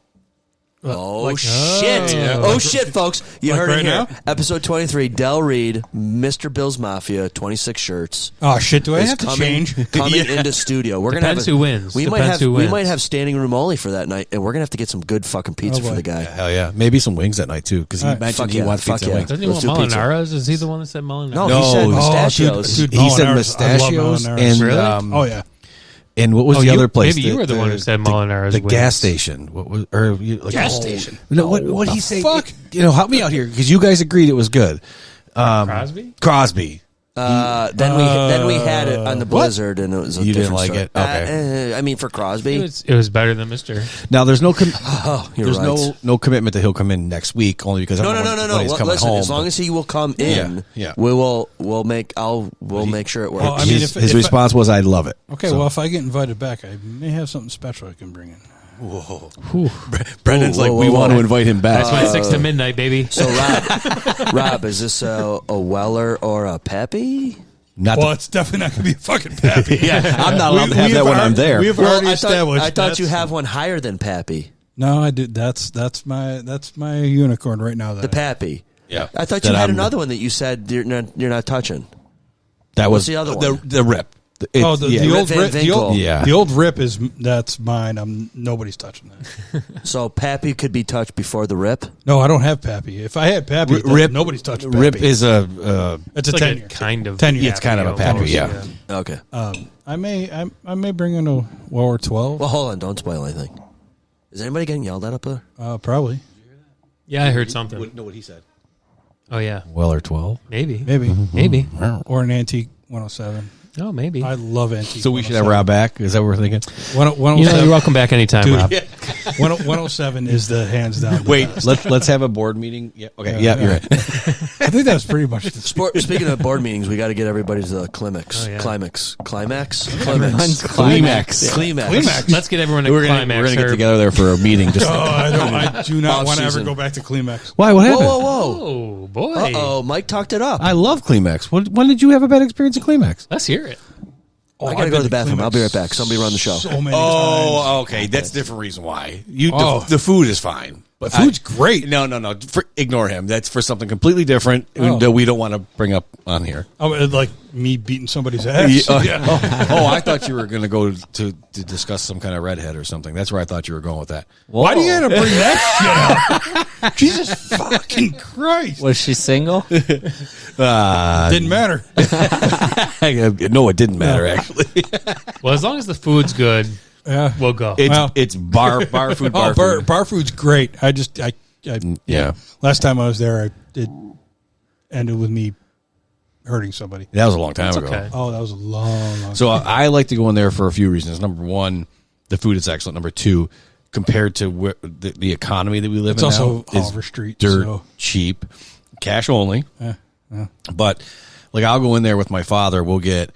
Oh, shit. Oh, shit, folks. You Like heard right it here. now? Episode 23, Del Reed, Mr. Bill's Mafia, 26 shirts. Oh shit! Do I is have to coming, change? Coming into studio. We're gonna have Depends who wins. We Depends who we wins. might have standing room only for that night, and we're gonna have to get some good fucking pizza Oh, for boy. the guy. Hell yeah. Maybe some wings that night, too, because he All right. mentioned Fuck he yeah. wants Fuck pizza yeah. wings. Doesn't he Let's want do pizza. Molinara's? Is he the one that said Molinara's? No, No, he said he- pistachios. dude, He said Molinara's. I love pistachios Molinara's. and Really? Oh yeah. and what was Oh, the you- other place? maybe you were the one who said Molinara's The wings. gas station. What was like Gas station? No, what he say? fuck? Help me out here because you guys agreed it was good. Crosby? Crosby. Then we had it on the Blizzard, and it was a You didn't different like story. it? Okay. I mean, for Crosby, It was better than Mr. Now there's no you're there's right. no commitment that he'll come in next week only because I No, don't no, know no, no, when no. he's coming Listen, home. as long as he will come in, Yeah. we'll make sure it works. Well, I mean, his, if his I- response was, "I love it." Okay, So- well, if I get invited back, I may have something special I can bring in. Brendan's Whoa, like, whoa, we whoa, want whoa. to invite him back. That's my 6 to midnight, baby. So Rob, is this a Weller or a Peppy? Not Well, it's definitely not going to be a fucking Pappy. yeah, I'm not allowed to have that when I'm there. We have Well, already established. I thought you that's- have one higher than Pappy. No, I do. That's my unicorn right now. The Pappy. Yeah, I thought That you had I'm- another one that you said you're not touching. That What's was the other one? The rip. Oh, the old Van rip. The old, Winkle. the old rip is that's mine. Nobody's touching that. So Pappy could be touched before the rip. No, I don't have Pappy. If I had Pappy, Rip. nobody's touching Pappy. Rip is a. It's a Like 10 a year. kind of 10 year. It's kind of a Pappy, almost, yeah. Okay. I may bring in a Weller 12. Well, hold on. Don't spoil anything. Is anybody getting yelled at up there? Probably. Yeah, I heard something. know what he said. Oh, yeah. Weller 12. Maybe. Maybe. Maybe. Or an Antique 107. Oh, maybe. I love Antique. So we should have Rob back. Is that what we're thinking? 107. You're welcome back anytime, Dude, Rob. 107 is the hands down. Wait, let's have a board meeting. Yeah, okay, yeah, you're right. I think that's pretty much the Speaking of board meetings, we got to get everybody to the Climax. Oh, yeah. Climax. Let's get everyone to We're Climax. gonna get together there for a meeting. Just I do not want to ever Off-season. go back to Climax. why? What happened? Whoa. Oh, boy. Uh-oh, Mike talked it up. I love Climax. When did you have a bad experience at Climax? Let's hear it. I got to go to the bathroom. I'll be right back. Somebody run the show. So many times. Oh, okay. That's a different reason why. The food is fine. The food's great. No. Ignore him. That's for something completely different that we don't want to bring up on here. Oh, like me beating somebody's ass. I thought you were going to go to discuss some kind of redhead or something. That's where I thought you were going with that. Why do you have to bring that shit up? Jesus fucking Christ. Was she single? Didn't matter. No, it didn't matter, actually. Well, as long as the food's good, we'll go. It's bar food. Bar food's great. Yeah. Last time I was there, it ended with me hurting somebody. That was a long time ago. Okay. Oh, that was a long So time. I like to go in there for a few reasons. Number one, the food is excellent. Number two, compared to the economy that we live It's in also now, is Oliver Street, dirt so- cheap, cash only. Yeah. But like I'll go in there with my father. We'll get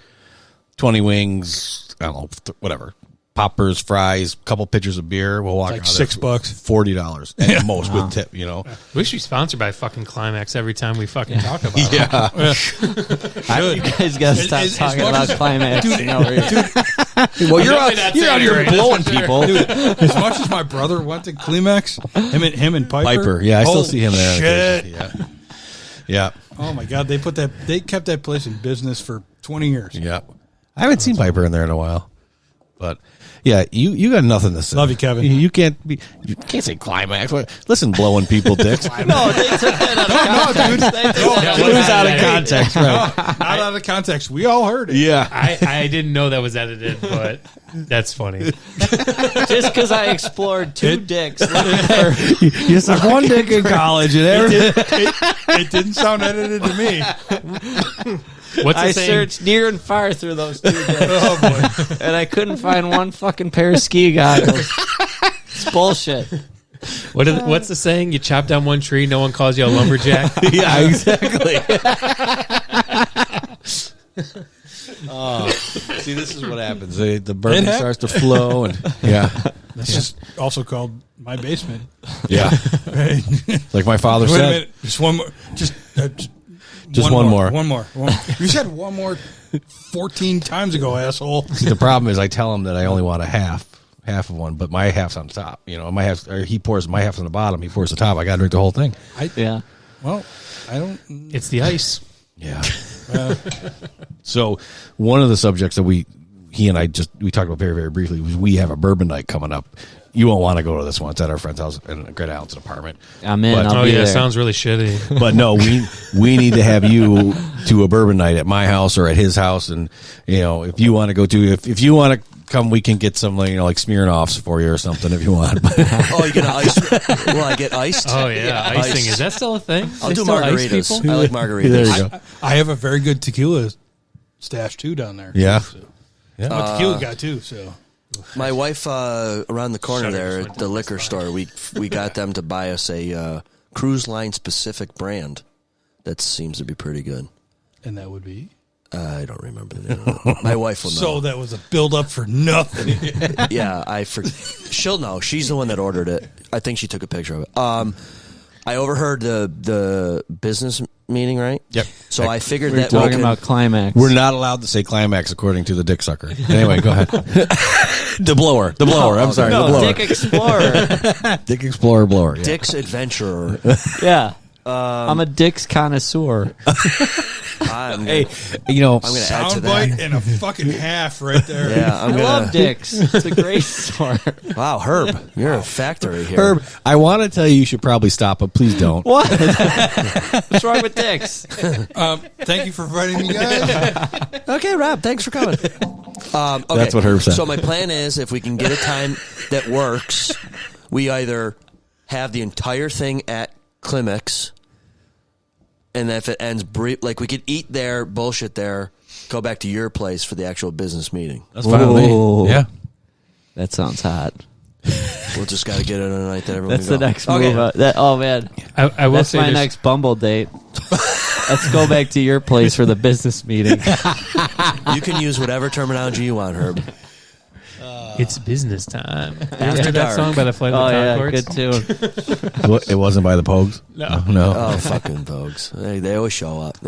20 wings. I don't know, whatever. Poppers, fries, couple pitchers of beer. We'll walk Like out of there $6, $40 at most with tip. You know. We should be sponsored by fucking Climax every time we fucking talk about it. You guys got to stop As talking much about as- Climax. Dude, Well, you're Definitely not out here saying blowing right. people. Dude, as much as my brother went to Climax, him and Piper. Yeah, I still holy see him there. Shit. Yeah. Oh my God, they kept that place in business for 20 years. Yeah. I haven't seen Piper in there in a while. But yeah, you got nothing to say. Love you, Kevin. You can't say Climax. Listen, blowing people dicks. No, they took that out of context. It was out of context, right? Not out of context. We all heard it. Yeah. I didn't know that was edited, but that's funny. Just because I explored two dicks. You suck one dick in college. And It didn't sound edited to me. What's the I saying? searched near and far through those two dicks. Oh boy. And I couldn't find one fucking pair of ski goggles. It's bullshit. What's the saying? You chop down one tree, no one calls you a lumberjack. yeah, exactly. See, this is what happens. The bourbon starts to flow, and That's just also called my basement. yeah. Right? Like my father Wait a said. minute. Just one more. Just one more. One more. You said one more 14 times ago, asshole. See, the problem is I tell him that I only want a half of one, but my half's on top. You know, my half, or he pours my half's on the bottom. He pours the top. I got to drink the whole thing. Yeah. Well, I don't. It's the ice. Yeah. So one of the subjects that he and I we talked about very, very briefly was we have a bourbon night coming up. You won't want to go to this one. It's at our friend's house in Greg Allen's apartment. I'm in. But, I'll Oh be yeah, there. sounds really shitty. but no, we need to have you to a bourbon night at my house or at his house, and you know if you want to go to if you want to come, we can get some like Smirnoffs for you or something if you want. Oh, you get ice? Will I get iced? Oh yeah, icing. Is that still a thing? I'll They do still ice margaritas. people? I like margaritas. There you go. I have a very good tequila stash too down there. Yeah. I'm a tequila guy too. So My wife around the corner there at the liquor store, we got them to buy us a cruise line specific brand that seems to be pretty good. and that would be. I don't remember the name. My wife will know. So that was a build up for nothing. Yeah, she'll know. She's the one that ordered it. I think she took a picture of it. I overheard the business meeting, right? Yep. So I figured We're that talking about Climax. We're not allowed to say climax according to the dick sucker. Anyway, go ahead. The blower. I'm sorry. No, the blower. Dick Explorer. Dick Explorer blower. Yeah. Dick's Adventurer. Yeah. I'm a Dick's connoisseur. Hey, you know, I'm going to add to Soundbite that. and a fucking half right there. Yeah, I love Dick's. It's a great store. Wow, Herb, you're a factory here. Herb, I want to tell you should probably stop, but please don't. What? What's wrong with Dick's? Thank you for inviting me, guys. Okay, Rob, thanks for coming. Okay, That's what Herb said. So my plan is, if we can get a time that works, we either have the entire thing at Climax, and if it ends like we could eat there, bullshit there, go back to your place for the actual business meeting. That's fine with me. Yeah. That sounds hot. We'll just got to get it on a night that everyone That's can the go. next move. Oh, man. I will That's say my there's- next Bumble date. Let's go back to your place for the business meeting. You can use whatever terminology you want, Herb. It's business time. After You heard that dark. song by the Flight of the good tune. It wasn't by the Pogues? No. Oh, fucking Vogues. They always show up.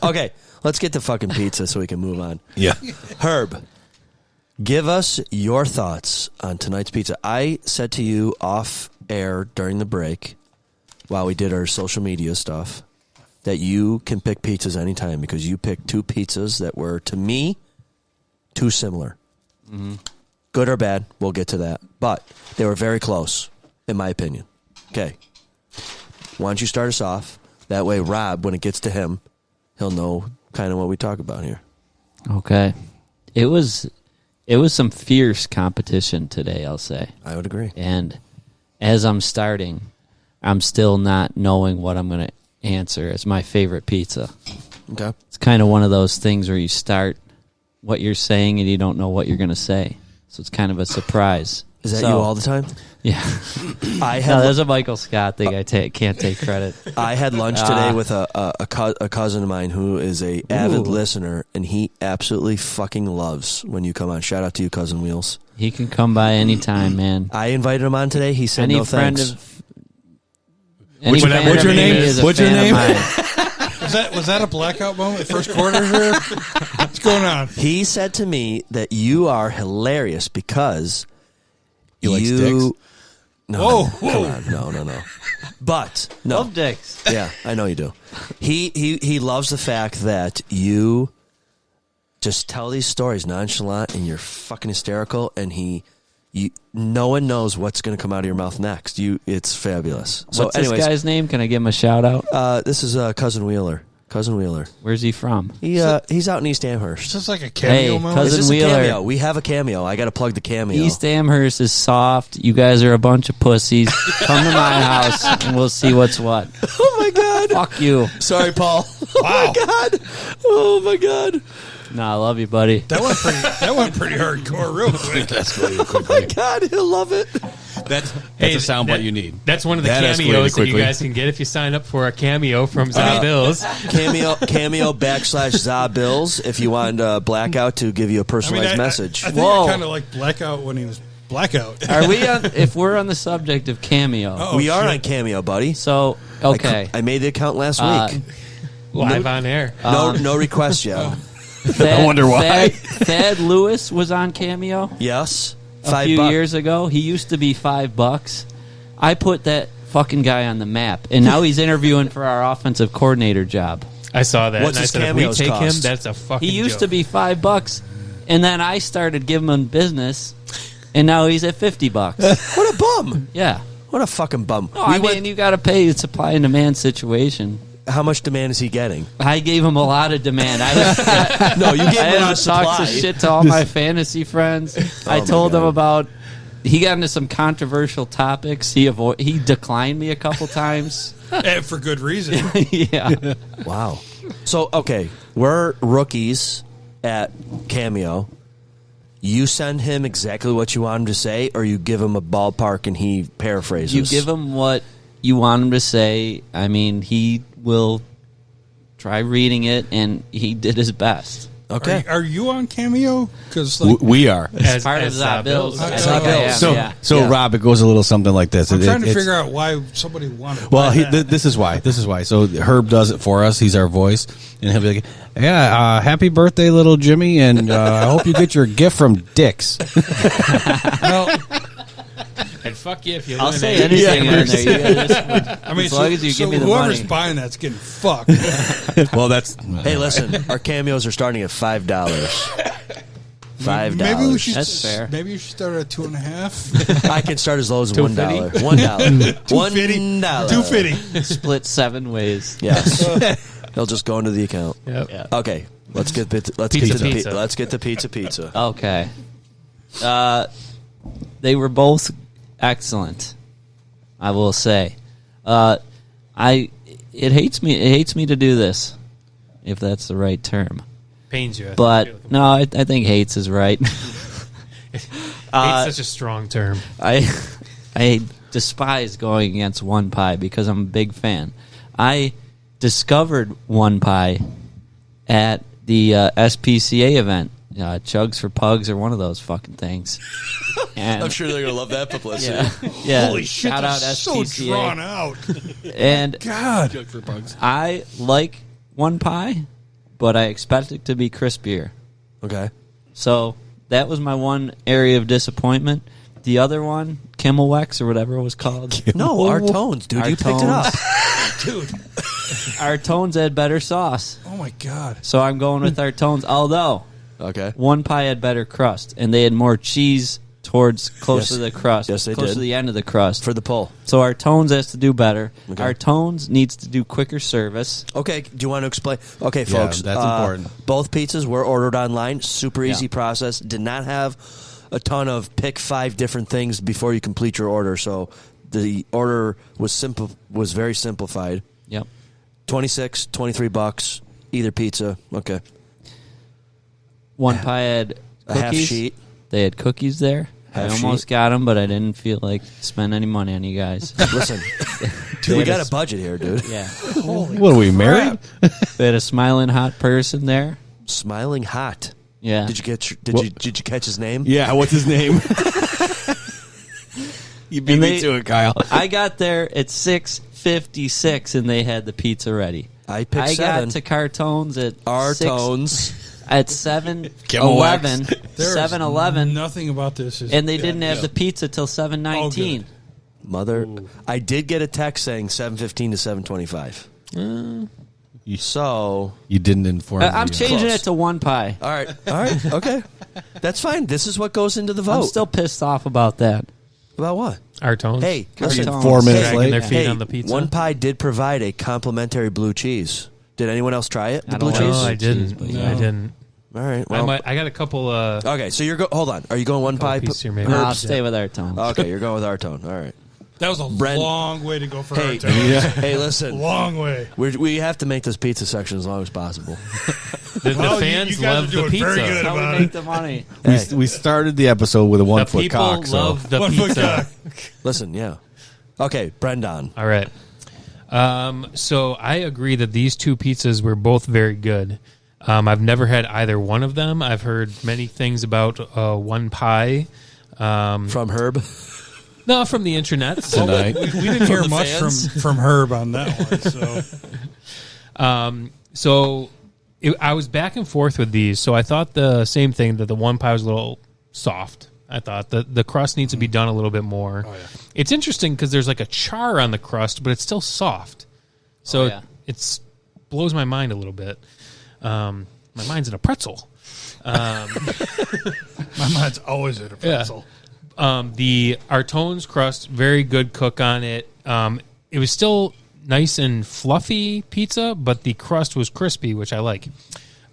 Okay, let's get to fucking pizza so we can move on. Yeah. Herb, give us your thoughts on tonight's pizza. I said to you off air during the break while we did our social media stuff that you can pick pizzas anytime because you picked two pizzas that were, to me, too similar. Mm-hmm. Good or bad, we'll get to that. But they were very close, in my opinion. Okay. Why don't you start us off? That way, Rob, when it gets to him, he'll know kind of what we talk about here. Okay. It was some fierce competition today, I'll say. I would agree. And as I'm starting, I'm still not knowing what I'm going to answer as my favorite pizza. Okay. It's kind of one of those things where you start what you're saying and you don't know what you're going to say. So it's kind of a surprise. Is that you all the time? Yeah. There's a Michael Scott thing. I can't take credit. I had lunch today with a cousin of mine who is a avid listener, and he absolutely fucking loves when you come on. Shout out to you, Cousin Wheels. He can come by anytime, man. I invited him on today. He said no thanks. What's your name? What's your name? Was that a blackout moment? First quarter here? What's going on? He said to me that you are hilarious because You like sticks? No, Whoa. come on. No. But no. Love dicks. Yeah, I know you do. He loves the fact that you just tell these stories nonchalant and you're fucking hysterical, and no one knows what's going to come out of your mouth next. It's fabulous. What's this guy's name? Can I give him a shout out? This is Cousin Wheeler. Cousin Wheeler. Where's he from? He's out in East Amherst. Is this like a cameo moment? Cousin This is Wheeler. a cameo. We have a cameo. I got to plug the cameo. East Amherst is soft. You guys are a bunch of pussies. Come to my house and we'll see what's what. Oh my God. Fuck you. Sorry, Paul. Wow. Oh my God. Nah, I love you, buddy. That went pretty hardcore real quick. Oh my God, he'll love it. That's a soundbite you need. That's one of the That escalated cameos that you quickly. guys can get if you sign up for a cameo from Za Bills. Cameo / Za Bills if you want Blackout to give you a personalized message. I think I kind of like Blackout when he was Blackout. Are we on? If we're on the subject of Cameo, we are on Cameo, buddy. So okay, I made the account last week. Live on air. No request yet. Thad, I wonder why. Thad Lewis was on Cameo. Yes, a few years ago. He used to be $5. I put that fucking guy on the map, and now he's interviewing for our offensive coordinator job. I saw that. What's and I his said, if we cameos take cost? him, that's a fucking He used joke. to be $5, and then I started giving him business, and now he's at $50. What a bum! Yeah. What a fucking bum. No, I mean, you got to pay the supply and demand situation. How much demand is he getting? I gave him a lot of demand. No, you gave I him a had to talk supply. some shit to all my fantasy friends. I my told them God. about. He got into some controversial topics. He declined me a couple times. And for good reason. Yeah. Wow. So, okay, we're rookies at Cameo. You send him exactly what you want him to say, or you give him a ballpark and he paraphrases? You give him what you want him to say. I mean, he will try reading it, and he did his best. Okay. Are you on Cameo? Because We are. As part of Za Bills. I Za think I Bills. am, So, yeah. Rob, it goes a little something like this. I'm trying to It's- figure out why somebody wanted. Well, why that. this is why. So Herb does it for us. He's our voice, and he'll be like, "Yeah, happy birthday, little Jimmy, and I hope you get your gift from Dick's." And fuck you if you I'll say eliminate anything in there. You guys, I mean, as long as you give me the whoever's money. buying that's getting fucked. Well, that's Hey, listen, our cameos are starting at $5. $5. Maybe we should. That's fair. Maybe you should start at 2.5. I can start as low as $1. $2.50? $1. $2.50. $2.50. Split 7 ways. Yes. He'll just go into the account. Yep. Yeah. Okay, let's get Pizza to pizza. let's get to pizza. Okay. They were both excellent, I will say. It hates me to do this, if that's the right term. Pains you. I think. But no, I think hates is right. Hate's such a strong term. I despise going against One Pie because I'm a big fan. I discovered One Pie at the SPCA event. Chugs for Pugs or one of those fucking things. And I'm sure they're going to love that publicity. Yeah. Holy shit, Shout out that's so SPCA. drawn out. And God. Jug for Pugs. I like One Pie, but I expect it to be crispier. Okay. So that was my one area of disappointment. The other one, Kimmelwex or whatever it was called. No, our tones, dude. You picked it up. Dude. Our tones had better sauce. Oh, my God. So I'm going with our tones. Although, Okay. One Pie had better crust, and they had more cheese towards close to the crust. Yes, they close did. to the end of the crust. For the pull. So our tones has to do better. Okay. Our tones needs to do quicker service. Okay, do you want to explain? Okay, Yeah, folks. that's important. Both pizzas were ordered online. Super easy Yeah. process. Did not have a ton of pick 5 different things before you complete your order. So the order was simple. Was very simplified. Yep. $26, $23, either pizza. Okay. One Pie had A half cookies. sheet. They had cookies there. Half I almost sheet. got them, but I didn't feel like spend any money on you guys. Listen, dude, we got a budget here, dude. Yeah. What are we married? They had a smiling hot person there. Smiling hot. Yeah. Did you get? What? Did you catch his name? Yeah, what's his name? You beat And me they- to it, Kyle. I got there at 6:56, and they had the pizza ready. I picked I 7. got to Cartones at Our 6 tones. at 7:11. There is 7:11, Nothing about this is. and they didn't have the pizza till 7:19. Mother, I did get a text saying 7:15 to 7:25. So You didn't inform me. I'm changing Close. it to One Pie. all right, okay, that's fine. This is what goes into the vote. I'm still pissed off about that. About what? Our tones. Hey, Our listen. tones. 4 minutes Dragging late. their feet Hey, on the pizza. One Pie did provide a complimentary blue cheese. Did anyone else try it? The I blue don't like cheese. No, I cheese, didn't. but I didn't. All right. I Well, got a couple. okay. So you're hold on. Are you going One Pie? pieces here, maybe. No, I'll Herbs. stay with our tones. Okay, you're going with our tone. All right. That was a Brent- long way to go for Hey, our town. hey, listen. Long way. We have to make this pizza section as long as possible. The Well, fans you guys love are the doing pizza. very good That's how we about make it. the money. We started the episode with a The 1-foot people cock. So love the 1 foot pizza. cock. Listen, yeah. Okay, Brendan. All right. So I agree that these two pizzas were both very good. I've never had either one of them. I've heard many things about One Pie. From Herb. No, from the internet. tonight. We didn't hear the much fans? from Herb on that one. So I was back and forth with these. So I thought the same thing, that the One Pie was a little soft. I thought the crust needs to be done a little bit more. Oh, yeah. It's interesting because there's like a char on the crust, but it's still soft. So yeah. it's blows my mind a little bit. My mind's in a pretzel. my mind's always at a pretzel. The Artone's crust, very good cook on it. It was still nice and fluffy pizza, but the crust was crispy, which I like.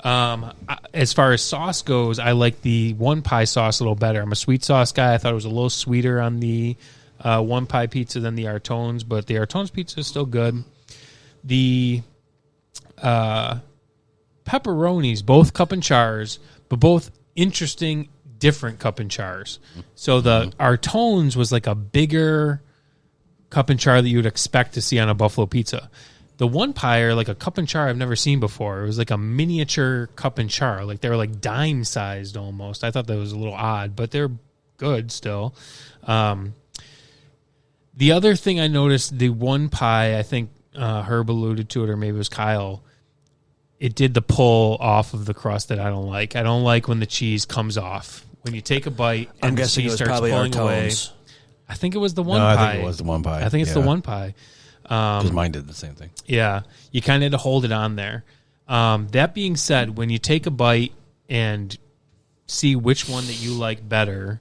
As far as sauce goes, I like the One Pie sauce a little better. I'm a sweet sauce guy. I thought it was a little sweeter on the One Pie pizza than the Artone's, but the Artone's pizza is still good. The pepperonis, both cup and chars, but both interesting, different cup and chars. So the Artone's was like a bigger cup and char that you would expect to see on a buffalo pizza. The One Pie are like a cup and char I've never seen before. It was like a miniature cup and char. Like they were like dime sized almost. I thought that was a little odd, but they're good still. The other thing I noticed, the One Pie, I think Herb alluded to it, or maybe it was Kyle, it did the pull off of the crust that I don't like. I don't like when the cheese comes off. When you take a bite and I'm the guessing it cheese was starts probably pulling away. Artone's. I think it was the One No, Pie. I think it was the One Pie. I think it's the Yeah. One Pie. Because mine did the same thing. Yeah, you kind of had to hold it on there. That being said, when you take a bite and see which one that you like better,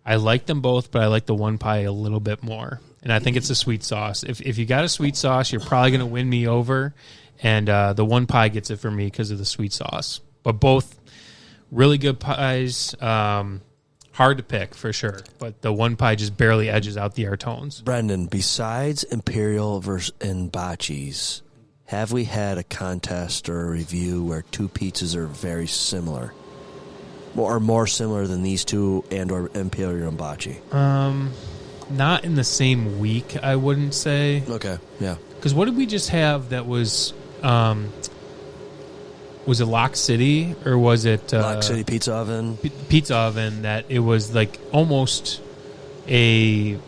I like them both, but I like the One Pie a little bit more. And I think it's the sweet sauce. If you got a sweet sauce, you're probably going to win me over. And the One Pie gets it for me because of the sweet sauce. But both really good pies. Hard to pick for sure, but the One Pie just barely edges out the Artone's. Brendan, besides Imperial and Bocce's, have we had a contest or a review where two pizzas are very similar? Or more similar than these two and or Imperial and Bocce? not in the same week, I wouldn't say. Okay, yeah. Because what did we just have that was it Lock City or was it Lock City Pizza Oven? Pizza Oven, that it was like almost like a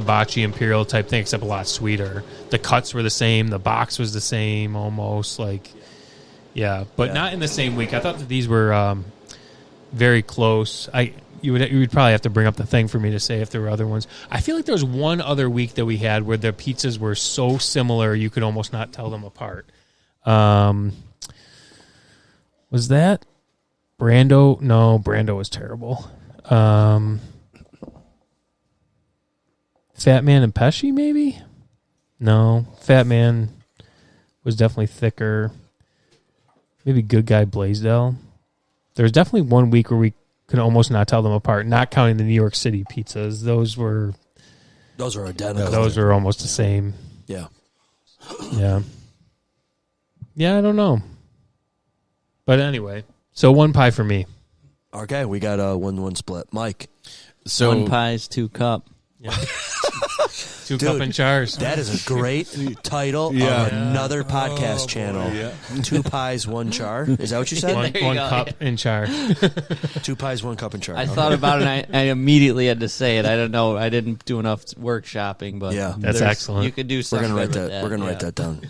bocce imperial type thing, except a lot sweeter. The cuts were the same, the box was the same, almost like, but not in the same week. I thought that these were very close. You would probably have to bring up the thing for me to say if there were other ones. I feel like there was one other week that we had where the pizzas were so similar you could almost not tell them apart. Was that Brando? No, Brando was terrible. Fat Man and Pesci, maybe? No, Fat Man was definitely thicker. Maybe Good Guy Blaisdell. There was definitely one week where we could almost not tell them apart, not counting the New York City pizzas. Those were identical. Those are almost the same. Yeah. Yeah. Yeah, I don't know. But anyway, so 1 pie for me. Okay, we got a 1-1 split. Mike. So 1 pie's 2 cup. Yeah. 2 cup and chars. That is a great title of another podcast channel. Yeah. 2 pies, 1 char. Is that what you said? One cup and char. 2 pies, 1 cup and char. I thought about it and I immediately had to say it. I don't know. I didn't do enough workshopping, but that's excellent. You could do something. We're going to write that down.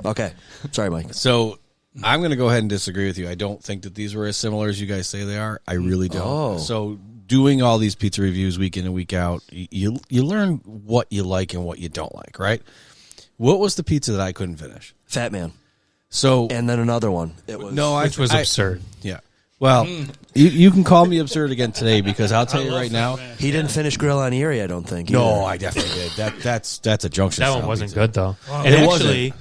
Okay. Sorry, Mike. So I'm going to go ahead and disagree with you. I don't think that these were as similar as you guys say they are. I really don't. Oh. So doing all these pizza reviews week in and week out, you learn what you like and what you don't like, right? What was the pizza that I couldn't finish? Fat Man. So and then another one. It was which was absurd. Yeah. Well, you can call me absurd again today because I'll tell you right now, he didn't finish Grill on Erie, I don't think. No, either. I definitely did. That's a junction. That style one wasn't pizza. good though. Oh, and it actually,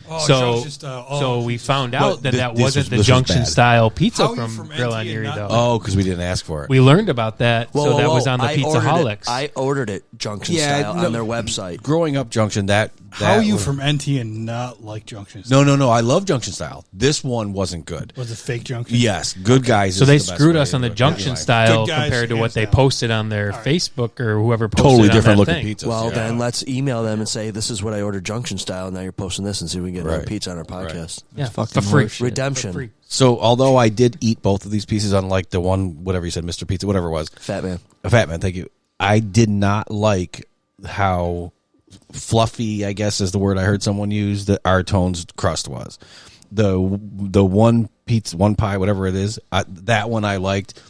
so we found out that this wasn't the was junction bad. style pizza How are you from from Grill NT on and Erie not- though. Oh, because we didn't ask for it. We learned about that, so that was on the I ordered Pizzaholics. it. I ordered it junction Yeah, style no, on their website. Growing up junction, that How are you was- from NT and not like junction? No. I love junction style. This one wasn't good. Was it fake junction? Yes, Good Guys. So is they the best screwed way us on to the do it. junction Anyway. style Good Guys, compared to what hands they down. posted on their Facebook or whoever posted Totally on different that looking thing. pizzas. Well, yeah. then let's email them and say, this is what I ordered junction style. Now you're posting this and see if we can get Right. another pizza on our podcast. Yeah, fucking for free. horseshit. Redemption. For free. So, although I did eat both of these pieces, unlike the one, whatever you said, Mr. Pizza, whatever it was, Fat Man. Fat Man, thank you. I did not like how fluffy, I guess is the word I heard someone use, that Artone's crust was. The one pizza, 1 pie, whatever it is, that one I liked.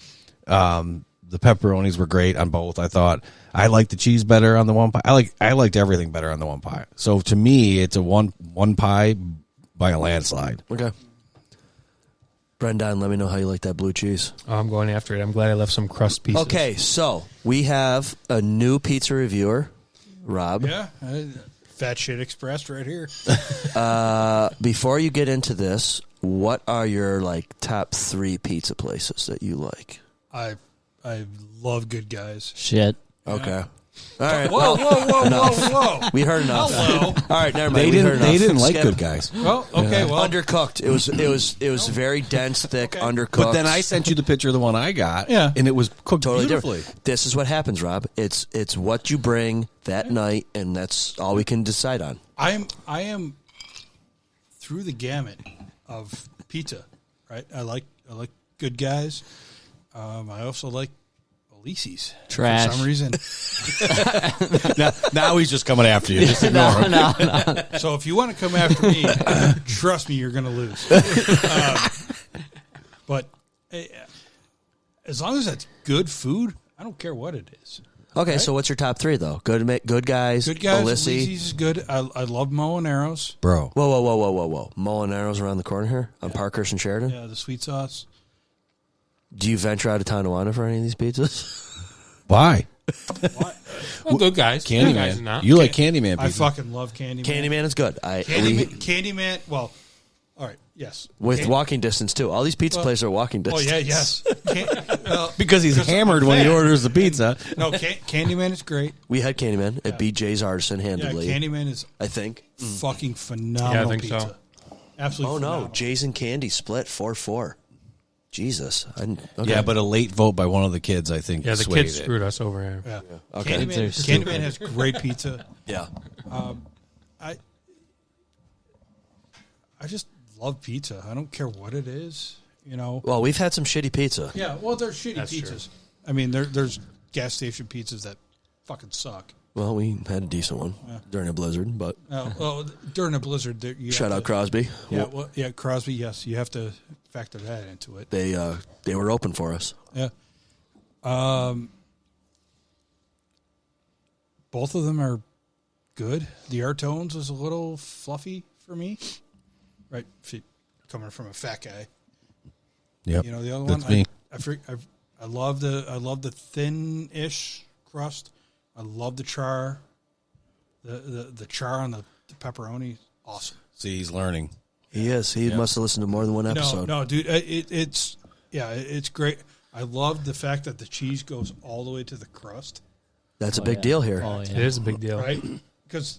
The pepperonis were great on both. I thought I liked the cheese better on the 1 pie. I liked everything better on the 1 pie. So to me, it's a one pie by a landslide. Okay. Brendan, let me know how you like that blue cheese. Oh, I'm going after it. I'm glad I left some crust pieces. Okay, so we have a new pizza reviewer, Rob. Yeah. Fat Shit Express right here. Before you get into this, what are your top 3 pizza places that you like? I love Good Guys. Shit. Okay. All right. Whoa, whoa. We heard enough. Hello. All right, never mind. They We heard didn't. They enough. didn't like Skip. Good Guys. Well, okay, well. Undercooked. It was very dense, thick, undercooked. But then I sent you the picture of the one I got, Yeah. and it was cooked totally beautifully. different. This is what happens, Rob. It's what you bring that night, and that's all we can decide on. I am through the gamut of pizza, right? I like Good Guys. I also like Elise's. Trash. For some reason. now he's just coming after you. Just ignore him. No. So if you want to come after me, trust me, you're going to lose. But as long as that's good food, I don't care what it is. Okay, Right? so what's your top 3 though? Good guys. Good Guys, Elise. Elise's is good. I love Molinarios. Bro. Whoa. Molinaro's around the corner here on Parkhurst and Sheridan. Yeah, the sweet sauce. Do you venture out of Tonawanda for any of these pizzas? Why? Well, Good Guys. Good Guys is Candyman. not. You like Candyman I pizza. fucking love Candyman. Candyman is good. Candyman. Well, all right. Yes. With walking distance too. All these pizza places are walking Oh distance. yeah, yes. because he's hammered when he orders the pizza. No, Candyman is great. We had Candyman at BJ's Artisan handedly. Yeah, Candyman is I think. fucking phenomenal think pizza. so. Absolutely. Oh no, phenomenal. Jay's and Candy split 4-4. Jesus. Okay. Yeah, but a late vote by one of the kids, I think. Yeah, the swayed kids it. screwed us over here. Yeah. Okay. Candyman has great pizza. Yeah. I just love pizza. I don't care what it is. You know. Well, we've had some shitty pizza. Yeah. Well, there's shitty That's pizzas. I mean, there's gas station pizzas that fucking suck. Well, we had a decent one during a blizzard, but Well, during a blizzard, you shout have out Crosby. Yeah. Well, yeah, Crosby. Yes, you have to factor that into it. They were open for us. Yeah. Both of them are good. The Artones is a little fluffy for me. Right, coming from a fat guy. Yep. You know the other That's one. me. I love the thin-ish crust. I love the char. The char on the pepperoni, awesome. See, he's learning. He is. He must have listened to more than one episode. No, dude, it's great. I love the fact that the cheese goes all the way to the crust. That's a big deal here. Oh, yeah. It is a big deal. Right? Because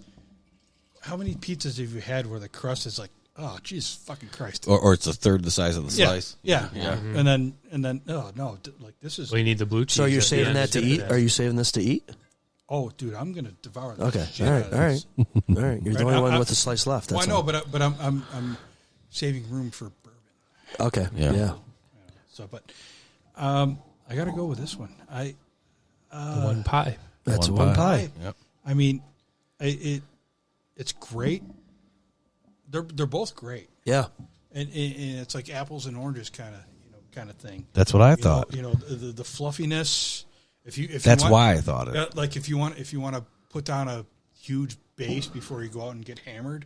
how many pizzas have you had where the crust is like, oh, Jesus fucking Christ. Or it's a third the size of the slice. Yeah. And then, oh, no, like this is. Well, you need the blue cheese. So you're at the saving end that to dip it eat? in. Are you saving this to eat? Oh, dude, I'm going to devour this. Okay. shit All out right. of All right. this. All right. You're the Right, only one I- with a slice left. Well, That's I know, all. but I'm saving room for bourbon. Okay. Yeah. Yeah. So, but I got to go with this one. The one pie. That's One one pie. Yep. I mean, it's great. They're both great, Yeah. and it's like apples and oranges kind of thing. That's what I You thought. know, the fluffiness. If That's you want, why I thought it. Like if you want to put down a huge base before you go out and get hammered,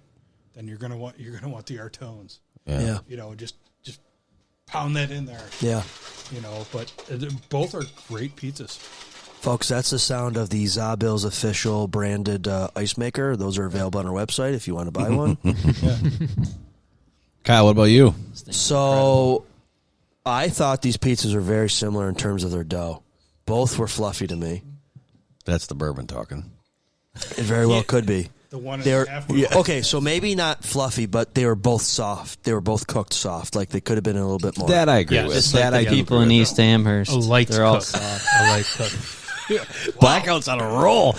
then you're gonna want the Artones. Yeah. You know, just pound that in there. Yeah. You know, but both are great pizzas. Folks, that's the sound of the Zabil's official branded ice maker. Those are available on our website if you want to buy one. Kyle, what about you? So I thought these pizzas were very similar in terms of their dough. Both were fluffy to me. That's the bourbon talking. It very well could be. The one They're, and a half. okay, so maybe not fluffy, but they were both soft. They were both cooked soft. Like they could have been a little bit more. That I agree Yeah, with. just That I do People agree in with. East Amherst, A light they're all cook. soft. A light cook. Blackout's on a roll.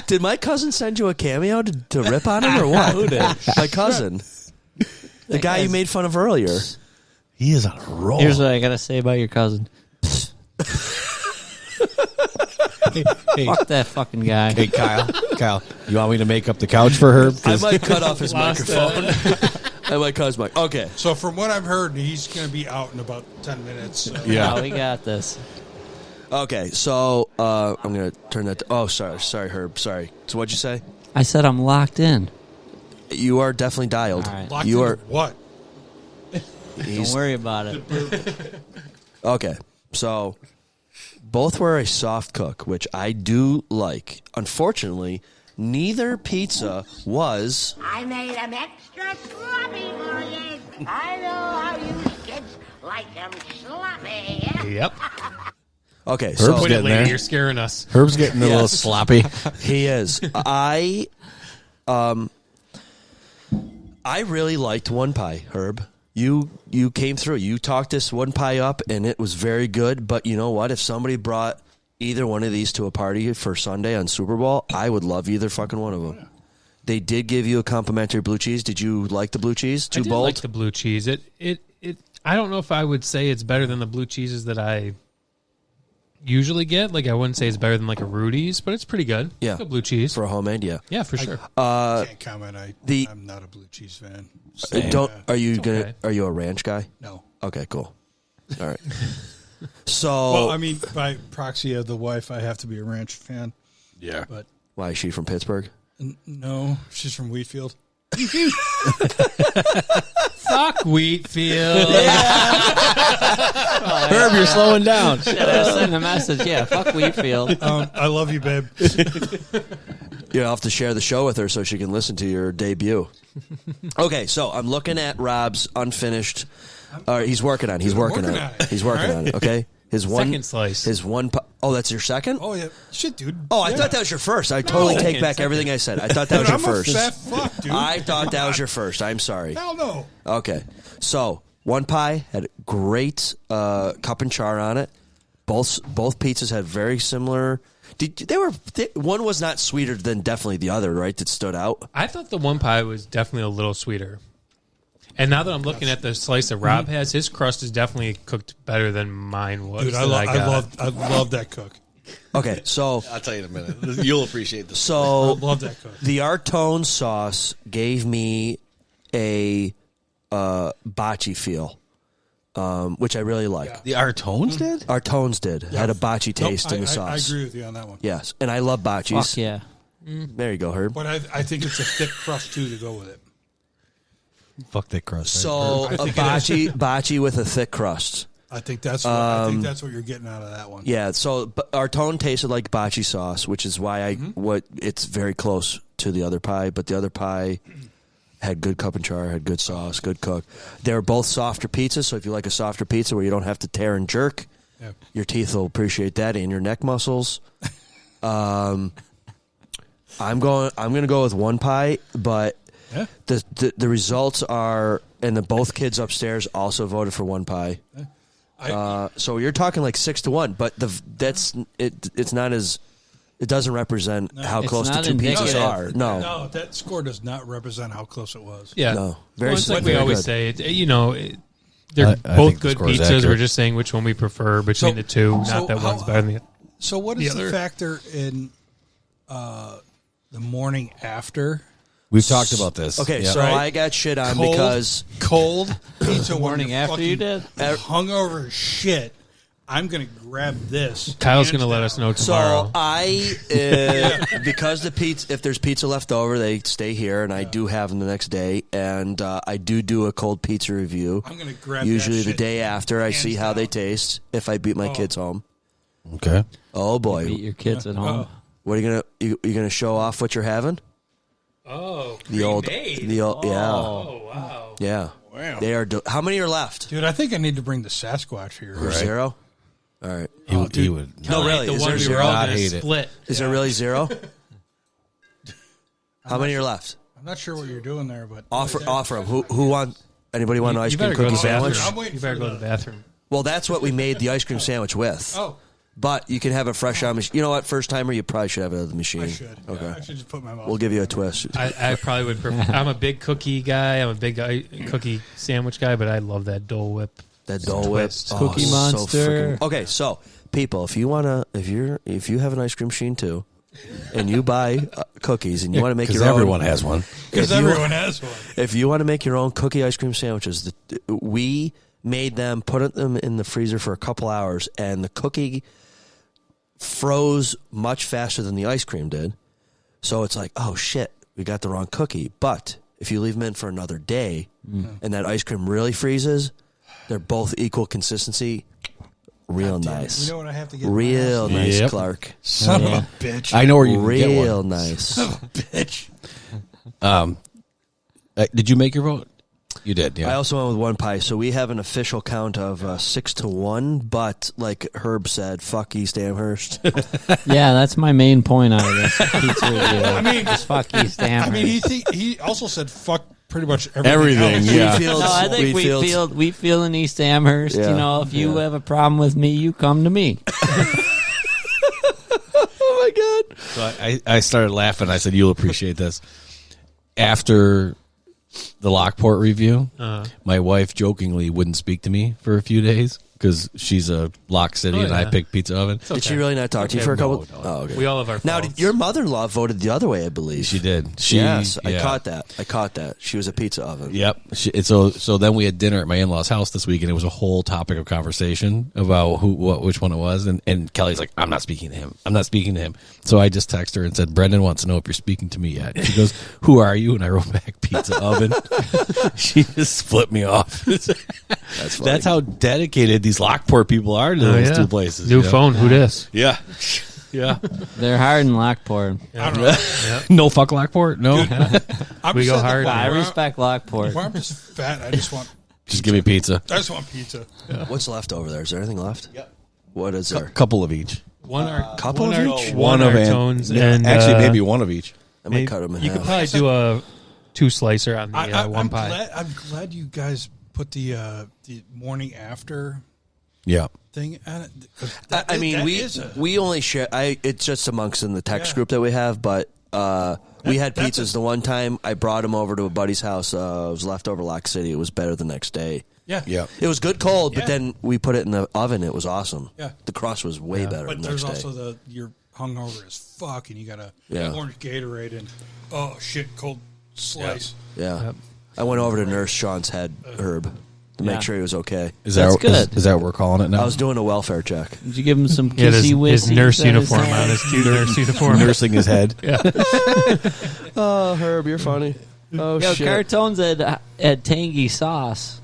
Did my cousin send you a cameo to rip on him or what? Who did? My cousin. The guy you made fun of earlier. He is on a roll. Here's what I gotta say about your cousin. Hey, Fuck that fucking guy. hey, Kyle, you want me to make up the couch for her? I might cut off his microphone. I might cut his mic. Okay. So from what I've heard, he's going to be out in about 10 minutes. So. Yeah. No, we got this. Okay, so I'm going to turn that. Oh, sorry, Herb. Sorry. So what'd you say? I said I'm locked in. You are definitely dialed. All right. Locked You into are. what? Don't worry about it. Okay, so both were a soft cook, which I do like. Unfortunately, neither pizza was. I made them extra sloppy for you. I know how you kids like them sloppy. Yep. Okay, Herb's so Put it, getting lady. there. You're scaring us. Herb's getting a little sloppy. he is. I really liked one pie, Herb. You came through. You talked this one pie up, and it was very good. But you know what? If somebody brought either one of these to a party for Sunday on Super Bowl, I would love either fucking one of them. They did give you a complimentary blue cheese. Did you like the blue cheese? Too I did bold? like the blue cheese. It. I don't know if I would say it's better than the blue cheeses that I usually get. Like I wouldn't say it's better than like a Rudy's, but it's pretty good. Yeah. Good blue cheese for a homemade, yeah. Yeah, for sure. Can't comment. I'm not a blue cheese fan. Don't. Are you It's gonna? okay. Are you a ranch guy? No. Okay, cool. All right. So, Well, I mean, by proxy of the wife, I have to be a ranch fan. Yeah. But why is she from Pittsburgh? no, she's from Wheatfield. Fuck Wheatfield. Herb, you're slowing down. Should have sent a message. Yeah, fuck Wheatfield. I love you, babe. You'll have to share the show with her so she can listen to your debut. Okay, so I'm looking at Rob's unfinished. He's working on it. He's working on it. He's working on it. Okay, his one Second slice. His one. Oh, that's your second. Oh, yeah. Shit, dude. Oh, I Yeah. thought that was your first. I totally take Second, back second. everything I said. I thought that was Dude, your I'm first. a fat fuck, dude. I thought that was your first. I'm sorry. Hell no. Okay, so One pie had great cup and char on it. Both pizzas had very similar. One was not sweeter than definitely the other, right? That stood out. I thought the one pie was definitely a little sweeter. And now that I'm looking at the slice that Rob has, his crust is definitely cooked better than mine was. Dude, I love that cook. Okay, so I'll tell you in a minute. You'll appreciate this. So I love that cook. The Artone sauce gave me a bocce feel, which I really like. Yeah. The Artones did? Artones did. Yeah. Had a bocce taste in the sauce. I agree with you on that one. Yes, and I love bocces. Fuck yeah. There you go, Herb. But I think it's a thick crust, too, to go with it. Fuck that crust. So a bocce with a thick crust. I think that's what you're getting out of that one. Yeah. So Artone tasted like bocce sauce, which is why it's very close to the other pie. But the other pie had good cup and char, had good sauce, good cook. They were both softer pizzas. So if you like a softer pizza where you don't have to tear and jerk, your teeth will appreciate that and your neck muscles. I'm going to go with one pie, but. Yeah. The results are, and both kids upstairs also voted for one pie. So you're talking like 6-1, but it's not as it doesn't represent how close the two pizzas are. No, that score does not represent how close it was. Yeah, no, it's like we always say. They're both good pizzas. We're just saying which one we prefer between the two. Not that one's better than the other. So what is the factor in the morning after? We've talked about this. Okay, so I got shit on because cold pizza morning after you did hungover as shit. I'm going to grab this. Kyle's going to let us know tomorrow. So I, because the pizza, if there's pizza left over, they stay here, and I do have them the next day, and I do a cold pizza review. I'm going to grab usually that the day after. I see how they taste if I beat my kids home. Okay. Oh boy, beat your kids at home. What are you gonna show off what you're having? Oh, the old, yeah. Oh, wow. Yeah. Wow. They are. How many are left? Dude, I think I need to bring the Sasquatch here. Right. Zero? All right. He would. No, really. Is there zero? I hate it. Is there really zero? How many are left? I'm not sure what you're doing there, but offer them. Who want? Anybody want an ice cream cookie sandwich? You better go to the bathroom. Well, that's what we made the ice cream sandwich with. Oh. But you can have a fresh on machine. You know what? First timer, you probably should have it at the machine. I should. Okay. Yeah, I should just put my mouth. We'll give you a twist. I probably would prefer. I'm a big cookie guy. I'm a big cookie sandwich guy, but I love that Dole Whip. That Dole Whip. Cookie Monster. Okay, so people, if you have an ice cream machine too, and you buy cookies and you want to make your own, everyone has one. Because everyone has one. If you want to make your own cookie ice cream sandwiches, we made them, put them in the freezer for a couple hours, and the cookie froze much faster than the ice cream did. So it's like, oh shit, we got the wrong cookie. But if you leave them in for another day and that ice cream really freezes, they're both equal consistency. Real nice. You know what I have to get? Real nice, Yep. Clark. Son of a bitch. I know where you can get one. Real nice. Son of a bitch. Did you make your vote? You did, yeah. I also went with one pie, so we have an official count of 6-1. But like Herb said, fuck East Amherst. Yeah, that's my main point out of this pizza review. I mean, just fuck East Amherst. I mean, he also said fuck pretty much everything. Everything, else. yeah. No, I think we feel in East Amherst. Yeah. You know, if you have a problem with me, you come to me. Oh my god! So I started laughing. I said, "You'll appreciate this." After the Lockport review, my wife jokingly wouldn't speak to me for a few days because she's a Lock City and I pick Pizza Oven. Did she really not talk to you for a couple? No. Oh, okay. We all have our Now, faults. your mother-in-law voted the other way, I believe. She did. Yes, I yeah. caught that. She was a pizza oven. Yep. So then we had dinner at my in-laws' house this week, and it was a whole topic of conversation about which one it was. And Kelly's like, I'm not speaking to him. So I just texted her and said, Brendan wants to know if you're speaking to me yet. She goes, who are you? And I wrote back, Pizza Oven. She just flipped me off. That's how dedicated these Lockport people are to those two places. New phone. Who dis? Yeah. Yeah. They're hard in Lockport. I don't know. No fuck Lockport? No. We go hard. I respect Lockport. Well, I'm just fat. I just want. Just give me pizza. I just want pizza. What's left over there? Is there anything left? Yep. What is there? Couple of each. Couple of each? One of Artones and actually maybe one of each. I might cut them in You half. could probably do a 2-slicer on the one pie. I'm glad you guys put the morning after Yeah. thing on it? I mean, we only share. It's just amongst in the text group that we have, but we had pizzas the one time. I brought them over to a buddy's house. It was leftover Lock City. It was better the next day. Yeah. Yeah. It was good cold, but then we put it in the oven. It was awesome. Yeah. The crust was way better But the there's next day. also you're hungover as fuck, and you got a Yeah. orange Gatorade and cold slice. Yeah. I went over to Nurse Sean's head, Herb, to make sure he was okay. Is that what we're calling it now? I was doing a welfare check. Did you give him some He had kissy his wissy? nurse uniform on, his nurse uniform. Nursing his head. Yeah. Oh, Herb, you're funny. Oh, Yo, shit. Cartones had tangy sauce.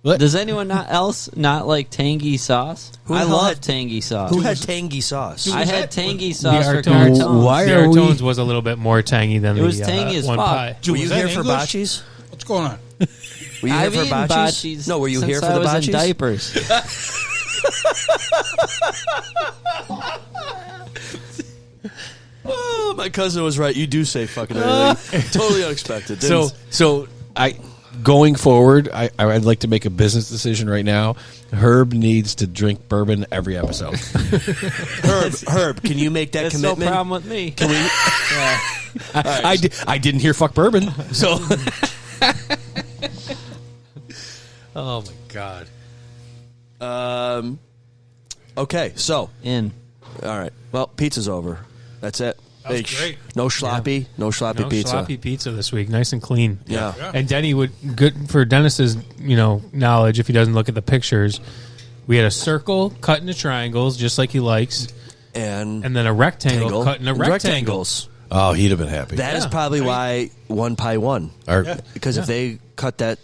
What? Does anyone not like tangy sauce? Who I the hell love had- tangy sauce. Who had tangy sauce? I had tangy sauce for Artones. Cartones. Why The are we- Artones was a little bit more tangy than It was the tangy as one fuck. pie. Were Was you that here for English? bocces? What's going on? Were you here I've for eaten bocces? No, were you since here for I the was bocces? in diapers. Oh, my cousin was right. You do say fucking everything. Totally unexpected. So going forward, I'd like to make a business decision right now. Herb needs to drink bourbon every episode. Herb, can you make that That's commitment? no problem with me. Can we? I didn't hear fuck bourbon, so. Oh my god. Okay, so In. all right. Well, pizza's over. That's it. That was Hey, great. No sloppy. No sloppy No pizza. sloppy pizza this week, nice and clean. Yeah. And Denny would good for Dennis's knowledge. If he doesn't look at the pictures, we had a circle cut into triangles just like he likes, And then a rectangle Tangle. cut into And rectangles. rectangles. Oh, he'd have been happy. That is probably why one pie won. Because if they cut that,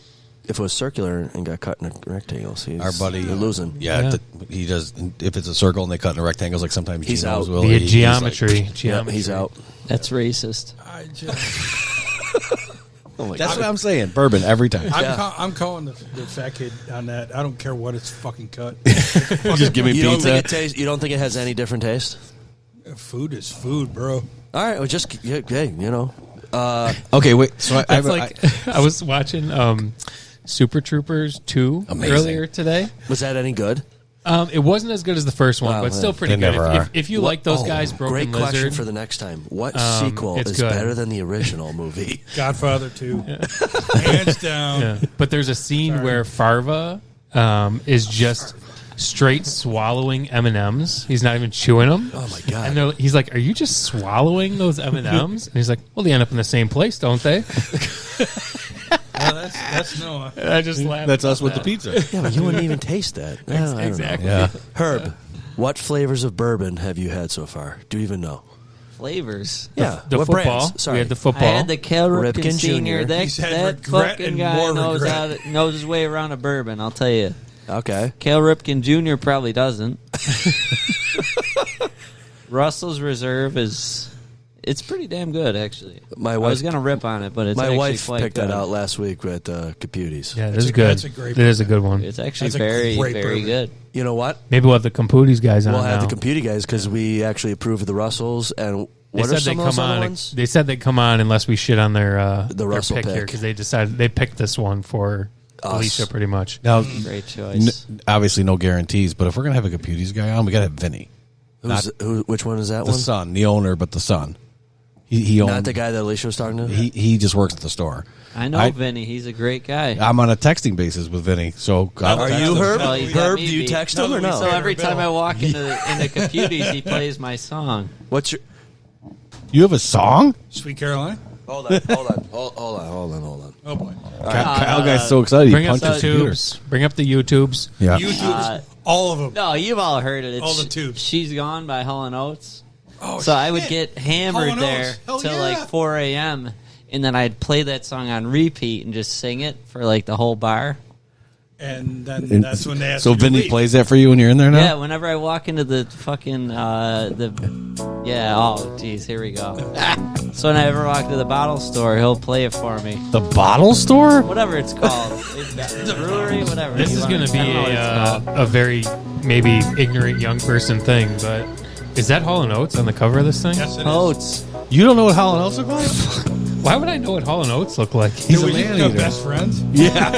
if it was circular and got cut in a rectangle, see, Our buddy, you're losing. Yeah, he does. If it's a circle and they cut into rectangles, like sometimes He's Geno's out. will. Via he's geometry. like- Geometry. He's out. That's racist. I just, Oh my That's God. what I'm saying. Bourbon every time. I'm calling the fat kid on that. I don't care what it's fucking cut. Just give me You don't pizza. think it tastes? You don't think it has any different taste? Food is food, bro. All right. Well, just hey, Okay, wait. So That's I was watching Super Troopers 2 Amazing. earlier today. was that any good? It wasn't as good as the first one, Wow, but still pretty They good. never If, are. if you like those guys, Broken Great Lizard. question for the next time. What Um, sequel it's is good. better than the original movie? Godfather 2. Hands down. Yeah. But there's a scene where Farva is just straight swallowing M&Ms. He's not even chewing them. Oh my God. And he's like, "Are you just swallowing those M&Ms?" And he's like, "Well, they end up in the same place, don't they?" That's Noah. I just laughed. That's us at with that. the pizza. Yeah, but you wouldn't even taste that. No, I don't know. Exactly. Yeah. Herb, what flavors of bourbon have you had so far? Do you even know? Flavors. Yeah, The what football. brands? Sorry, We had the I football. had the Cal Ripken Ripken Sr. Jr. That, He's had that regret fucking and guy more knows regret. knows his way around a bourbon, I'll tell you. Okay. Cal Ripken Jr. probably doesn't. Russell's Reserve it's pretty damn good, actually. My I wife was going to rip on it, but it's my actually wife quite picked good. that out last week at Caputi's. Yeah, That's this is a- good. that's a great It is a good one. It's actually That's a very, great very bourbon. good. You know what? Maybe we'll have the Camputi's guys on We'll have now. the Caputi guys because we actually approved the Russells. And They what are said some they of those come other on. ones? They said they'd come on unless we shit on their Russell pick here pick. because they decided they picked this one for Us. Alicia pretty much. Now, Great choice. obviously, no guarantees, but if we're gonna have a Caputi's guy on, we gotta have Vinny, Which one is that the one? son, the owner, but the son. He owns. Not the guy that Alicia was talking to? He just works at the store. I know Vinny. He's a great guy. I'm on a texting basis with Vinny. So I'll Are text you him. Herb? Well, you got Herb, me do you beat. text him or No, no? So every Bill. time I walk into Caputi's, he plays my song. What's your... You have a song? Sweet Caroline. Hold on. Oh, boy. Kyle guy's so excited. Bring He up punched the his computer. tubes. Bring up the YouTubes. Yeah. YouTubers, all of them. No, you've all heard it. It's All the tubes. She's Gone by Hall & Oates. Oh, So I would shit. get hammered Hall & there Oates. Hell till yeah. like 4 a.m. And then I'd play that song on repeat and just sing it for like the whole bar. And then that's when they ask So you to Vinny leave. plays that for you when you're in there now? Yeah, whenever I walk into the fucking oh geez, here we go. So when I ever walk to the bottle store, he'll play it for me. The bottle store? Whatever it's called. The brewery, whatever. This you is want. going to be I don't know what it's called. a very maybe ignorant young person thing, but is that Hall & Oates on the cover of this thing? Yes, it is. Oates. You don't know what Hall & Oates look like? Why would I know what Hall & Oates look like? He's a we man become eater. best friends. Yeah.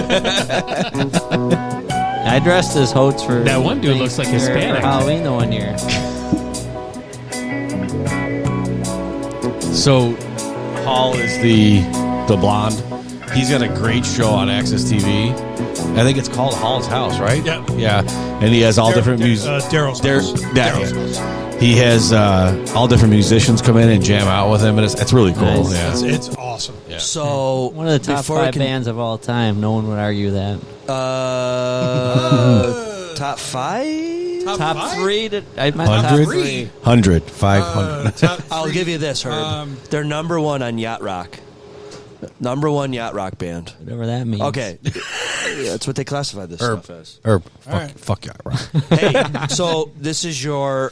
I dressed as Hotes for That one dude looks like for Hispanic. Halloween the one year. So Hall is the blonde. He's got a great show on Access TV. I think it's called Hall's House, right? Yeah. Yeah. And he has all different music. Daryl's house. Daryl's house. He has all different musicians come in and jam out with him, and it's really cool. Nice. Yeah. It's awesome. Yeah. So One of the top before I 5 can- bands of all time. No one would argue that. Top 5? Top 3? I meant top 100? 3. 100. 500. I'll give you this, Herb. They're number 1 on Yacht Rock. Number 1 Yacht Rock band. Whatever that means. Okay. Yeah, that's what they classify this Herb. stuff as. Herb. right. Fuck yeah, right. Hey, so this is your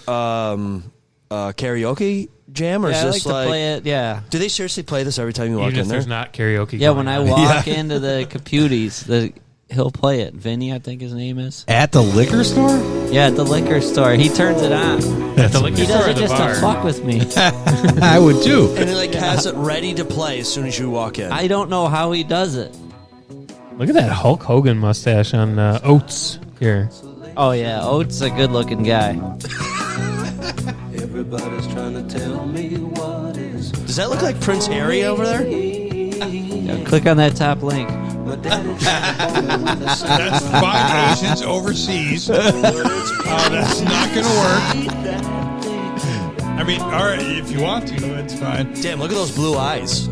karaoke jam, or Yeah, is I this like to play it, yeah. Do they seriously play this every time you walk Even in if there? there's not karaoke. Yeah, going when I on. walk into the Caputies, he'll play it. Vinny, I think his name is. At the liquor store? Yeah, at the liquor store. He turns it on. At the liquor He store does or it the just bar? to fuck with me. I would too. And he has it ready to play as soon as you walk in. I don't know how he does it. Look at that Hulk Hogan mustache on Oates here. Oh, yeah. Oates a good-looking guy. Everybody's trying to tell me what is. Does that look like Prince Harry over there? Yeah, click on that top link. That's 5 Asians overseas. That's not going to work. I mean, all right, if you want to, it's fine. Damn, look at those blue eyes.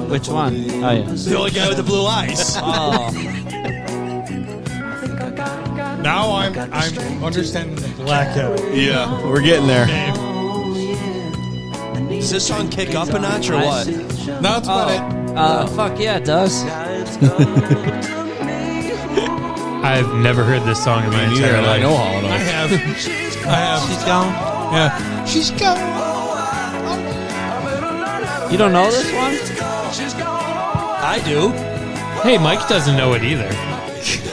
Which one? Oh, yeah. The only guy with the blue eyes. Oh. Now I'm understanding the blackout. Yeah, we're getting there. Does this song kick up a notch or what? No, that's about it. Fuck yeah, it does. I've never heard this song in my entire life. I know Hall & I Oates. have. She's gone. Yeah. She's gone. You don't know this one? I do. Hey, Mike doesn't know it either.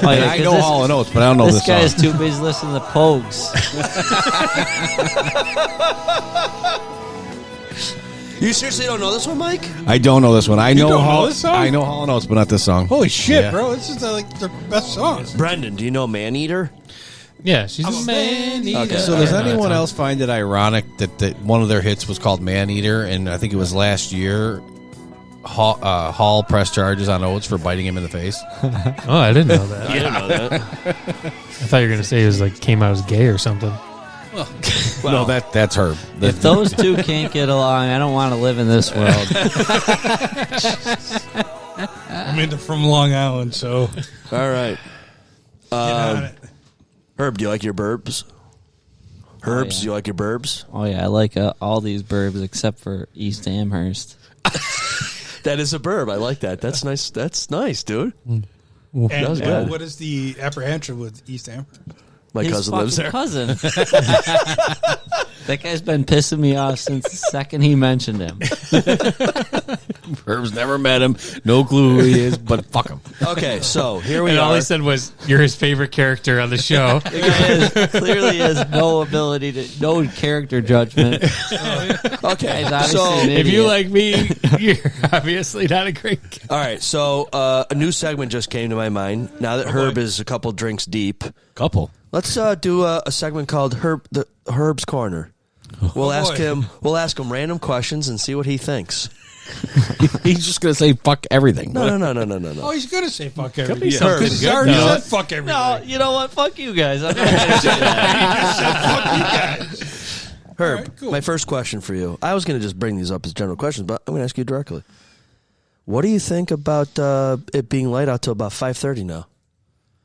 Oh, yeah, I know Hall & Oates, but I don't know this this guy is song. too busy listening to the Pogues. You seriously don't know this one, Mike? I don't know this one. I know don't know Hall. this song? I know Hall & Oates, but not this song. Holy shit, Yeah. bro. This is like their best song. Brendan, do you know Maneater? Yeah, she's a man eater. Okay. So does anyone else find it ironic that one of their hits was called Man Eater, and I think it was last year, Hall pressed charges on Oates for biting him in the face? Oh, I didn't know that. I didn't know that. I thought you were going to say it was like came out as gay or something. No, that's her. If those two can't get along, I don't want to live in this world. I mean, they're from Long Island, so. All right. Get on it. Herb, do you like your burbs? Herbs, do you like your burbs? Oh, yeah, I like all these burbs except for East Amherst. That is a burb. I like that. That's nice. That's nice, dude. And That was good. what is the apprehension with East Amherst? My His cousin lives there. fucking cousin. That guy's been pissing me off since the second he mentioned him. Herb's never met him. No clue who he is, but fuck him. Okay, so here we And are. all he said was, "You're his favorite character on the show." The guy clearly has no ability to, no character judgment. Okay, He's obviously so an If you idiot. like me, you're obviously not a great guy. all right, so a new segment just came to my mind. Now that Herb is a couple drinks deep, let's do a segment called Herb's Corner. We'll ask him random questions and see what he thinks. He's just gonna say fuck everything. No. Oh, he's going to say fuck Could everything. be something Because he good, already though. said fuck everything. No, you know what? Fuck you guys. I'm not gonna say that. Herb, right, cool. my first question for you. I was going to just bring these up as general questions, but I'm going to ask you directly. What do you think about it being light out till about 5:30 now?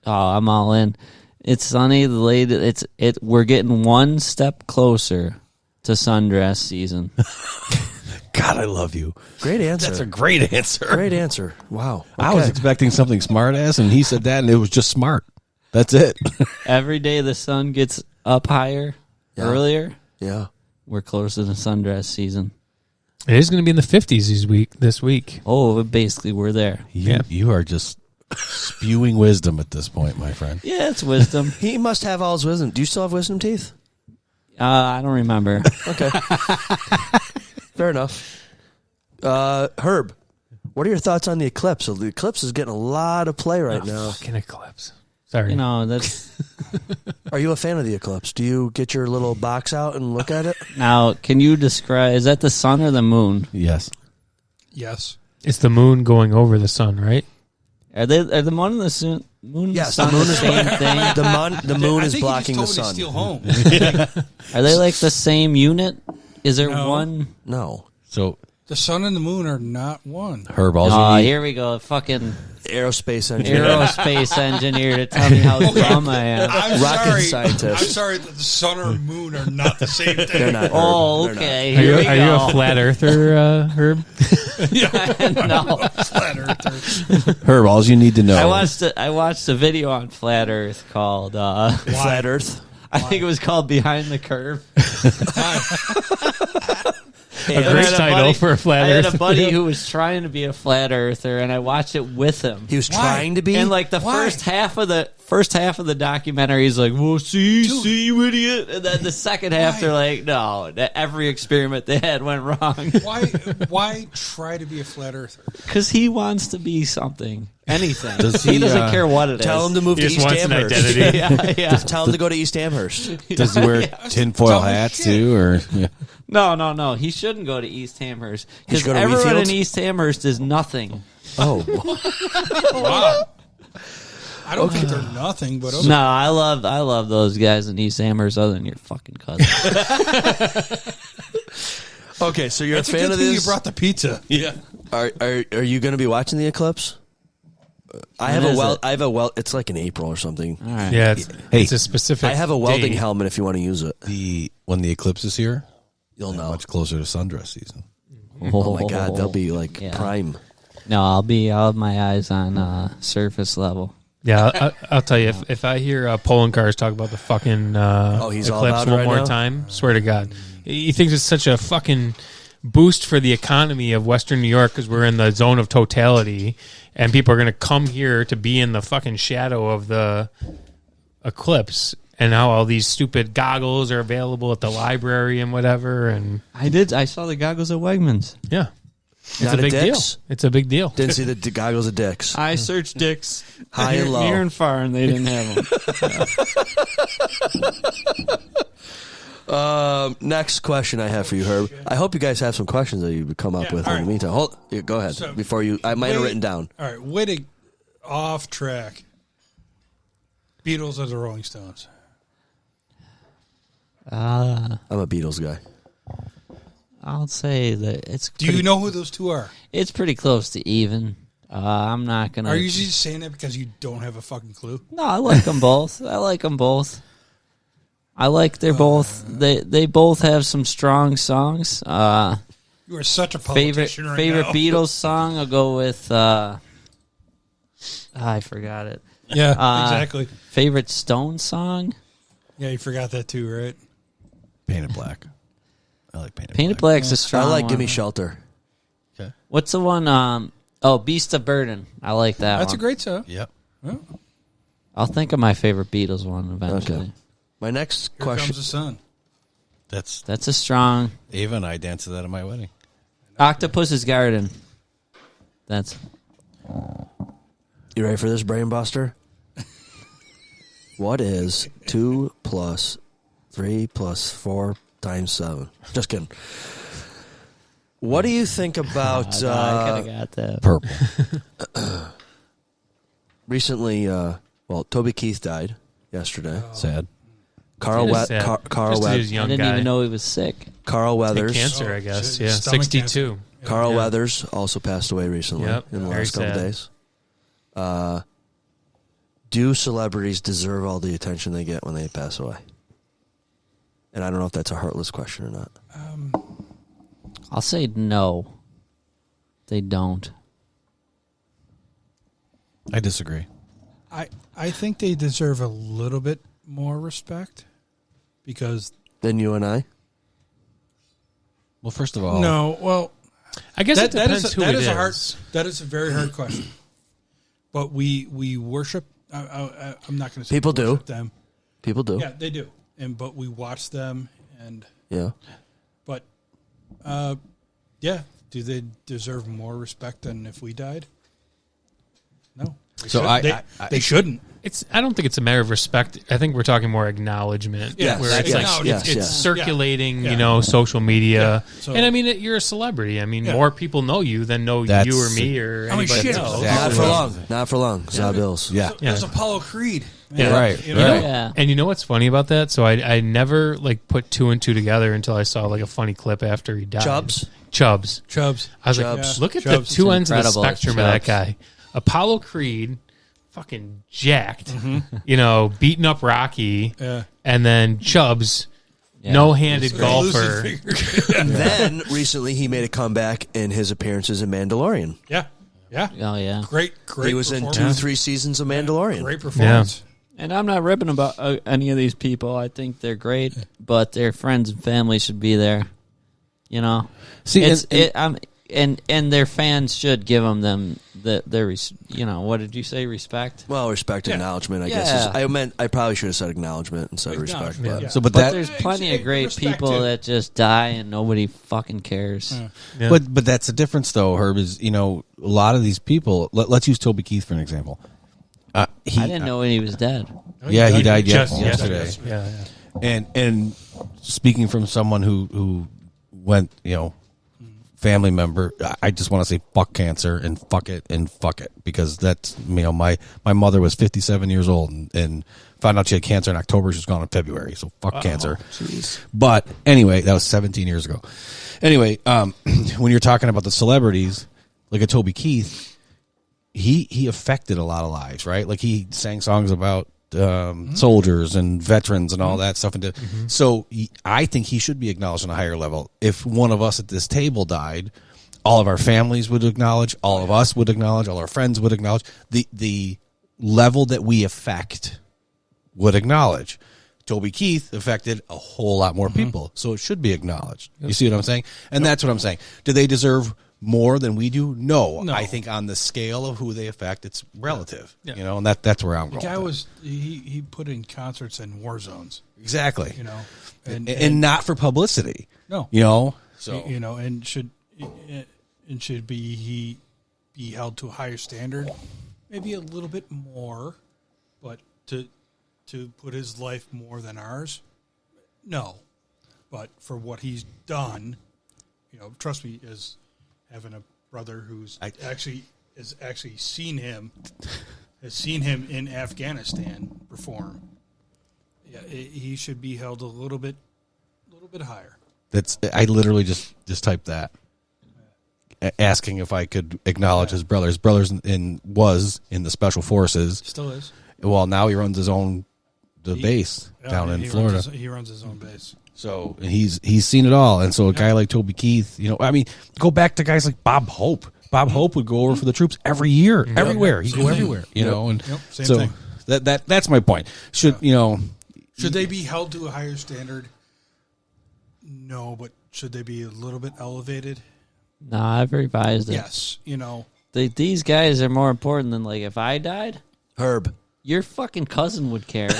Oh, I'm all in. It's sunny. The lady. We're getting one step closer to sundress season. God, I love you. Great answer. That's a great answer. Great answer. Wow. I was Okay. expecting something smart ass, and he said that, and it was just smart. That's it. Every day the sun gets up higher, earlier. Yeah. We're closer to sundress season. It is going to be in the 50s this week. Oh, basically we're there. You are just spewing wisdom at this point, my friend. Yeah, it's wisdom. He must have all his wisdom. Do you still have wisdom teeth? I don't remember. Okay. Fair enough. Herb, what are your thoughts on the Eclipse? So the Eclipse is getting a lot of play right now. Fucking Eclipse. Sorry. You know, that's Are you a fan of the Eclipse? Do you get your little box out and look at it? now. Can you describe? Is that the sun or the moon? Yes. Yes. It's the moon going over the sun, right? Are the moon and the sun? Moon and Yes, the sun the moon the is same thing. The moon I is think blocking he the just told sun. me to steal home. Are they like the same unit? Is there No. one? No. So The sun and the moon are not one. Herb, all Oh, you need. here we go. Fucking Aerospace engineer. aerospace engineer to tell me how dumb I am. I'm Rocket sorry. scientist. I'm sorry that the sun or moon are not the same thing. They're not. Oh, They're not. okay. Are Here you, we are you go. a flat earther, Herb? No. Flat earthers. Herb, all you need to know. I watched a video on Flat Earth called Flat Earth. I think it was called Behind the Curve. A And I great had a title buddy- for a flat I had earth a buddy video. who was trying to be a flat earther, and I watched it with him. He was trying to be. And like the Why? first half of the documentary, he's like, "Well, see, you idiot," and then the second half, Why? they're like, "No, that every experiment they had went wrong." Why try to be a flat earther? Because he wants to be something, anything. Does he he, doesn't care what it is. Tell him to move He to just East wants an Amherst. identity. yeah. Just tell him to go to East Amherst. Does he wear tinfoil hats too, or No. He shouldn't go to East Amherst He should because go to everyone Refield? in East Amherst is nothing. Oh, Wow. I don't think they're nothing, but okay. No, I love those guys in East Amherst other than your fucking cousin. okay. So you're It's a a fan good of thing this? you brought the pizza. yeah? Are you going to be watching the eclipse? I When have is a it? I have a well. It's like in April or something. All right. Yeah, it's a specific. I have a welding date. helmet if you want to use it. When the eclipse is here, You'll know. much closer to sundress season. Oh my God, they'll be like Yeah. prime. No, I'll have my eyes on surface level. Yeah, I'll tell you, if I hear Poland cars talk about the fucking he's all eclipse about it one right more now? time, swear to God. He thinks it's such a fucking boost for the economy of Western New York because we're in the zone of totality, and people are going to come here to be in the fucking shadow of the eclipse. And now all these stupid goggles are available at the library and whatever. And I saw the goggles at Wegmans. yeah, it's Not a at big deal. Dick's? It's a big deal. Didn't see the goggles of dicks. I searched Dick's High and low. near and far, and they didn't have them. Next question I have for you, Herb. I hope you guys have some questions that you come up with all in the right. meantime. Go ahead. So, Before you, I might have written down. All right, way to off track. Beatles or the Rolling Stones? I'm a Beatles guy. I'll say that it's. Do you know who those two are? It's pretty close to even. I'm not gonna. Are you just saying that because you don't have a fucking clue? No, I like them both. I like them both. I like they're both. They both have some strong songs. You are such a politician favorite right now. Beatles song. I'll go with. I forgot it. Yeah, exactly. Favorite Stone song. Yeah, you forgot that too, right? Painted Black. I like Painted Black's a strong. I like one. Gimme Shelter. Okay. What's the one? Beast of Burden. I like that. That's one. a great song. Yep. Oh, I'll think of my favorite Beatles one eventually. Okay. My next here question. comes the sun. That's a strong. Ava and I danced to that at my wedding. Octopus's Garden. That's. You ready for this, Brain Buster? What is 2 plus 3 plus 4 times 7? Just kidding. What do you think about I could have got that. Purple. recently? Toby Keith died yesterday. Sad. Carl It is sad. Carl Just 'cause he was Weathers. a young I didn't guy. even know he was sick. Carl Had Weathers. cancer, I guess. shit, Yeah, stomach 62. cancer. Carl Yeah. Weathers also passed away recently Yep, in the very last couple sad. days. Do celebrities deserve all the attention they get when they pass away? And I don't know if that's a heartless question or not. I'll say no. They don't. I disagree. I think they deserve a little bit more respect because Then you and I? Well, first of all, no, well, I guess it depends who it is. that is a very hard question. But we worship. I'm not going to say People we do. worship them. People do. Yeah, they do. But we watch them, and Yeah. but yeah, do they deserve more respect than if we died? No. They shouldn't. I don't think it's a matter of respect. I think we're talking more acknowledgement. Yes. Where it's Yes. it's circulating, social media. Yeah. So- And I mean, you're a celebrity. I mean, more people know you than know you or me or anybody else. Not for long. Za Bills. Yeah. There's Apollo Creed. Yeah. Right. You know? Right. Yeah. And you know what's funny about that? So I never put two and two together until I saw a funny clip after he died. Chubbs. I was like, look at the two ends of the spectrum of that guy. Apollo Creed, fucking jacked, beating up Rocky, and then Chubbs, no-handed golfer. And then recently he made a comeback in his appearances in Mandalorian. Yeah. Oh yeah. Great. He was in 2-3 seasons of Mandalorian. Great performance. And I'm not ripping about any of these people. I think they're great, but their friends and family should be there. See, and their fans should give them their what did you say? Respect. Well, respect and acknowledgement. I guess I probably should have said acknowledgement instead of respect. But But there's plenty of great people that just die and nobody fucking cares. Yeah. But that's the difference, though, Herb. Is a lot of these people. Let's use Toby Keith for an example. I didn't know he was dead. Yeah, he died Just yesterday. Yeah. And speaking from someone who went, family member, I just want to say fuck cancer and fuck it because that's my mother was 57 years old and found out she had cancer in October. She was gone in February, so fuck cancer. Jeez. But anyway, that was 17 years ago. Anyway, when you're talking about the celebrities, like a Toby Keith, he affected a lot of lives, right? Like he sang songs about soldiers and veterans and all that stuff. So I think he should be acknowledged on a higher level. If one of us at this table died, all of our families would acknowledge, all of us would acknowledge, all our friends would acknowledge. The level that we affect would acknowledge. Toby Keith affected a whole lot more people, so it should be acknowledged. You see what I'm saying? And that's what I'm saying. Do they deserve more than we do? No. I think on the scale of who they affect, it's relative. And that's where I'm going. The guy was he put in concerts in war zones. Exactly. And not for publicity. No. So and should he be held to a higher standard? Maybe a little bit more, but to put his life more than ours? No. But for what he's done, trust me, as having a brother who's actually seen him in Afghanistan perform. Yeah, he should be held a little bit higher. I literally just typed that, asking if I could acknowledge his brother. His brother's was in the Special Forces. Still is. Well, now he runs his own base down in Florida. He runs his own base. So he's seen it all, and so a guy like Toby Keith, go back to guys like Bob Hope. Bob Hope would go over for the troops every year, everywhere. He'd go everywhere, and same so thing. that's my point. Should they be held to a higher standard? No, but should they be a little bit elevated? No, I've revised it. Yes, these guys are more important than if I died. Herb, your fucking cousin would care,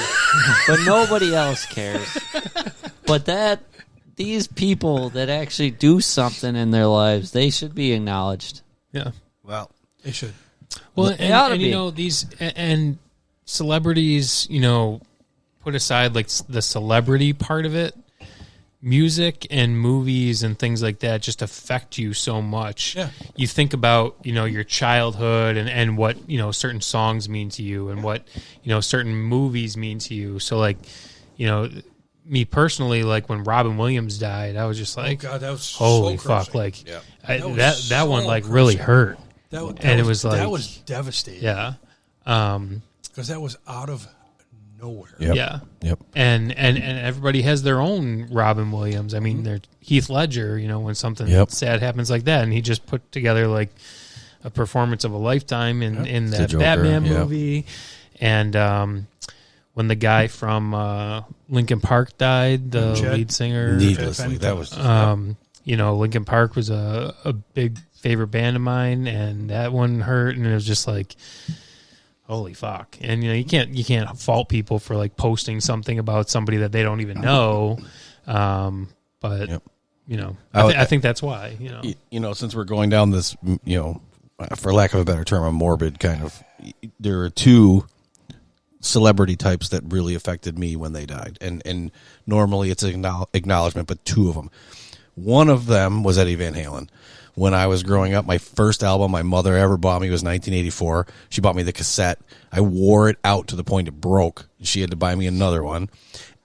but nobody else cares. But these people that actually do something in their lives, they should be acknowledged. Yeah. Well, they should. Well, They ought to and be. these and celebrities, put aside the celebrity part of it. Music and movies and things like that just affect you so much. Yeah. You think about, your childhood and what, certain songs mean to you and what, certain movies mean to you. So me personally, when Robin Williams died, I was just like, oh God, that was holy so fuck. crushing. That one really hurt. That was devastating. Yeah. Because that was out of nowhere. Yeah. Yep. And everybody has their own Robin Williams. I mean, they're Heath Ledger, when something sad happens like that, and he just put together a performance of a lifetime in that Batman movie. And when the guy from Linkin Park died, the lead singer, needlessly, that was Linkin Park was a big favorite band of mine, and that one hurt, and it was just holy fuck. And you can't fault people for posting something about somebody that they don't even know. But I think that's why. Since we're going down this, for lack of a better term, a morbid kind of. There are two celebrity types that really affected me when they died, and normally it's an acknowledgement, but two of them. One of them was Eddie Van Halen. When I was growing up, my first album my mother ever bought me was 1984. She bought me the cassette. I wore it out to the point it broke. She had to buy me another one.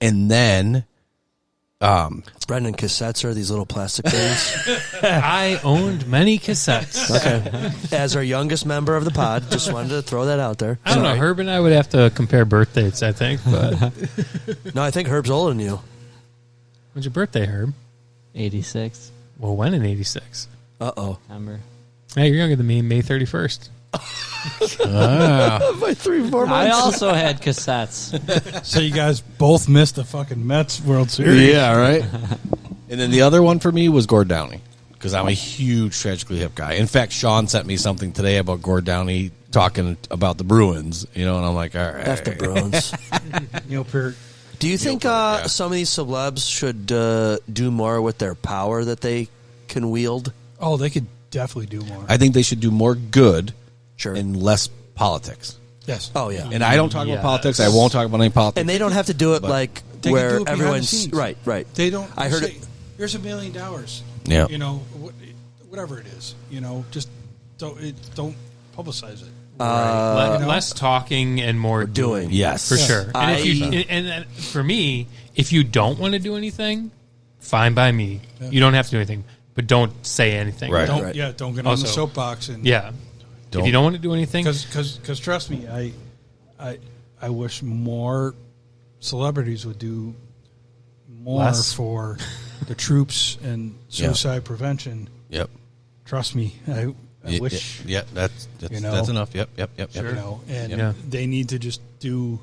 And then... Brendan, cassettes are these little plastic things? I owned many cassettes. Okay. As our youngest member of the pod, just wanted to throw that out there. I don't know. Herb and I would have to compare birth dates, I think. But no, I think Herb's older than you. When's your birthday, Herb? 86. Well, when in 86? Uh-oh. September. Hey, you're younger than me, May 31st. By 3-4 months. I also had cassettes. So you guys both missed the fucking Mets World Series. Yeah, right? And then the other one for me was Gord Downie, because I'm a huge Tragically Hip guy. In fact, Sean sent me something today about Gord Downie talking about the Bruins, and I'm like, all right. F the Bruins. Neil Peart. Do you think some of these celebs should do more with their power that they can wield? Oh, they could definitely do more. I think they should do more good Sure. and less politics. Yes. Oh, yeah. And I don't talk about politics. I won't talk about any politics. And they don't have to do it But like They can where do it behind the everyone's... scenes. Right. They don't. I heard say, it... Here's $1 million. Yeah. Whatever it is. Just don't publicize it. Less talking and more doing. Yes. For sure. And for me, if you don't want to do anything, fine by me. Yeah. You don't have to do anything, but don't say anything. Right. Don't get on the soapbox and If you don't want to do anything, because trust me, I wish more celebrities would do more Less. for the troops and suicide prevention. Yep. Trust me, I wish. Yeah, that's enough. Yep. Sure. And they need to just do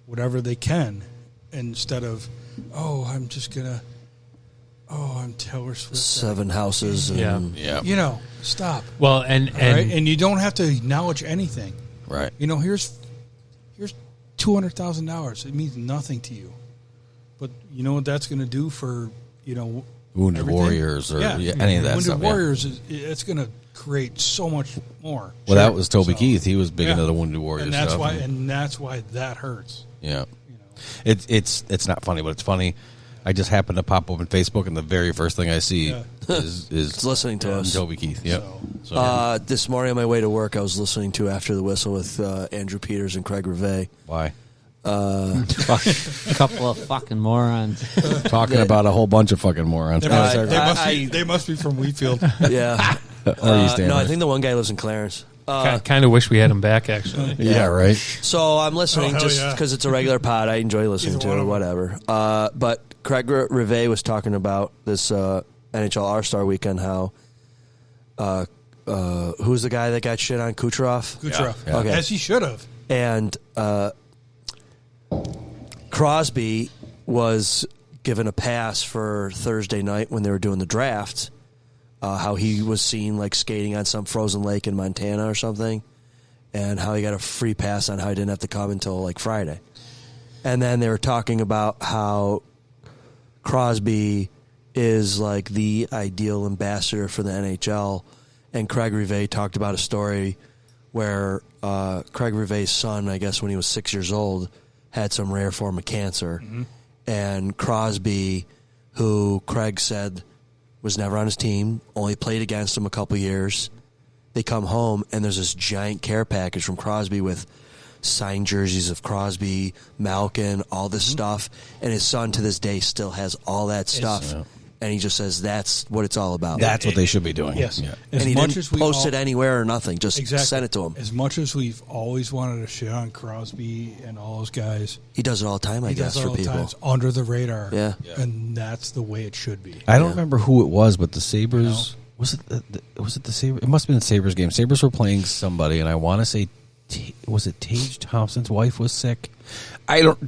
whatever they can instead of, I'm just gonna. I'm Taylor Swift. 7 houses. And, Stop. Well, and you don't have to acknowledge anything. Right. Here's $200,000. It means nothing to you, but you know what that's going to do for Wounded everything? Warriors or any of that Wounded stuff. Warriors, it's going to create so much more. Well, that was Toby Keith. He was big into the Wounded Warriors and that's stuff. that's why that hurts. Yeah. It's not funny, but it's funny. I just happened to pop open Facebook, and the very first thing I see is listening to us. Toby Keith. Yep. This morning on my way to work, I was listening to After the Whistle with Andrew Peters and Craig Rivet. Why? A couple of fucking morons. Talking about a whole bunch of fucking morons. They must be from Wheatfield. Yeah. I think the one guy lives in Clarence. kind of wish we had him back, actually. Yeah, right. So I'm listening just because it's a regular pod. I enjoy listening to it, whatever. But Craig Rivet was talking about this NHL All-Star Weekend, how who's the guy that got shit on? Kucherov? Kucherov. Yeah. Okay. As he should have. And Crosby was given a pass for Thursday night when they were doing the draft. How he was seen like skating on some frozen lake in Montana or something, and how he got a free pass on how he didn't have to come until like Friday. And then they were talking about how Crosby is like the ideal ambassador for the NHL, and Craig Rivet talked about a story where Craig Rivet's son, I guess when he was 6 years old, had some rare form of cancer, and Crosby, who Craig said was never on his team, only played against him a couple years. They come home, and there's this giant care package from Crosby with signed jerseys of Crosby, Malkin, all this stuff. And his son, to this day, still has all that stuff. And he just says that's what it's all about. That's what they should be doing. Yes. Yeah. And he didn't post it anywhere or nothing. Just send it to him. As much as we've always wanted to shit on Crosby and all those guys, he does it all the time, I guess, for people. It's under the radar. Yeah. And that's the way it should be. I don't remember who it was, but the Sabres... Was it the Sabres? It must have been the Sabres game. Sabres were playing somebody, and I want to say... was it Tage Thompson's wife was sick? I don't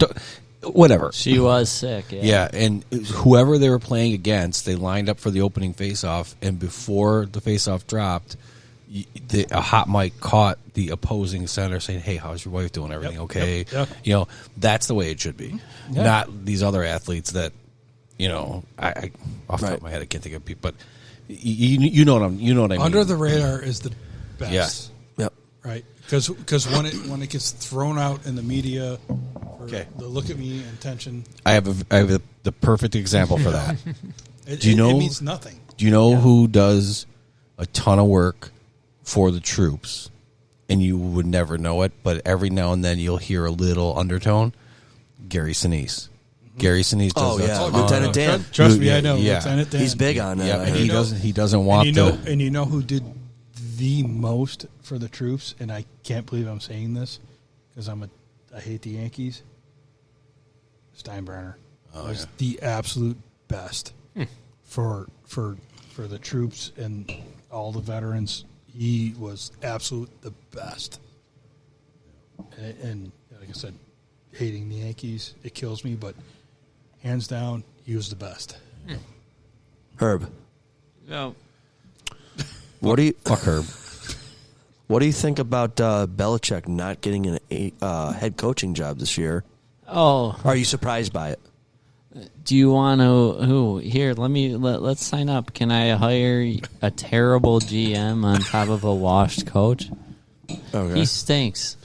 whatever. She was sick, yeah. Yeah, and whoever they were playing against, they lined up for the opening faceoff, and before the faceoff dropped, a hot mic caught the opposing center saying, "Hey, how's your wife doing? Everything okay?" Yep. You know, that's the way it should be. Not these other athletes that I off the top of my head I can't think of people, but you know what I mean. Under the radar is the best. Yes. Yep. Right. Because when it gets thrown out in the media, the look at me intention. I have the perfect example for that. It means nothing. Do you know who does a ton of work for the troops, and you would never know it, but every now and then you'll hear a little undertone? Gary Sinise. Gary Sinise does Lieutenant Dan. Trust me, I know. Lieutenant Dan. He's big on that. Yeah, and he doesn't want and you know who did the most for the troops, and I can't believe I'm saying this because I hate the Yankees. Steinbrenner was the absolute best for the troops and all the veterans. He was absolute the best. And like I said, hating the Yankees, it kills me, but hands down, he was the best. Herb. No. What do you fuck Herb? What do you think about Belichick not getting a head coaching job this year? Oh, are you surprised by it? Do you want to? Who here? Let's sign up. Can I hire a terrible GM on top of a washed coach? Okay. He stinks.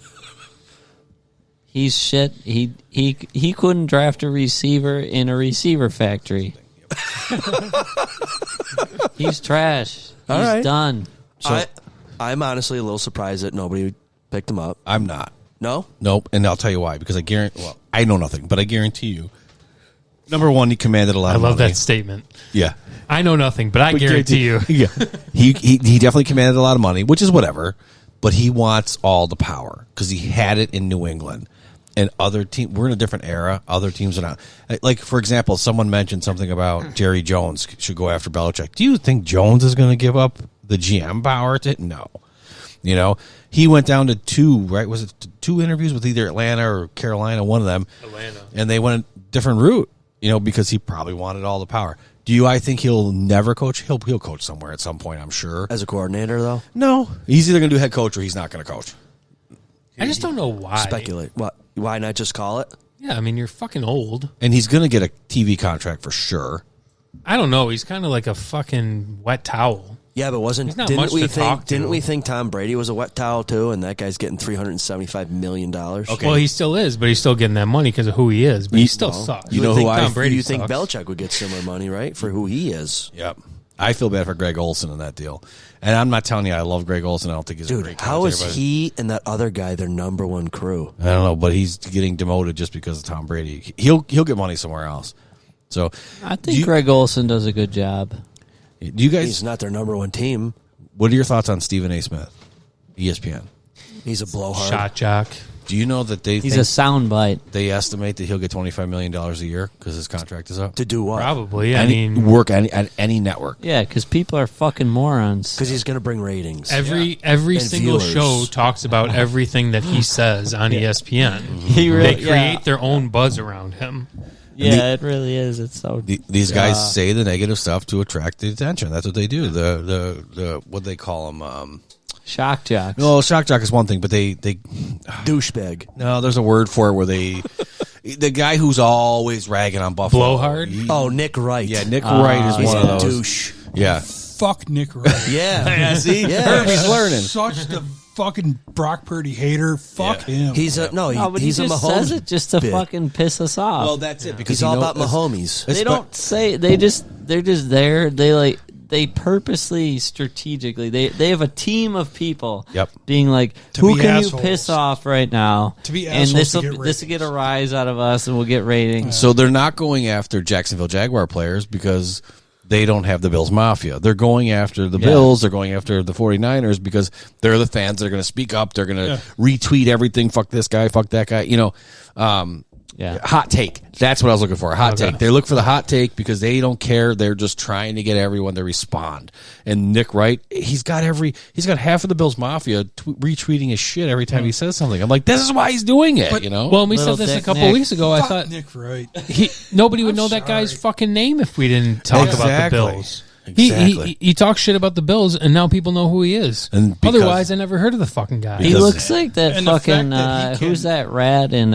He's shit. He couldn't draft a receiver in a receiver factory. He's trash. All He's right. done. So, I'm honestly a little surprised that nobody picked him up. I'm not. No? Nope. And I'll tell you why. Because I know nothing, but I guarantee you, number one, he commanded a lot of money. I love that statement. Yeah. I know nothing, but I guarantee you. Yeah. He definitely commanded a lot of money, which is whatever, but he wants all the power because he had it in New England. And other teams, we're in a different era. Other teams are not. Like, for example, someone mentioned something about Jerry Jones should go after Belichick. Do you think Jones is going to give up the GM power to it? No. He went down to two, right? Was it two interviews with either Atlanta or Carolina, one of them? Atlanta. And they went a different route, because he probably wanted all the power. I think he'll never coach? He'll coach somewhere at some point, I'm sure. As a coordinator, though? No. He's either going to do head coach or he's not going to coach. I just don't know why. Speculate. What? Why not just call it? Yeah, I mean, you're fucking old. And he's going to get a TV contract for sure. I don't know. He's kind of like a fucking wet towel. Yeah, but He's not much to talk to. Didn't we think Tom Brady was a wet towel too? And that guy's getting $375 million. Okay. Well, he still is, but he's still getting that money because of who he is. But he still sucks. You think Tom Brady? You think Belichick would get similar money, right, for who he is? Yep. I feel bad for Greg Olson in that deal. And I'm not telling you I love Greg Olson. I don't think he's a great how is commentator, he and that other guy their number one crew? I don't know, but he's getting demoted just because of Tom Brady. He'll get money somewhere else. So I think Greg Olson does a good job. Do you guys? He's not their number one team. What are your thoughts on Stephen A. Smith, ESPN? He's a blowhard. Shot jock. Do you know that he's a soundbite? They estimate that he'll get $25 million a year because his contract is up. To do what? Probably. Work at any network. Yeah, because people are fucking morons. Because he's going to bring ratings. Every And single viewers. show talks about everything that he says on ESPN. Really- They create their own buzz around him. Yeah, it really is. It's so. These guys say the negative stuff to attract the attention. That's what they do. The what they call them. Shock jocks. No, shock jock is one thing, but they douchebag. No, there's a word for it where the guy who's always ragging on Buffalo. Blowhard? Nick Wright. Yeah, Nick Wright is he's one a of those. douche. Yeah. Fuck Nick Wright. Yeah. See? Yeah. Herbie's learning. Such the fucking Brock Purdy hater. Fuck him. He's a but he's he a just Mahomes says it just to bit. fucking piss us off. Well, that's it. Because He's all about Mahomes. They don't say. They're just there. They purposely, strategically. They have a team of people. Yep. Being like, To who be can assholes. you piss off right now? To be and assholes to this get will get a rise out of us, and we'll get ratings. So they're not going after Jacksonville Jaguar players because they don't have the Bills Mafia. They're going after the Bills. They're going after the 49ers because they're the fans that are going to speak up. They're going to retweet everything. Fuck this guy. Fuck that guy. Hot take. That's what I was looking for. A hot take. They look for the hot take because they don't care. They're just trying to get everyone to respond. And Nick Wright, he's got half of the Bills Mafia retweeting his shit every time he says something. I'm like, this is why he's doing it. Well, we said this a couple weeks ago. I thought Nick Wright. nobody would know that guy's fucking name if we didn't talk about the Bills. Exactly. He talks shit about the Bills, and now people know who he is. And because- Otherwise, I never heard of the fucking guy. He looks like that And the fucking fact that he can- who's that rat in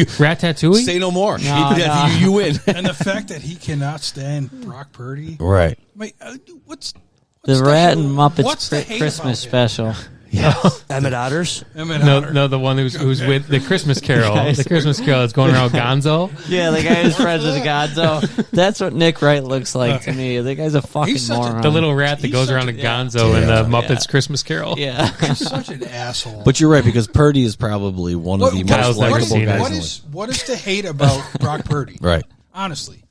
Ratatouille? Say no more. No. You win. And the fact that he cannot stand Brock Purdy. Right. Wait, what's The Rat and what's Muppets the hate Christmas about him? special. Emmett Otters. No, the one who's with the Christmas Carol. The Christmas Carol that's going around Gonzo. Yeah, the guy who's friends with Gonzo. That's what Nick Wright looks like to me. The guy's a fucking moron. The little rat that goes around to Gonzo in the Muppets Christmas Carol. Yeah. He's such an asshole. But you're right, because Purdy is probably one of the most likable guys. What is to hate about Brock Purdy? Right. Honestly.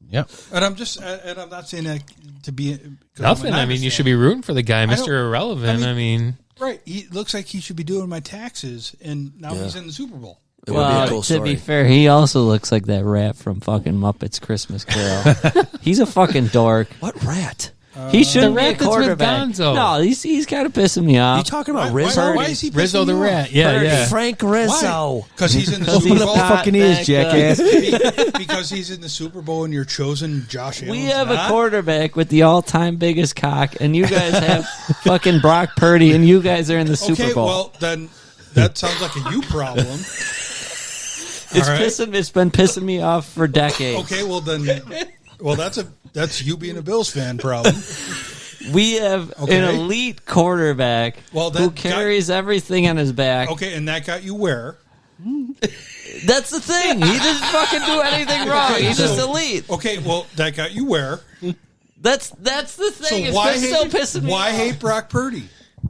Yep. And I'm not saying that to be Nothing. I mean, you should be rooting for the guy, Mr. Irrelevant. I mean, right. He looks like he should be doing my taxes, and now he's in the Super Bowl. It would be a cool to story. be fair, he also looks like that rat from fucking Muppets Christmas Carol. He's a fucking dork. What rat? He shouldn't the be a rat that's with quarterback. Gonzo. No, he's kind of pissing me off. You talking about Rizzo? Why is he Rizzo pissing the you rat. off? Yeah. Frank Rizzo. Because he's in the Because Super he's Bowl. not fucking is, that jackass. good. Because he's in the Super Bowl and you're chosen Josh Allen. We have a quarterback with the all-time biggest cock, and you guys have fucking Brock Purdy, and you guys are in the Super Bowl. Well, then that sounds like a you problem. It's been pissing me off for decades. Okay, well that's you being a Bills fan problem. We have an elite quarterback who carries everything on his back. Okay, and that got you where? That's the thing. He doesn't fucking do anything wrong. He's just elite. Okay, well, that got you where? That's the thing. So It's still pissing me why off. hate Brock Purdy?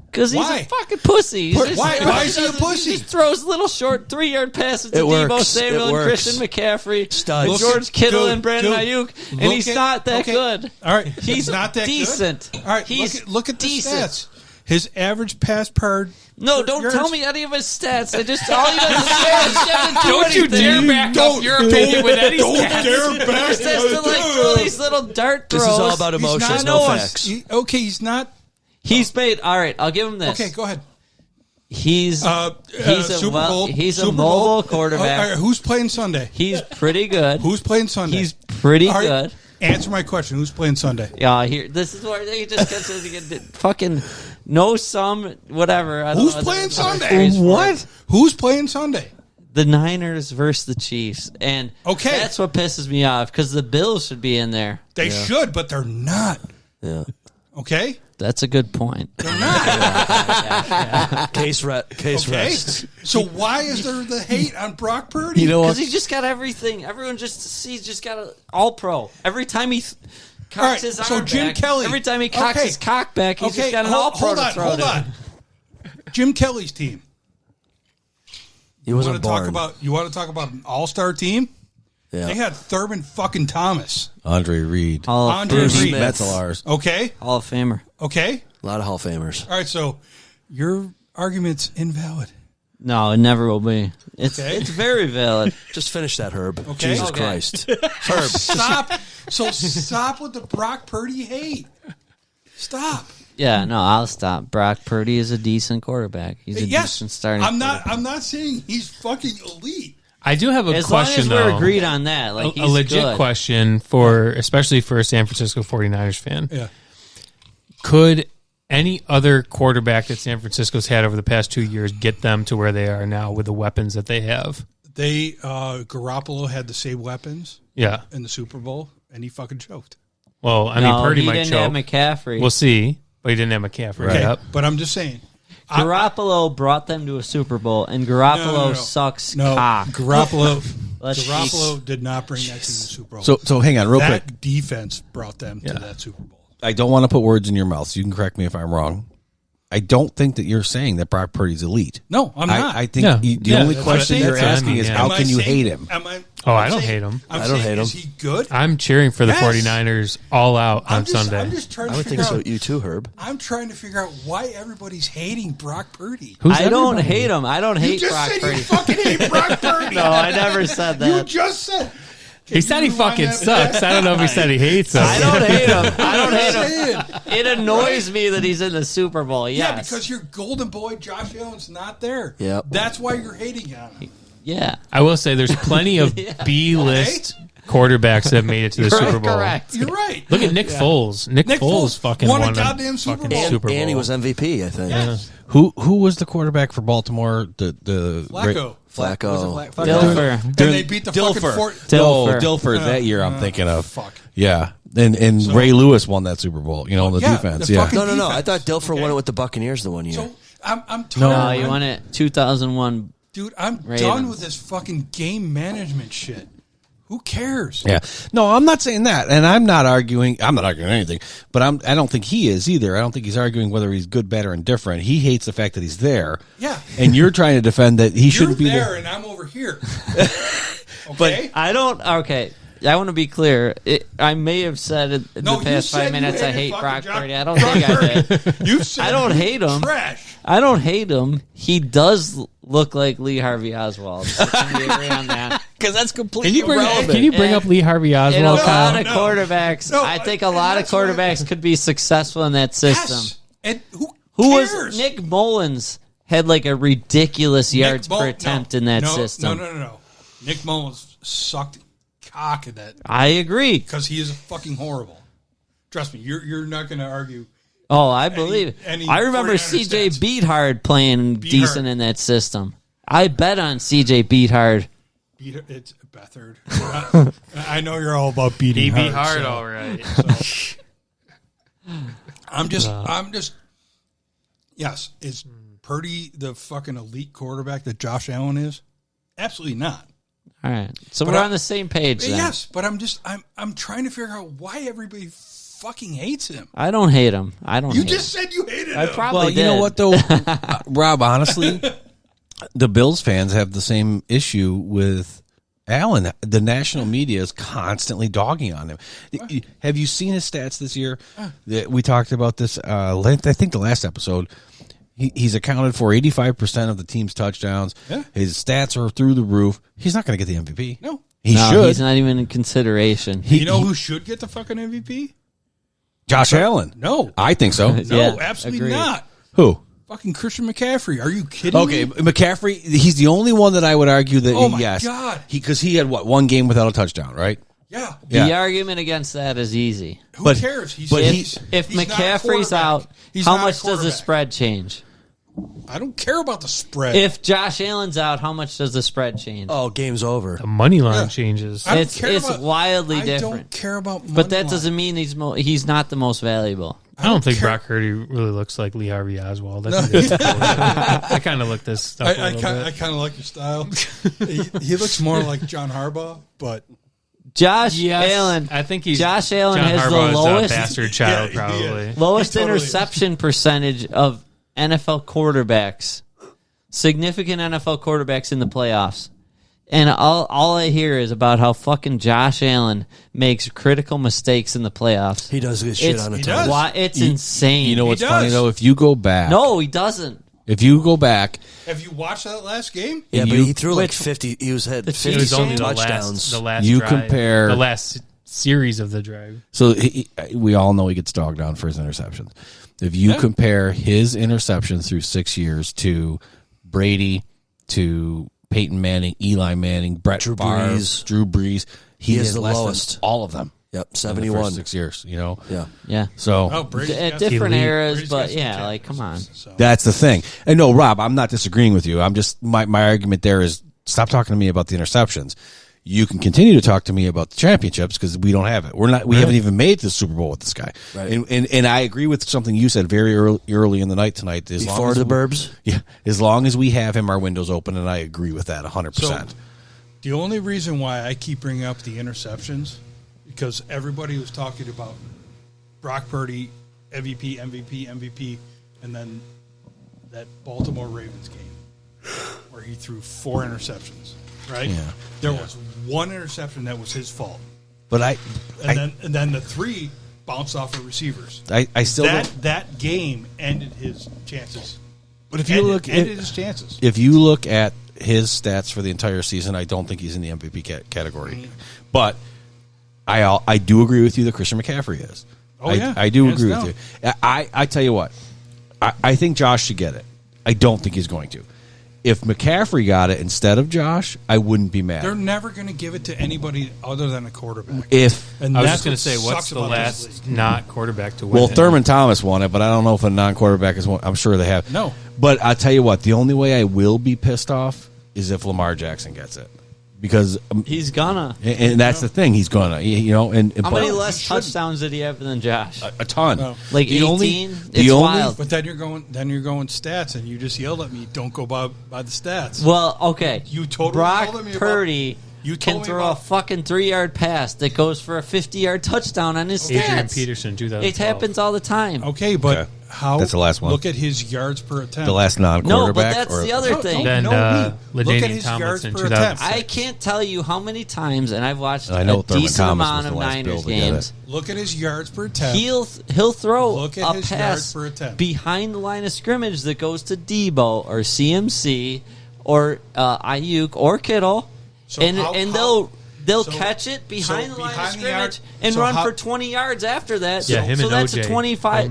Because he's a fucking pussy. Why is he a pussy? He just throws little short 3-yard passes to It Deebo works. Samuel It and works. Christian McCaffrey, Studs. and George Kittle and Brandon Dude, Ayuk, and he's not that good. All right, He's not that decent. good. All right, He's look at the decent. stats. His average pass per No, don't yards. tell me any of his stats. I just all he does is he doesn't do Don't you anything. dare back up your opinion with any Don't stats. dare back He just has to like throw these little dart throws. This is all about emotions, He's no not- facts. He's not. He's made. All right, I'll give him this. Okay, go ahead. He's Super Bowl. he's a Super mobile Bowl. quarterback. All right, who's playing Sunday? He's pretty good. Who's playing Sunday? He's pretty All right, good. Answer my question. Who's playing Sunday? Yeah, here. This is where he just gets to fucking no sum whatever. I don't Who's know playing the phrase Sunday? for it. What? Who's playing Sunday? The Niners versus the Chiefs, and that's what pisses me off because the Bills should be in there. They should, but they're not. Yeah. Okay. That's a good point. They're not. Case rest. So why is there the hate on Brock Purdy? You know Because what? he just got everything. Everyone he's just got an all-pro. Every time he cocks All right, his so arm Jim back, Kelly. every time he cocks Okay. his cock back, he's just got an all-pro to throw hold to. on. Jim Kelly's team. He wasn't born. You want to talk about an all-star team? Yeah. They had Thurman fucking Thomas. Andre Reed. Andre Bruce Reed. Metzelaars. Okay. Hall of Famer. Okay. A lot of Hall of Famers. All right, so your argument's invalid. No, it never will be. It's Okay. it's very valid. Just finish that, Herb. Okay. Jesus Okay. Christ. Herb. Stop with the Brock Purdy hate. Stop. Yeah, no, I'll stop. Brock Purdy is a decent quarterback. He's a decent starting. I'm not saying he's fucking elite. I do have a As question, long as we're though. agreed on that, like a he's legit good. question especially for a San Francisco 49ers fan. Yeah. Could any other quarterback that San Francisco's had over the past 2 years get them to where they are now with the weapons that they have? They Garoppolo had the same weapons. Yeah. In the Super Bowl, and he fucking choked. Well, I No, mean, Purdy he might didn't choke. have McCaffrey. We'll see, but he didn't have McCaffrey. Okay, Yep. but I'm just saying. Garoppolo brought them to a Super Bowl, and Garoppolo No. sucks No, cock. Garoppolo did not bring that team to the Super Bowl. So hang on real that quick. defense brought them to that Super Bowl. I don't want to put words in your mouth, so you can correct me if I'm wrong. I don't think that you're saying that Brock Purdy's elite. No, I'm not. I think Yeah. the only that's what question I'm you're saying. asking is Yeah. how Am I can you saying- hate him? I don't hate him. I'm I don't saying, hate him. Is he good? I'm cheering for the Yes. 49ers all out on Sunday. I'm just trying to I would figure think so. out. You too, Herb. I'm trying to figure out why everybody's hating Brock Purdy. I don't hate him. I don't hate You just Brock said Purdy. you fucking hate Brock Purdy. No, I never said that. You just said. He said he fucking sucks. I don't know if he said he hates us. I don't hate him. I don't hate saying. him. It annoys me that he's in the Super Bowl. Yes. Yeah, because your golden boy Josh Allen's not there. Yep. That's why you're hating on him. Yeah. I will say there's plenty of B-list quarterbacks that have made it to the You're Super Bowl. correct. You're right. Look at Nick Foles. Nick Foles fucking won a won goddamn Super fucking Bowl. Super Bowl. And he was MVP, I think. Yes. Who was the quarterback for Baltimore? The Flacco. Flacco. Dilfer. And they beat the fucking Fort. Dilfer. No, Dilfer. That year I'm thinking of. Fuck. Yeah, and Ray Lewis won that Super Bowl. You know, in the Yeah, defense. the Yeah. fucking No. I defense. thought Dilfer won it with the Buccaneers the one year. So I'm tired. No, you won it 2001. Dude, I'm Ravens. done with this fucking game management shit. Who cares? Yeah. No, I'm not saying that, and I'm not arguing anything. But I don't think he is either. I don't think he's arguing whether he's good, bad, or indifferent. He hates the fact that he's there. Yeah. And you're trying to defend that he shouldn't be You're there. there, and I'm over here. Okay. But I don't. Okay, I want to be clear. I may have said in No, the you past said 5 you minutes I hated hate fucking Brock Brock Purdy. I don't think I did. You said I don't hate him. Trash. I don't hate him. He does look like Lee Harvey Oswald. So can we agree on that? Because that's completely Can you bring up Lee Harvey And a Oswald? lot Kyle? of quarterbacks. No, I think a and lot of that's what I- quarterbacks could be successful in that system. Yes. And who Who cares? was Nick Mullins had like a ridiculous yards per attempt in that system. No. Nick Mullins sucked cock in that I agree. because he is fucking horrible. Trust me, you're not going to argue. Oh, I believe it. any I remember 49ers CJ stats. Beathard playing decent in that system. I bet on CJ Beathard. It's Bethard. I know you're all about beating. He beat hard, hard, so- all right. so- I'm just. Yes, is Purdy the fucking elite quarterback that Josh Allen is? Absolutely not. All right, so But we're I- on the same page. Then. Yes, but I'm trying to figure out why everybody fucking hates him. I don't hate him. I don't. You hate just him. said you hated I him. probably Well, did. you know what though, Rob. Honestly, the Bills fans have the same issue with Allen. The national media is constantly dogging on him. Have you seen his stats this year? We talked about this. I think the last episode. He's accounted for 85% of the team's touchdowns. Yeah. His stats are through the roof. He's not going to get the MVP. No. He No, should. He's not even in consideration. You know who should get the fucking MVP? Josh Allen. No. I think so. No, Yeah, absolutely agreed. not. Who? Fucking Christian McCaffrey. Are you kidding Okay, me? McCaffrey. He's the only one that I would argue that. Oh, my yes, God. because he had one game without a touchdown, right? Yeah. The argument against that is easy. Who But- cares? He's, but he's, If he's not a McCaffrey's quarterback. out, He's how not a much does the quarterback. spread change? I don't care about the spread. If Josh Allen's out, how much does the spread change? Oh, game's over. The money line Yeah. changes. I don't It's care about- wildly I different. don't care about money But that line. doesn't mean he's not the most valuable. I don't think care. Brock Purdy really looks like Lee Harvey Oswald. I, think that's I kind of look this stuff a I little kind bit. of like your style. he looks more like John Harbaugh, but Josh Yes, Allen. I think he's Josh Allen John has Harbaugh's the lowest bastard child, Yeah, probably. yeah. lowest He totally is. interception percentage of NFL quarterbacks. Significant NFL quarterbacks in the playoffs. And all I hear is about how fucking Josh Allen makes critical mistakes in the playoffs. He does good shit on a he ton. does. Why? It's insane. You know what's does. funny though? If you go back, No, he doesn't. if you go back, have you watched that last game? Yeah, but You- he threw like Which- 50. He was had The 50 It was only touchdowns. the last You drive, compare- the last series of the drive. so we all know he gets dogged on for his interceptions. If you compare his interceptions through 6 years to Brady, to Peyton Manning, Eli Manning, Brett Drew Favre, Brees. Drew Brees, he is has the less than lowest. all of them. Yep, in the 71. first 6 years. You know, Yeah. Yeah. so Oh, Brady's At got different some- eras, Brady's got but some yeah, like, come on. championships, so. that's the thing. And no, Rob, I'm not disagreeing with you. I'm just my argument there is stop talking to me about the interceptions. You can continue to talk to me about the championships because we don't have it. We haven't even made the Super Bowl with this guy. Right. And I agree with something you said very early in the night tonight. As long Before as the we- Burbs? Yeah. As long as we have him, our windows open, and I agree with that 100%. So, the only reason why I keep bringing up the interceptions because everybody was talking about Brock Purdy, MVP, and then that Baltimore Ravens game where he threw 4 interceptions. Right? Yeah. There was 1 interception that was his fault, But I and then the 3 bounced off of receivers. I still don't. That game ended his chances. But if you look at ended his chances. if you look at his stats for the entire season, I don't think he's in the MVP category. Mm-hmm. But I do agree with you that Christian McCaffrey is. Oh, yeah. I do Hands agree down. with you. I tell you what, I think Josh should get it. I don't think he's going to. If McCaffrey got it instead of Josh, I wouldn't be mad. They're never going to give it to anybody other than a quarterback. And I was that's just going to what say, what's sucks the about this last league. not quarterback to win? well, it? Thurman Thomas won it, but I don't know if a non-quarterback is one. I'm sure they have. No. But I'll tell you what, the only way I will be pissed off is if Lamar Jackson gets it. Because he's gonna, and that's the thing. He's gonna, And how many less touchdowns did he have than Josh? A ton, like the 18. It's wild. But then you're going stats, and you just yelled at me. Don't go by the stats. Well, okay. You totally Brock yelled at me Purdy you can told me throw a fucking 3-yard pass that goes for a 50-yard touchdown on his stats. Adrian Peterson, 2012. It happens all the time. Okay, but how? That's the last one. Look at his yards per attempt. The last non-quarterback. No, but that's the other thing. Then Look at LaDainian his Tomlinson, yards per attempt. 2006. I can't tell you how many times, and I've watched I know a Thurman decent Thomas amount was of the last Niners Bill to get games. Look at his yards per attempt. He'll throw Look at a his yards pass per attempt. behind the line of scrimmage that goes to Debo or CMC or Ayuk or Kittle, So and how- they'll so- catch it behind so the line of behind the scrimmage yard- and so run how- for 20 yards after that. Yeah, so him so and that's OJ, a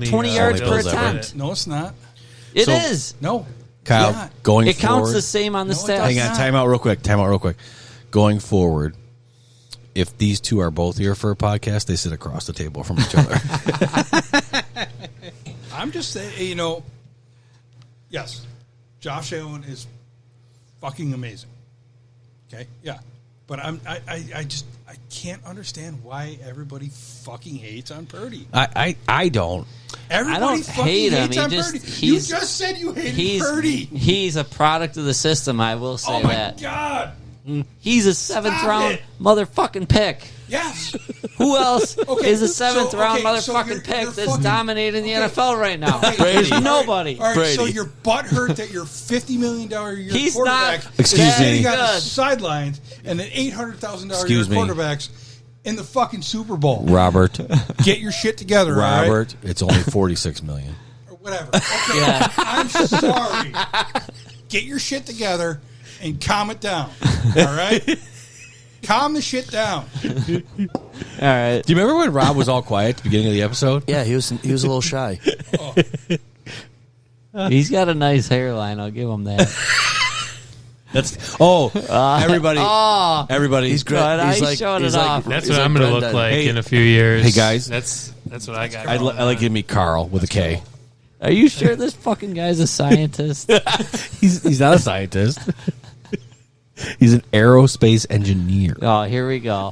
20 yards per Bills ever. attempt. No, it's not. It So- is. No, Kyle, it's not. going It counts forward, the same on the No, it stats. does Hang on, not. time out real quick. Going forward, if these two are both here for a podcast, they sit across the table from each other. I'm just saying, yes, Josh Allen is fucking amazing. Okay, yeah, but I can't understand why everybody fucking hates on Purdy. I don't. Everybody I don't fucking hate him. hates on He Purdy. just, You just said you hated Purdy. He's a product of the system. I will say Oh my that. god! He's a seventh Stop round it. motherfucking pick. Yes. Who else Okay, is a seventh so- round okay, so motherfucking you're pick that's fucking- dominating the okay. NFL right now? Okay, There's all right, nobody. All right, so Brady. you're butthurt that your $50 million a year He's quarterback not Excuse is sitting me. on the good. sidelines and then $800,000 a year Excuse me. quarterbacks in the fucking Super Bowl. Robert, Get your shit together, all right? Robert, it's only $46 million. Or whatever. Okay, Yeah. I'm sorry. Get your shit together and calm it down. All right? Calm the shit down. All right. Do you remember when Rob was all quiet at the beginning of the episode? Yeah, he was a little shy. He's got a nice hairline. I'll give him that. Everybody, everybody. He's great. God, He's I like, showed he's it like- off. That's he's what I'm like going to look Brendan. like Hey- in a few years. Hey, guys. That's what I got. I like to meet Carl with a K. Are you sure this fucking guy's a scientist? He's not a scientist. He's an aerospace engineer. Oh, here we go.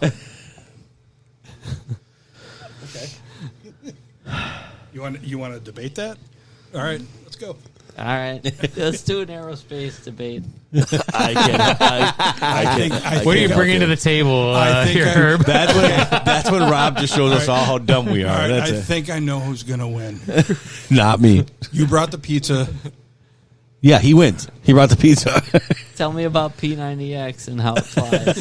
You want to debate that? All right, let's go. All right. Let's do an aerospace debate. What are you bringing to the table here, Herb? That's when Rob just shows us all how dumb we are. All right, That's I it. think I know who's going to win. Not me. You brought the pizza. Yeah, he wins. He brought the pizza. Tell me about P90X and how it flies.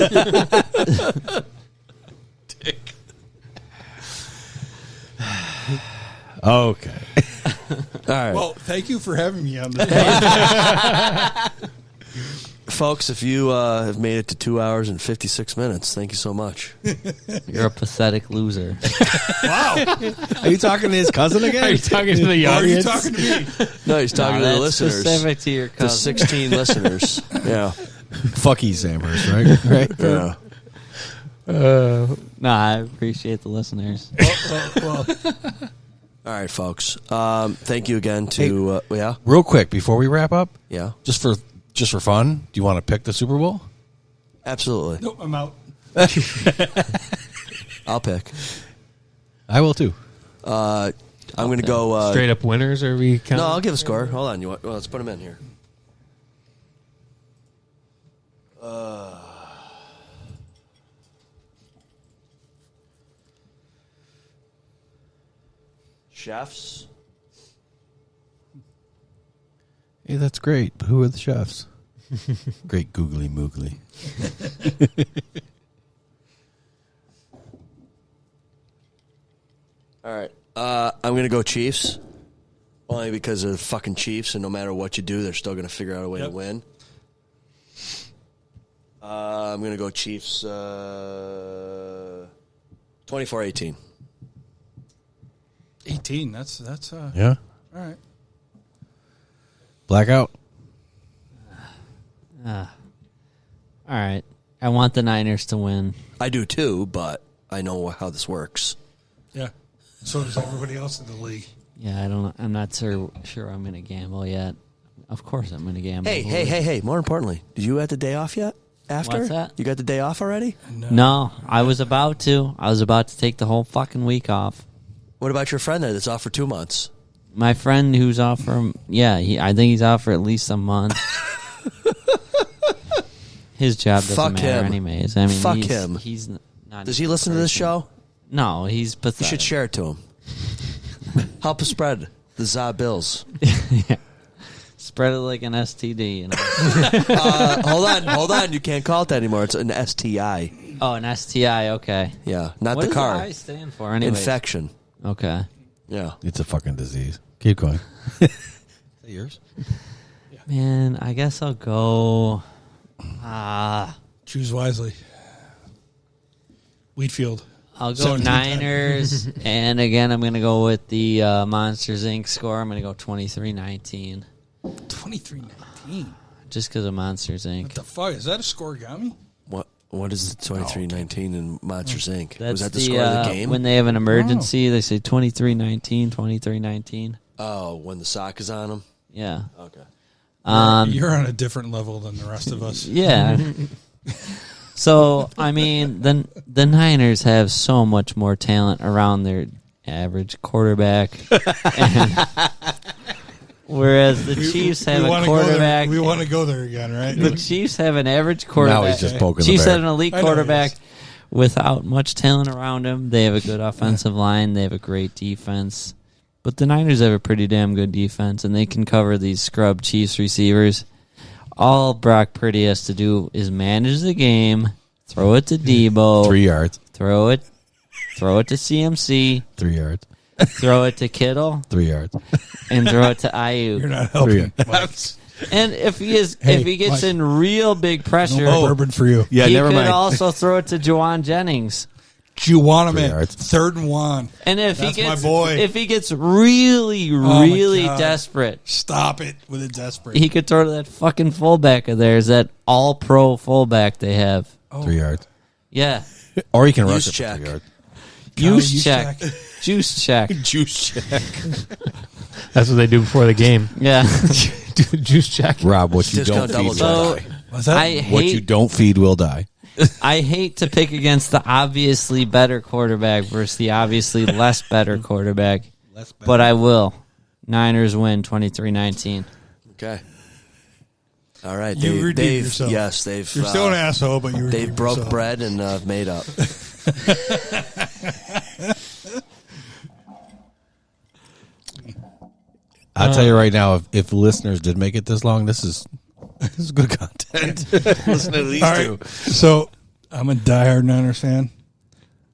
Okay. All right. Well, thank you for having me on this podcast. Folks, if you have made it to 2 hours and 56 minutes, thank you so much. You're a pathetic loser. Wow. Are you talking to his cousin again? Are you talking to the Or are you audience? talking to me? No, he's talking to the that's listeners. specific to your The cousin. 16 listeners. Yeah. Fuck you, Samhurst, right? Right? Yeah. No, I appreciate the listeners. All right, folks. Thank you again to yeah, Real quick, before we wrap up, yeah, just for fun, do you want to pick the Super Bowl? absolutely. Nope, I'm out. I'll pick. I will too. I'm going to go Straight up winners, or we count? No, I'll give a score. Hold on. Well, let's put them in here. Chefs. Hey, that's great. But who are the chefs? Great googly moogly. All right. I'm going to go Chiefs. Only because of the fucking Chiefs, and no matter what you do, they're still going to figure out a way to win. I'm going to go Chiefs 24-18. 18. That's Yeah. all right. Blackout. All right. I want the Niners to win. I do too, but I know how this works. Yeah. So does everybody else in the league. Yeah, I don't. I'm not sure I'm going to gamble yet. Of course I'm going to gamble. Hey. More importantly, did you have the day off yet? After? What's that? You got the day off already? No, I was about to. I was about to take the whole fucking week off. What about your friend that's off for 2 months? My friend who's off for, I think he's off for at least a month. His job doesn't Fuck matter him. anyways. I mean, Fuck him. He's not. Does he listen to this show? No, he's pathetic. You should share it to him. Help us spread the ZA Bills. Yeah. Spread it like an STD. You know? Hold on. You can't call it that anymore. It's an STI. Oh, an STI. Okay. Yeah, not what the does car. the I stand for? Anyways? Infection. Okay. Yeah. It's a fucking disease. Keep going. Is that yours? Man, I guess I'll go. Choose wisely. Wheatfield. I'll go 17 Niners, and again, I'm going to go with the Monsters Inc. score. I'm going to go 23-19. 23-19. Just because of Monsters Inc. What the fuck? Is that a scorigami? What is the 23-19 in Monsters Inc.? That's Was that the score of the game? When they have an emergency, they say 23-19, 23-19. Oh, when the sock is on them? Yeah. Okay. You're on a different level than the rest of us. Yeah. So, I mean, the Niners have so much more talent around their average quarterback. Whereas the Chiefs have a quarterback. We want to go there again, right? The Chiefs have an average quarterback. Now he's just poking Chiefs the bear. have an elite quarterback without much talent around him. They have a good offensive line. They have a great defense. But the Niners have a pretty damn good defense, and they can cover these scrub Chiefs receivers. All Brock Purdy has to do is manage the game, throw it to Debo. 3 yards. Throw it to CMC. 3 yards. Throw it to Kittle. 3 yards. And throw it to Ayuk. You're not helping. And if he gets in real big pressure, No bourbon for you. Yeah, he never could mind. also throw it to Juwan Jennings. Juwanna, 3rd and 1. And if That's he gets my boy. if he gets really God. desperate, Stop it with a desperate. he could throw to that fucking fullback of theirs, that all pro fullback they have. 3 yards. Yeah. Or you can rush Use it check. for 3 yards. Use check. Juice check. Juice check. That's what they do before the game. Yeah. Juice check. Rob, what you Discount don't feed double will check. die. What's that? I What you hate don't feed will die. I hate to pick against the obviously better quarterback versus the obviously less better quarterback, but I will. Niners win 23-19. Okay. All right. You redeemed yourself. Yes, they've. You're still an asshole, but you They've redeemed broke yourself. bread and made up. I'll tell you right now, if listeners did make it this long, this is good content. Listen to these All two. right. So I'm a diehard Niners fan.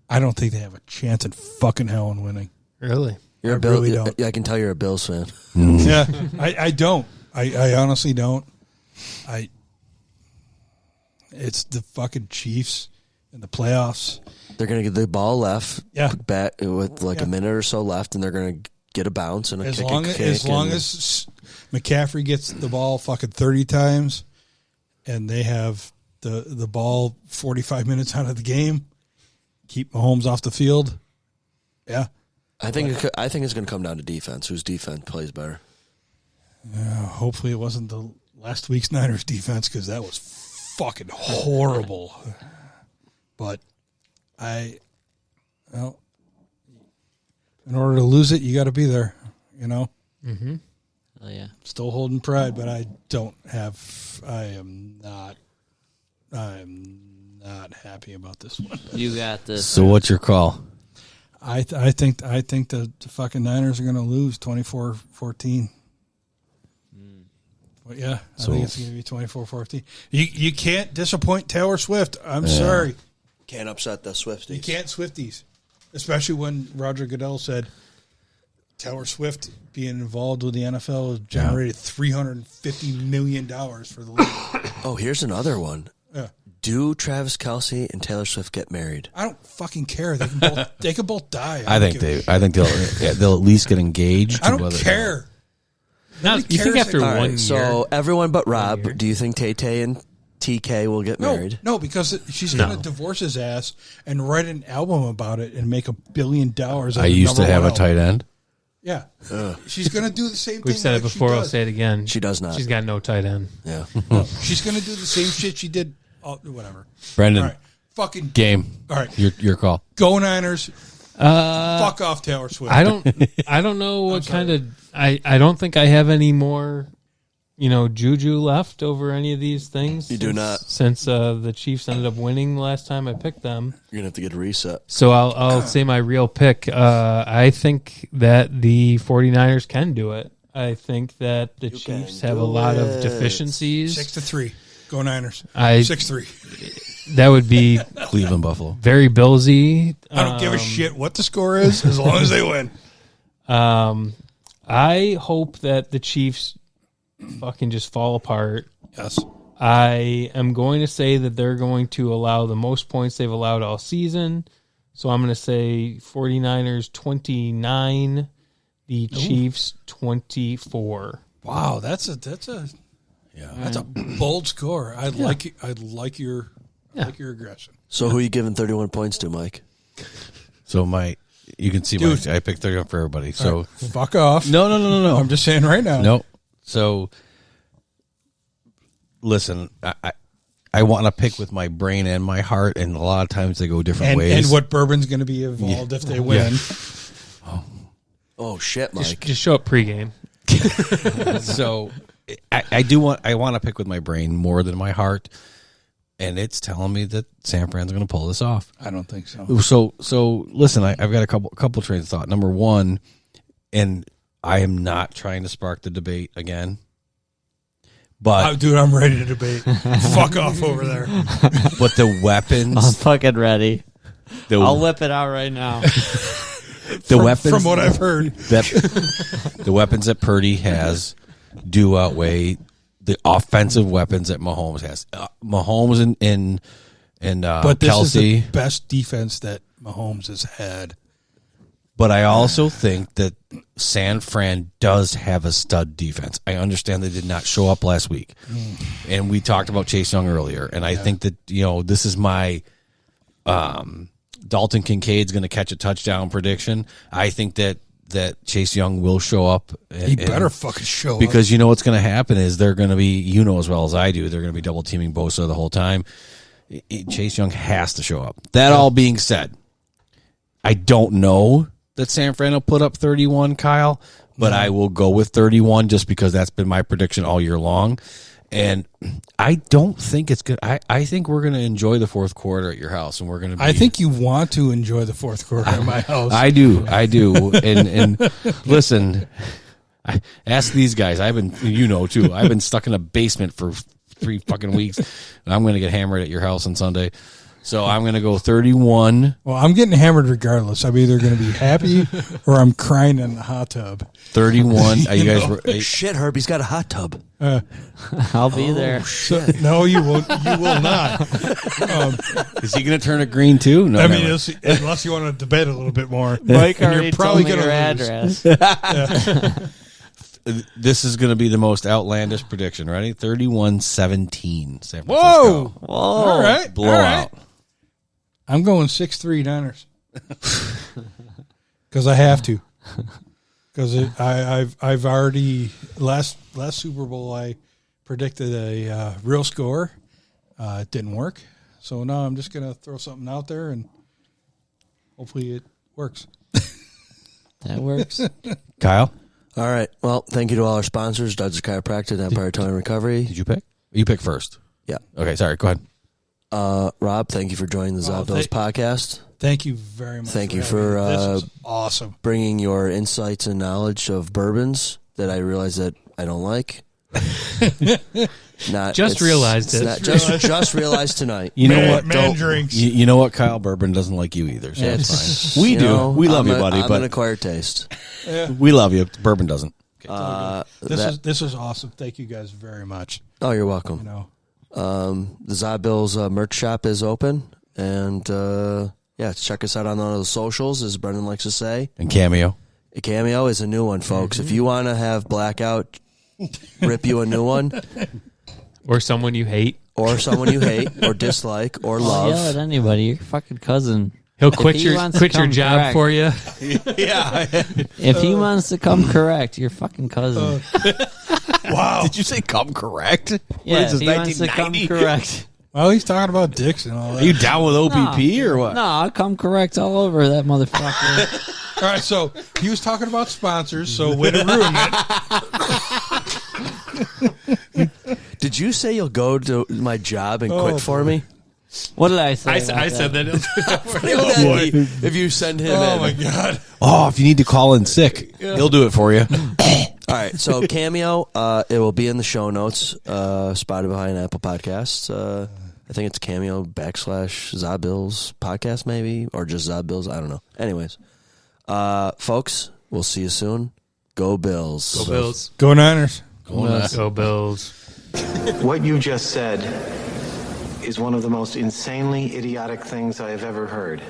I don't think they have a chance in fucking hell in winning. Really? You're I a Bill. really don't. I can tell you're a Bills fan. Yeah, I don't. I honestly don't. It's the fucking Chiefs in the playoffs. They're going to get the ball left. Yeah. Back with like Yeah. a minute or so left, and they're going to get a bounce and a As kick. long as McCaffrey gets the ball fucking 30 times, and they have the ball 45 minutes out of the game, keep Mahomes off the field. Yeah, I think it's going to come down to defense. Whose defense plays better? hopefully it wasn't the last week's Niners defense because that was fucking horrible. But in order to lose it, you got to be there. You know. Mm-hmm. Oh yeah. Still holding pride, but I am not happy about this one. You got this. So what's your call? I think the fucking Niners are going to lose 24-14. Well, yeah, I think it's going to be 24-14. You can't disappoint Taylor Swift. I'm sorry. Can't upset the Swifties. You can't Swifties. Especially when Roger Goodell said Taylor Swift being involved with the NFL has generated $350 million for the league. Oh, here's another one. Yeah. Do Travis Kelce and Taylor Swift get married? I don't fucking care. They can both die. I think they'll at least get engaged. I don't care. Now, you think after All right, 1 year? so everyone but Rob, do you think Tay-Tay and TK will get married? No, because she's going to divorce his ass and write an album about it and make $1 billion. I used to have a tight end. Yeah. She's going to do the same thing. We've said it like she before. I'll does. say it again. She does not. She's got no tight end. Yeah. No, she's going to do the same shit she did. Whatever. Brendan, All right. Fucking game. All right. Your call. Go Niners. Fuck off Taylor Swift. I don't know what kind of. I don't think I have any more, juju left over any of these things. You do not. Since the Chiefs ended up winning the last time I picked them. You're going to have to get a reset. So I'll say my real pick. I think that the 49ers can do it. I think that the Chiefs have a lot of deficiencies. 6-3. Go Niners. 6-3. That would be Cleveland Buffalo. Very Billsy. I don't give a shit what the score is as long as they win. I hope that the Chiefs fucking just fall apart. Yes. I am going to say that they're going to allow the most points they've allowed all season. So I'm going to say 49ers 29, the Chiefs 24. Wow, that's a bold score. I like your aggression. So who are you giving 31 points to, Mike? So you can see Dude. I picked 31 for everybody. So Right, fuck off. No. I'm just saying right now. No. So listen, I want to pick with my brain and my heart, and a lot of times they go different ways. And what bourbon's going to be involved if they win. Yeah. Oh shit, Mike! Just show up pregame. So I want to pick with my brain more than my heart, and it's telling me that San Fran's going to pull this off. I don't think so. So listen, I've got a couple trains of thought. Number one, and I am not trying to spark the debate again, but Dude, I'm ready to debate. Fuck off over there. But the weapons, I'm fucking ready. I'll whip it out right now. Weapons, from what I've heard, the weapons that Purdy has do outweigh the offensive weapons that Mahomes has. Mahomes and but this Kelsey, is the best defense that Mahomes has had. But I also think that San Fran does have a stud defense. I understand they did not show up last week, and we talked about Chase Young earlier. And I think that this is my Dalton Kincaid's going to catch a touchdown prediction. I think that Chase Young will show up. He better fucking show up. Because what's going to happen is they're going to be, as well as I do, they're going to be double teaming Bosa the whole time. Chase Young has to show up. That all being said, I don't know that San Fran will put up 31, Kyle, but I will go with 31 just because that's been my prediction all year long. And I don't think it's good. I think we're going to enjoy the fourth quarter at your house, and we're going to. I think you want to enjoy the fourth quarter at my house. I do. And listen, I ask these guys. I've been, too. I've been stuck in a basement for 3 fucking weeks, and I'm going to get hammered at your house on Sunday. So I'm going to go 31. Well, I'm getting hammered regardless. I'm either going to be happy or I'm crying in the hot tub. 31. Are you guys? Shit, Herbie's got a hot tub. I'll be there. No, you won't. You will not. Is he going to turn it green too? No, I mean, unless you want to debate a little bit more. Mike and already you're probably told me your gonna lose. address. This is going to be the most outlandish prediction. Ready? 31-17. San Francisco. Whoa! All right. Blowout. I'm going 6-3 Niners because I have to. Because I've already last Super Bowl I predicted a real score. It didn't work, so now I'm just gonna throw something out there and hopefully it works. That works. Kyle, All right. Well, thank you to all our sponsors, Dodgers Chiropractic, Empire Towing and Recovery. did you pick? You pick first. Yeah. Okay, sorry. Go ahead. Rob, thank you for joining the Zabills podcast. Thank you very much. Thank you having me. for This is awesome. bringing your insights and knowledge of bourbons that I realize that I don't like. Just realized it. Just realized tonight. You know what? Man drinks. You know what? Kyle Bourbon doesn't like you either, so Yeah, it's fine. We do. We love you, buddy. I'm but an acquired taste. we love you. Bourbon doesn't. This is awesome. Thank you guys very much. Oh, you're welcome. The Zabills merch shop is open, and check us out on all the socials, as Brendan likes to say. And Cameo. A Cameo is a new one, folks. If you want to have Blackout rip you a new one, Or someone you hate. or someone you hate, or dislike, or I'll love. yell at anybody. Your fucking cousin. He'll If quit he your wants to come job correct. for you. Yeah. If he wants to come correct, your fucking cousin. Wow. Did you say come correct? Yeah, What is this, if he wants to come 1990? correct. Well, he's talking about dicks and all that. Are you down with OPP or what? No, I'll come correct all over that motherfucker. All right, so he was talking about sponsors, so way to ruin it. Did you say you'll go to my job and Oh, quit for boy. me? What did I say? I said that. Oh, boy. If you send him in. Oh, my God. Oh, if you need to call in sick, he'll do it for you. All right, so Cameo, it will be in the show notes, spotted behind Apple Podcasts. I think it's Cameo / Zabills podcast, maybe, or just Zabills. I don't know. Anyways, folks, we'll see you soon. Go Bills. Go Bills. Go Niners. Go Bills. What you just said is one of the most insanely idiotic things I have ever heard.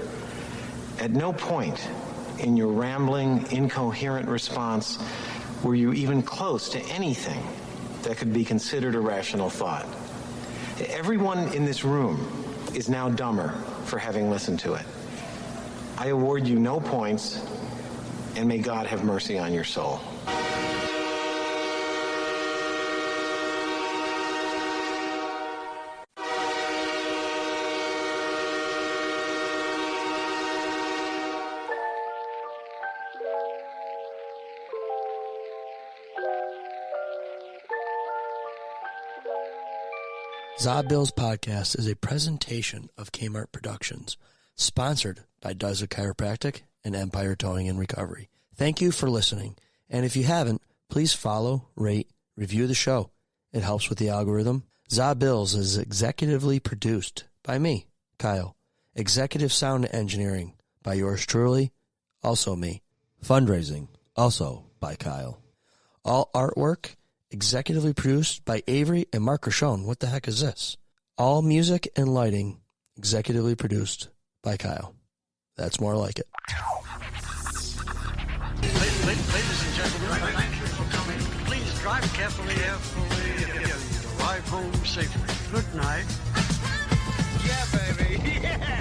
At no point in your rambling, incoherent response were you even close to anything that could be considered a rational thought. Everyone in this room is now dumber for having listened to it. I award you no points, and may God have mercy on your soul. Zabills Podcast is a presentation of Kmart Productions, sponsored by Dozer Chiropractic and Empire Towing and Recovery. Thank you for listening, and if you haven't, please follow, rate, review the show. It helps with the algorithm. Zabills is executively produced by me, Kyle. Executive sound engineering by yours truly, also me. Fundraising, also by Kyle. All artwork executively produced by Avery and Mark Rochon. What the heck is this? All music and lighting executively produced by Kyle. That's more like it. Ladies and gentlemen, thank you for coming. Please drive carefully, arrive home safely. Good night. Yeah, baby. Yeah.